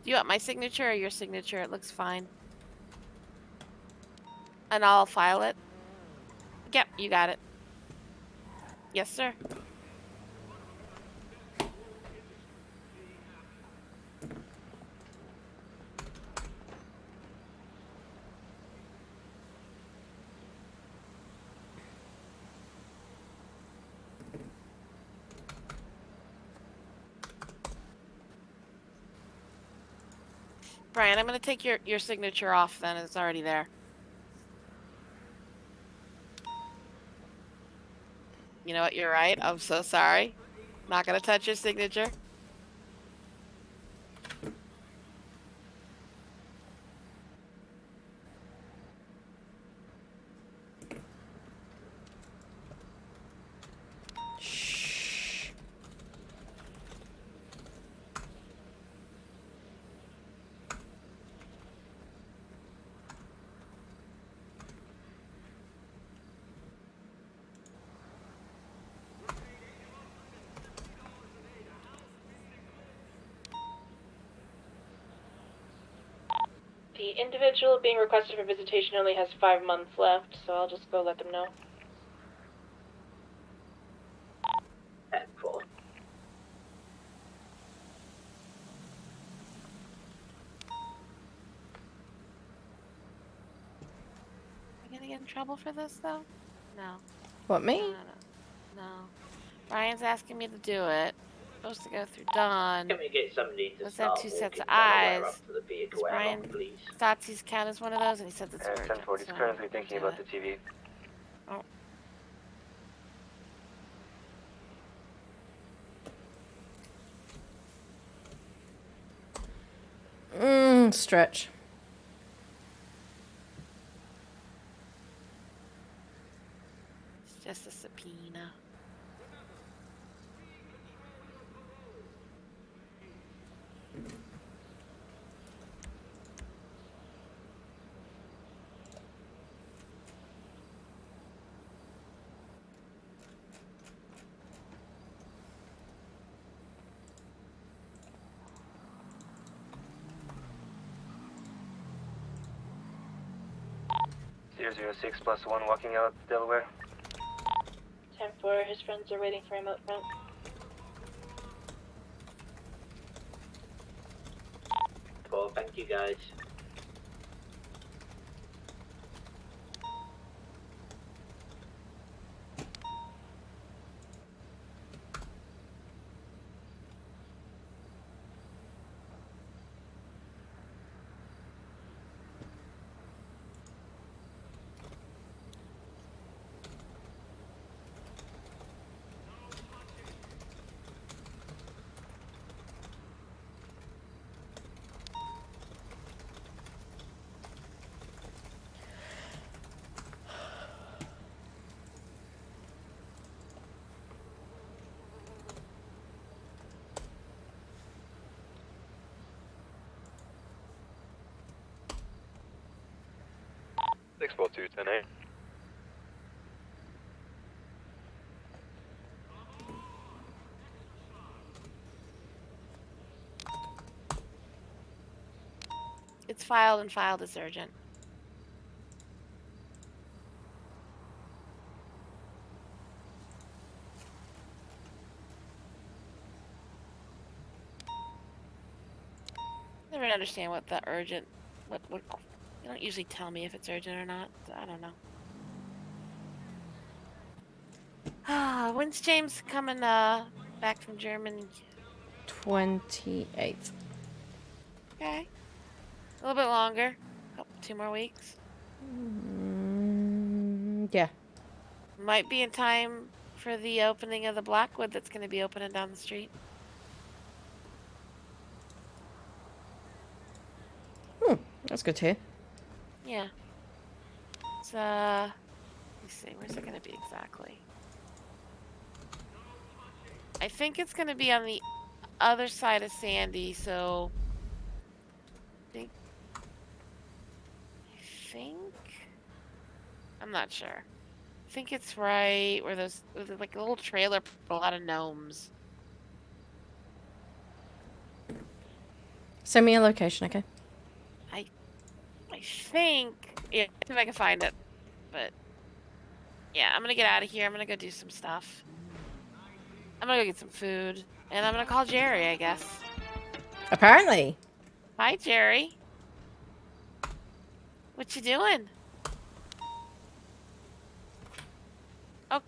Do you want my signature or your signature? It looks fine. And I'll file it. Yep, you got it. Yes, sir. Brian, I'm gonna take your signature off then. It's already there. You know what? You're right. I'm so sorry. Not gonna touch your signature. The individual being requested for visitation only has 5 months left, so I'll just go let them know. 10-4. Am I gonna get in trouble for this though? No. What, me? No. Brian's asking me to do it. Supposed to go through Dawn. Can we get somebody to Let's have start 2 sets of walking Delaware eyes. up to the Does vehicle Brian airlock, please? Stotsy's count as one of those? And he said it's urgent. 10-4, he's so currently I'll thinking do about it. the TV. Oh. Stretch. It's just a subpoena. .006 plus 1 walking out Delaware. 10-4, his friends are waiting for him up front. Well, thank you guys. Expo 210A. It's filed and filed as urgent. Never understand what the urgent, what, they don't usually tell me if it's urgent or not, so I don't know. Ah, when's James coming, back from Germany? 28th. Okay. A little bit longer. 2 more weeks. Yeah. Might be in time for the opening of the Blackwood that's going to be opening down the street. That's good to hear. Yeah. It's, let me see, where's it going to be exactly? I think it's going to be on the other side of Sandy, so I think I'm not sure. I think it's right where there's like a little trailer with a lot of gnomes. Send me a location, okay? I think, yeah, see if I can find it. But yeah, I'm gonna get out of here. I'm gonna go do some stuff. I'm gonna go get some food, and I'm gonna call Jerry, I guess. Apparently. Hi, Jerry. What you doing? Oh.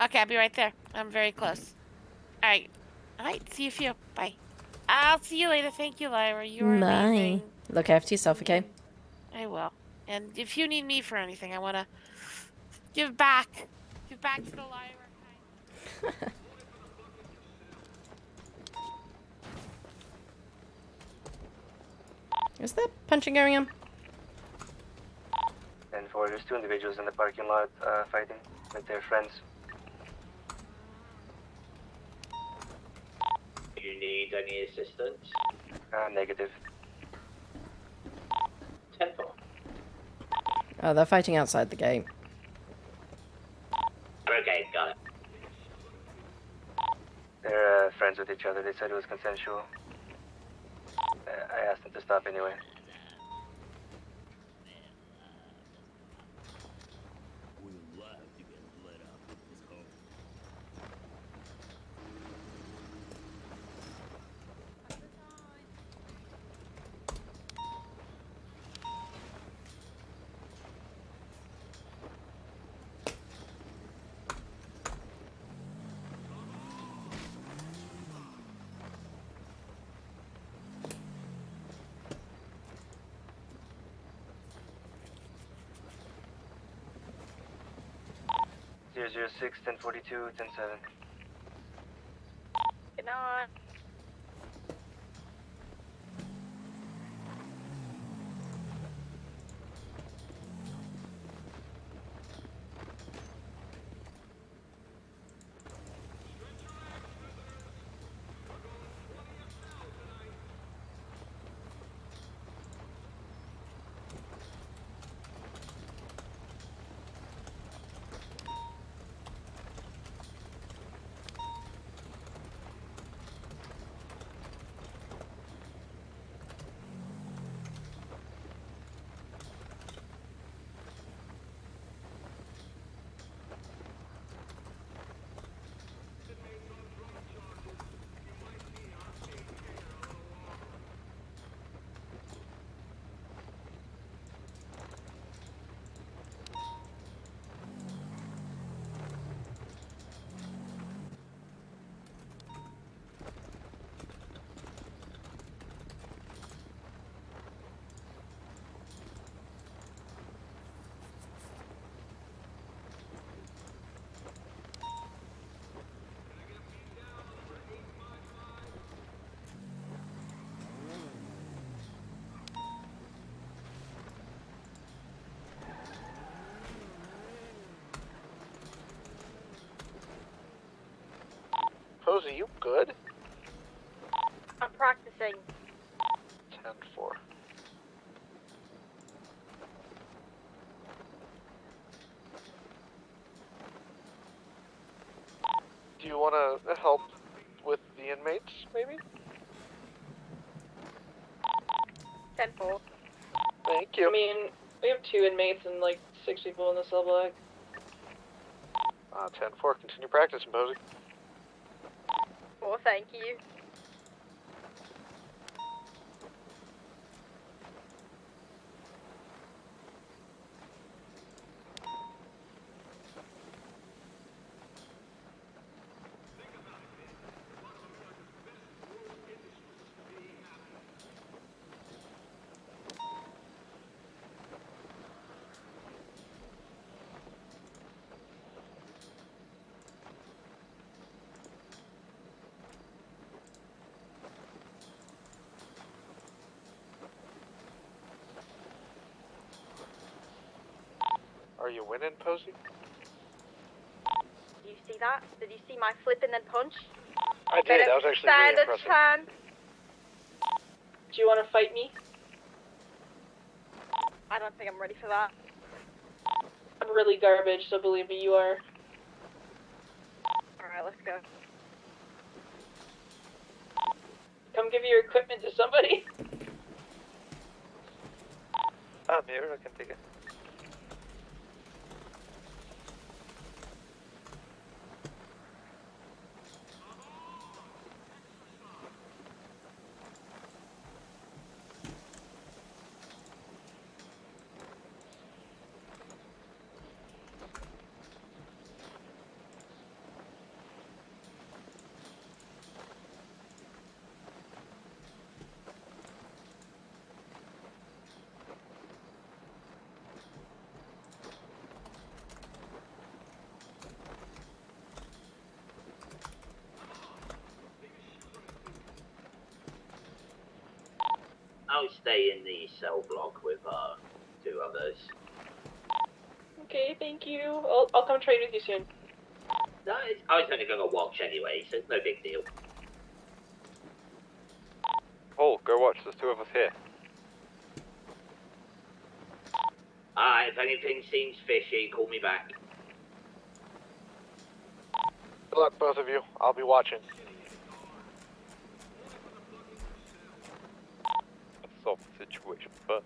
Okay, I'll be right there. I'm very close. All right. All right. See you, few. Bye. I'll see you later. Thank you, Lyra. You're amazing. Bye. Look after yourself, okay? I will. And if you need me for anything, I want to give back. Give back to the Lyra. Is that punching going on? And there's 2 individuals in the parking lot fighting with their friends. Do you need any assistance? Negative. 10-4. Oh, they're fighting outside the gate. Okay, got it. They're friends with each other. They said it was consensual. I asked them to stop anyway. Zero 06, 1042, 107. Good night. Pose, are you good? I'm practicing. 10-4. Do you want to help with the inmates, maybe? 10-4. Thank you. I mean, we have 2 inmates and like 6 people in the cell block. 10-4, continue practicing, Posey. 4, thank you. Are you winning, Posey? Did you see that? Did you see my flip and then punch? I did. That was actually Stand really a impressive. chance. Do you want to fight me? I don't think I'm ready for that. I'm really garbage, so believe me, you are. Alright, let's go. Come give your equipment to somebody. I'm here. I can take it. I'll stay in the cell block with 2 others. Okay, thank you. I'll come trade with you soon. No, I was only going to watch anyway, so it's no big deal. Oh, go watch. There's 2 of us here. If anything seems fishy, call me back. Good luck, both of you. I'll be watching. Let's solve the situation first.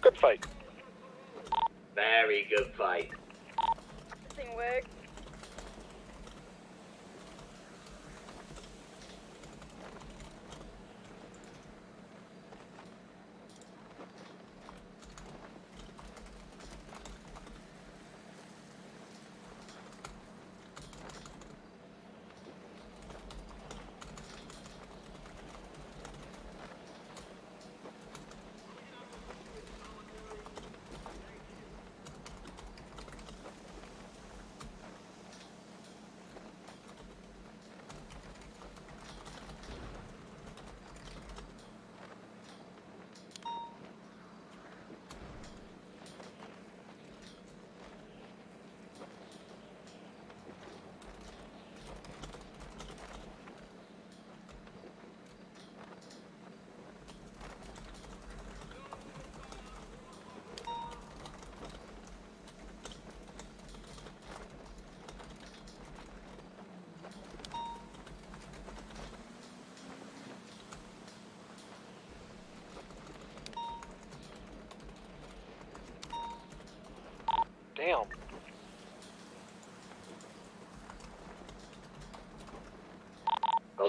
Good fight. Very good fight. This thing worked.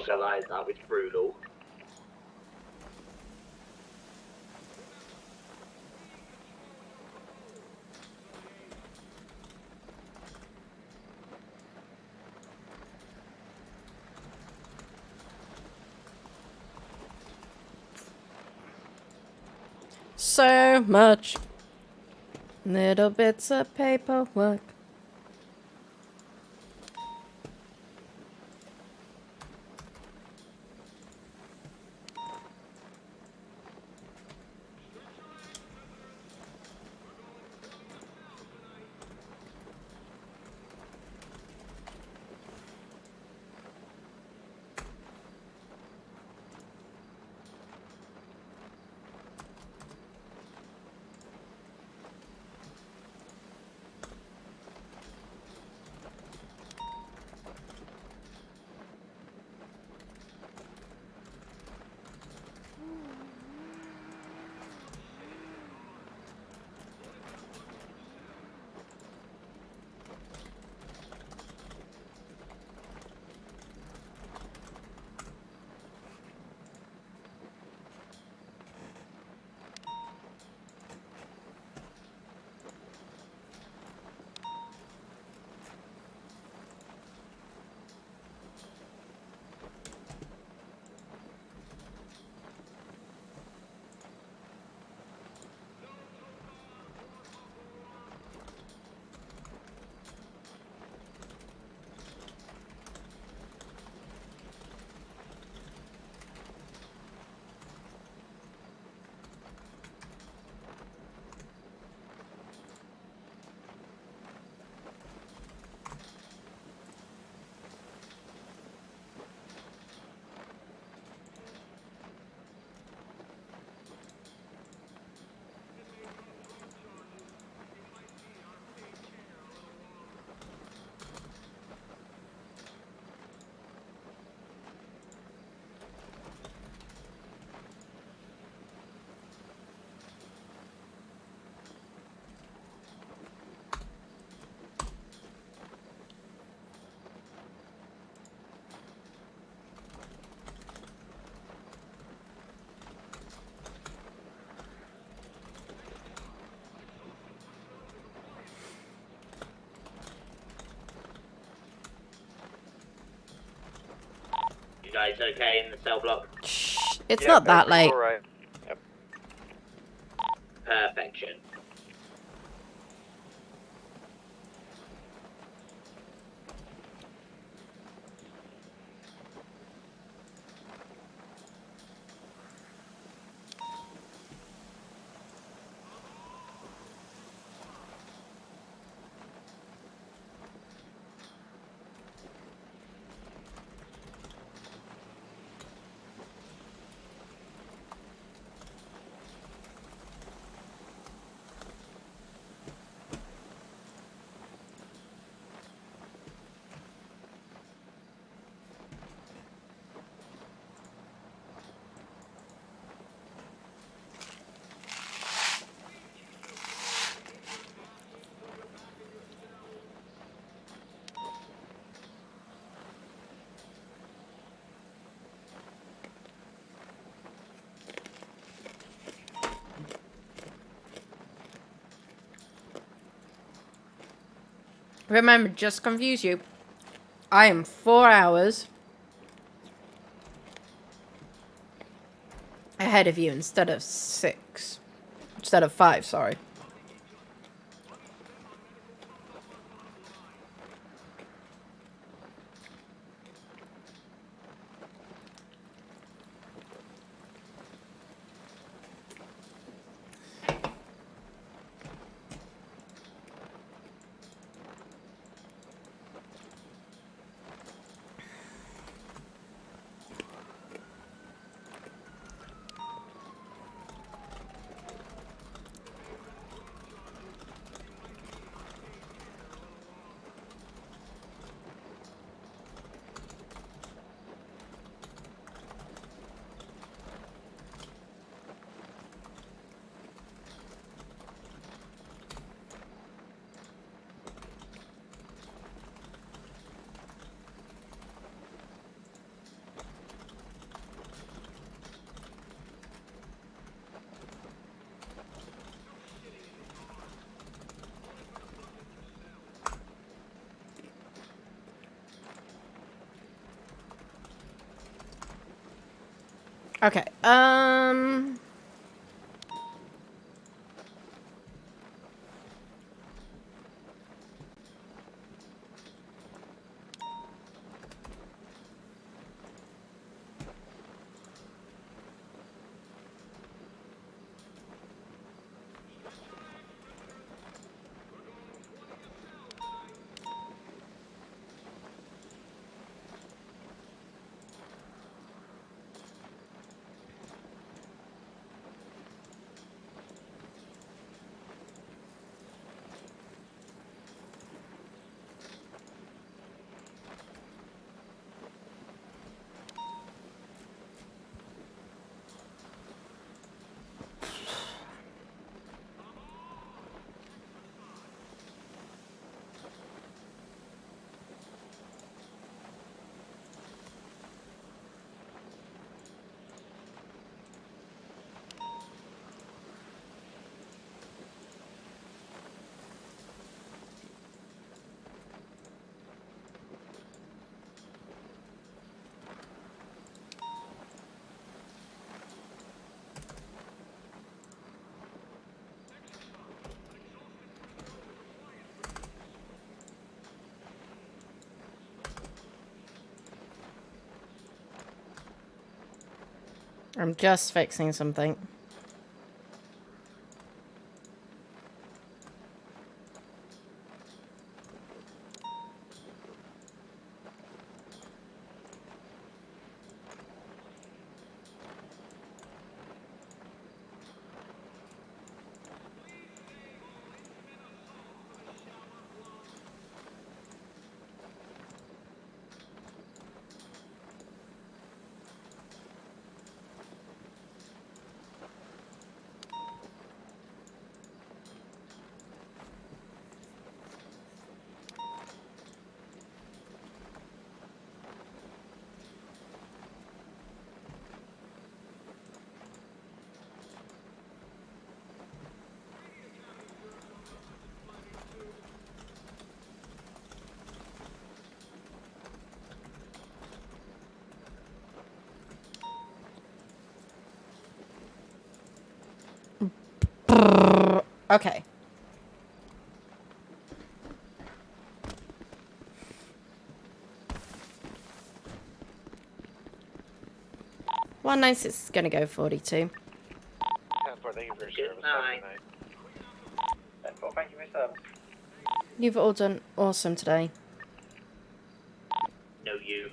not gonna lie, that was brutal. So much little bits of paperwork. You guys okay in the cell block? Shh, it's not that late. Alright. Perfection. Remember, just to confuse you, I am 4 hours ahead of you instead of 6. Instead of 5, sorry. Okay. I'm just fixing something. Okay. Well, nice. It's gonna go 42. Thank you for your service. Have a good night. Thank you for your service. You've all done awesome today. No, you.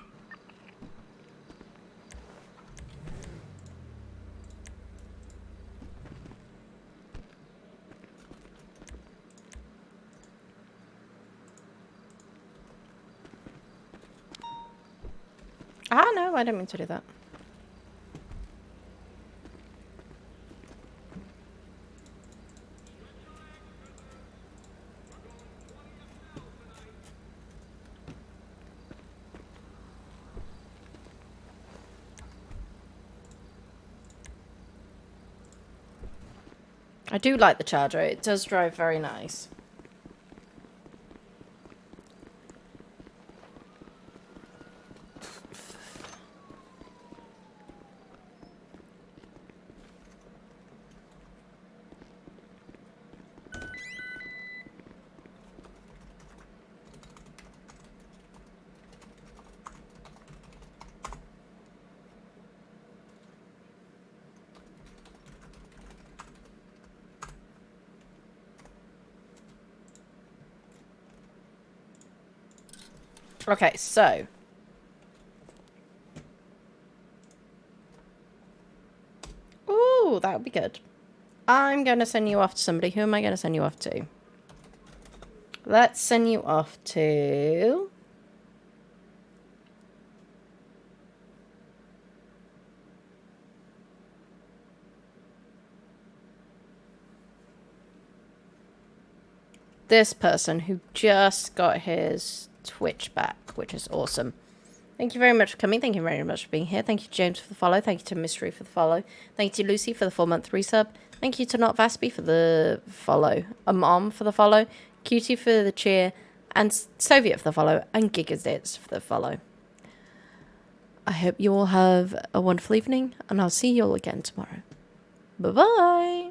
Ah, no, I didn't mean to do that. I do like the Charger. It does drive very nice. Okay, so. Ooh, that would be good. I'm going to send you off to somebody. Who am I going to send you off to? Let's send you off to... this person who just got his Twitch back, which is awesome. Thank you very much for coming. Thank you very much for being here. Thank you, James, for the follow. Thank you to Mystery for the follow. Thank you to Lucy for the 4-month resub. Thank you to Not Vaspy for the follow. Mom for the follow. Cutie for the cheer. And Soviet for the follow. And Gigazits for the follow. I hope you all have a wonderful evening, and I'll see you all again tomorrow. Bye bye.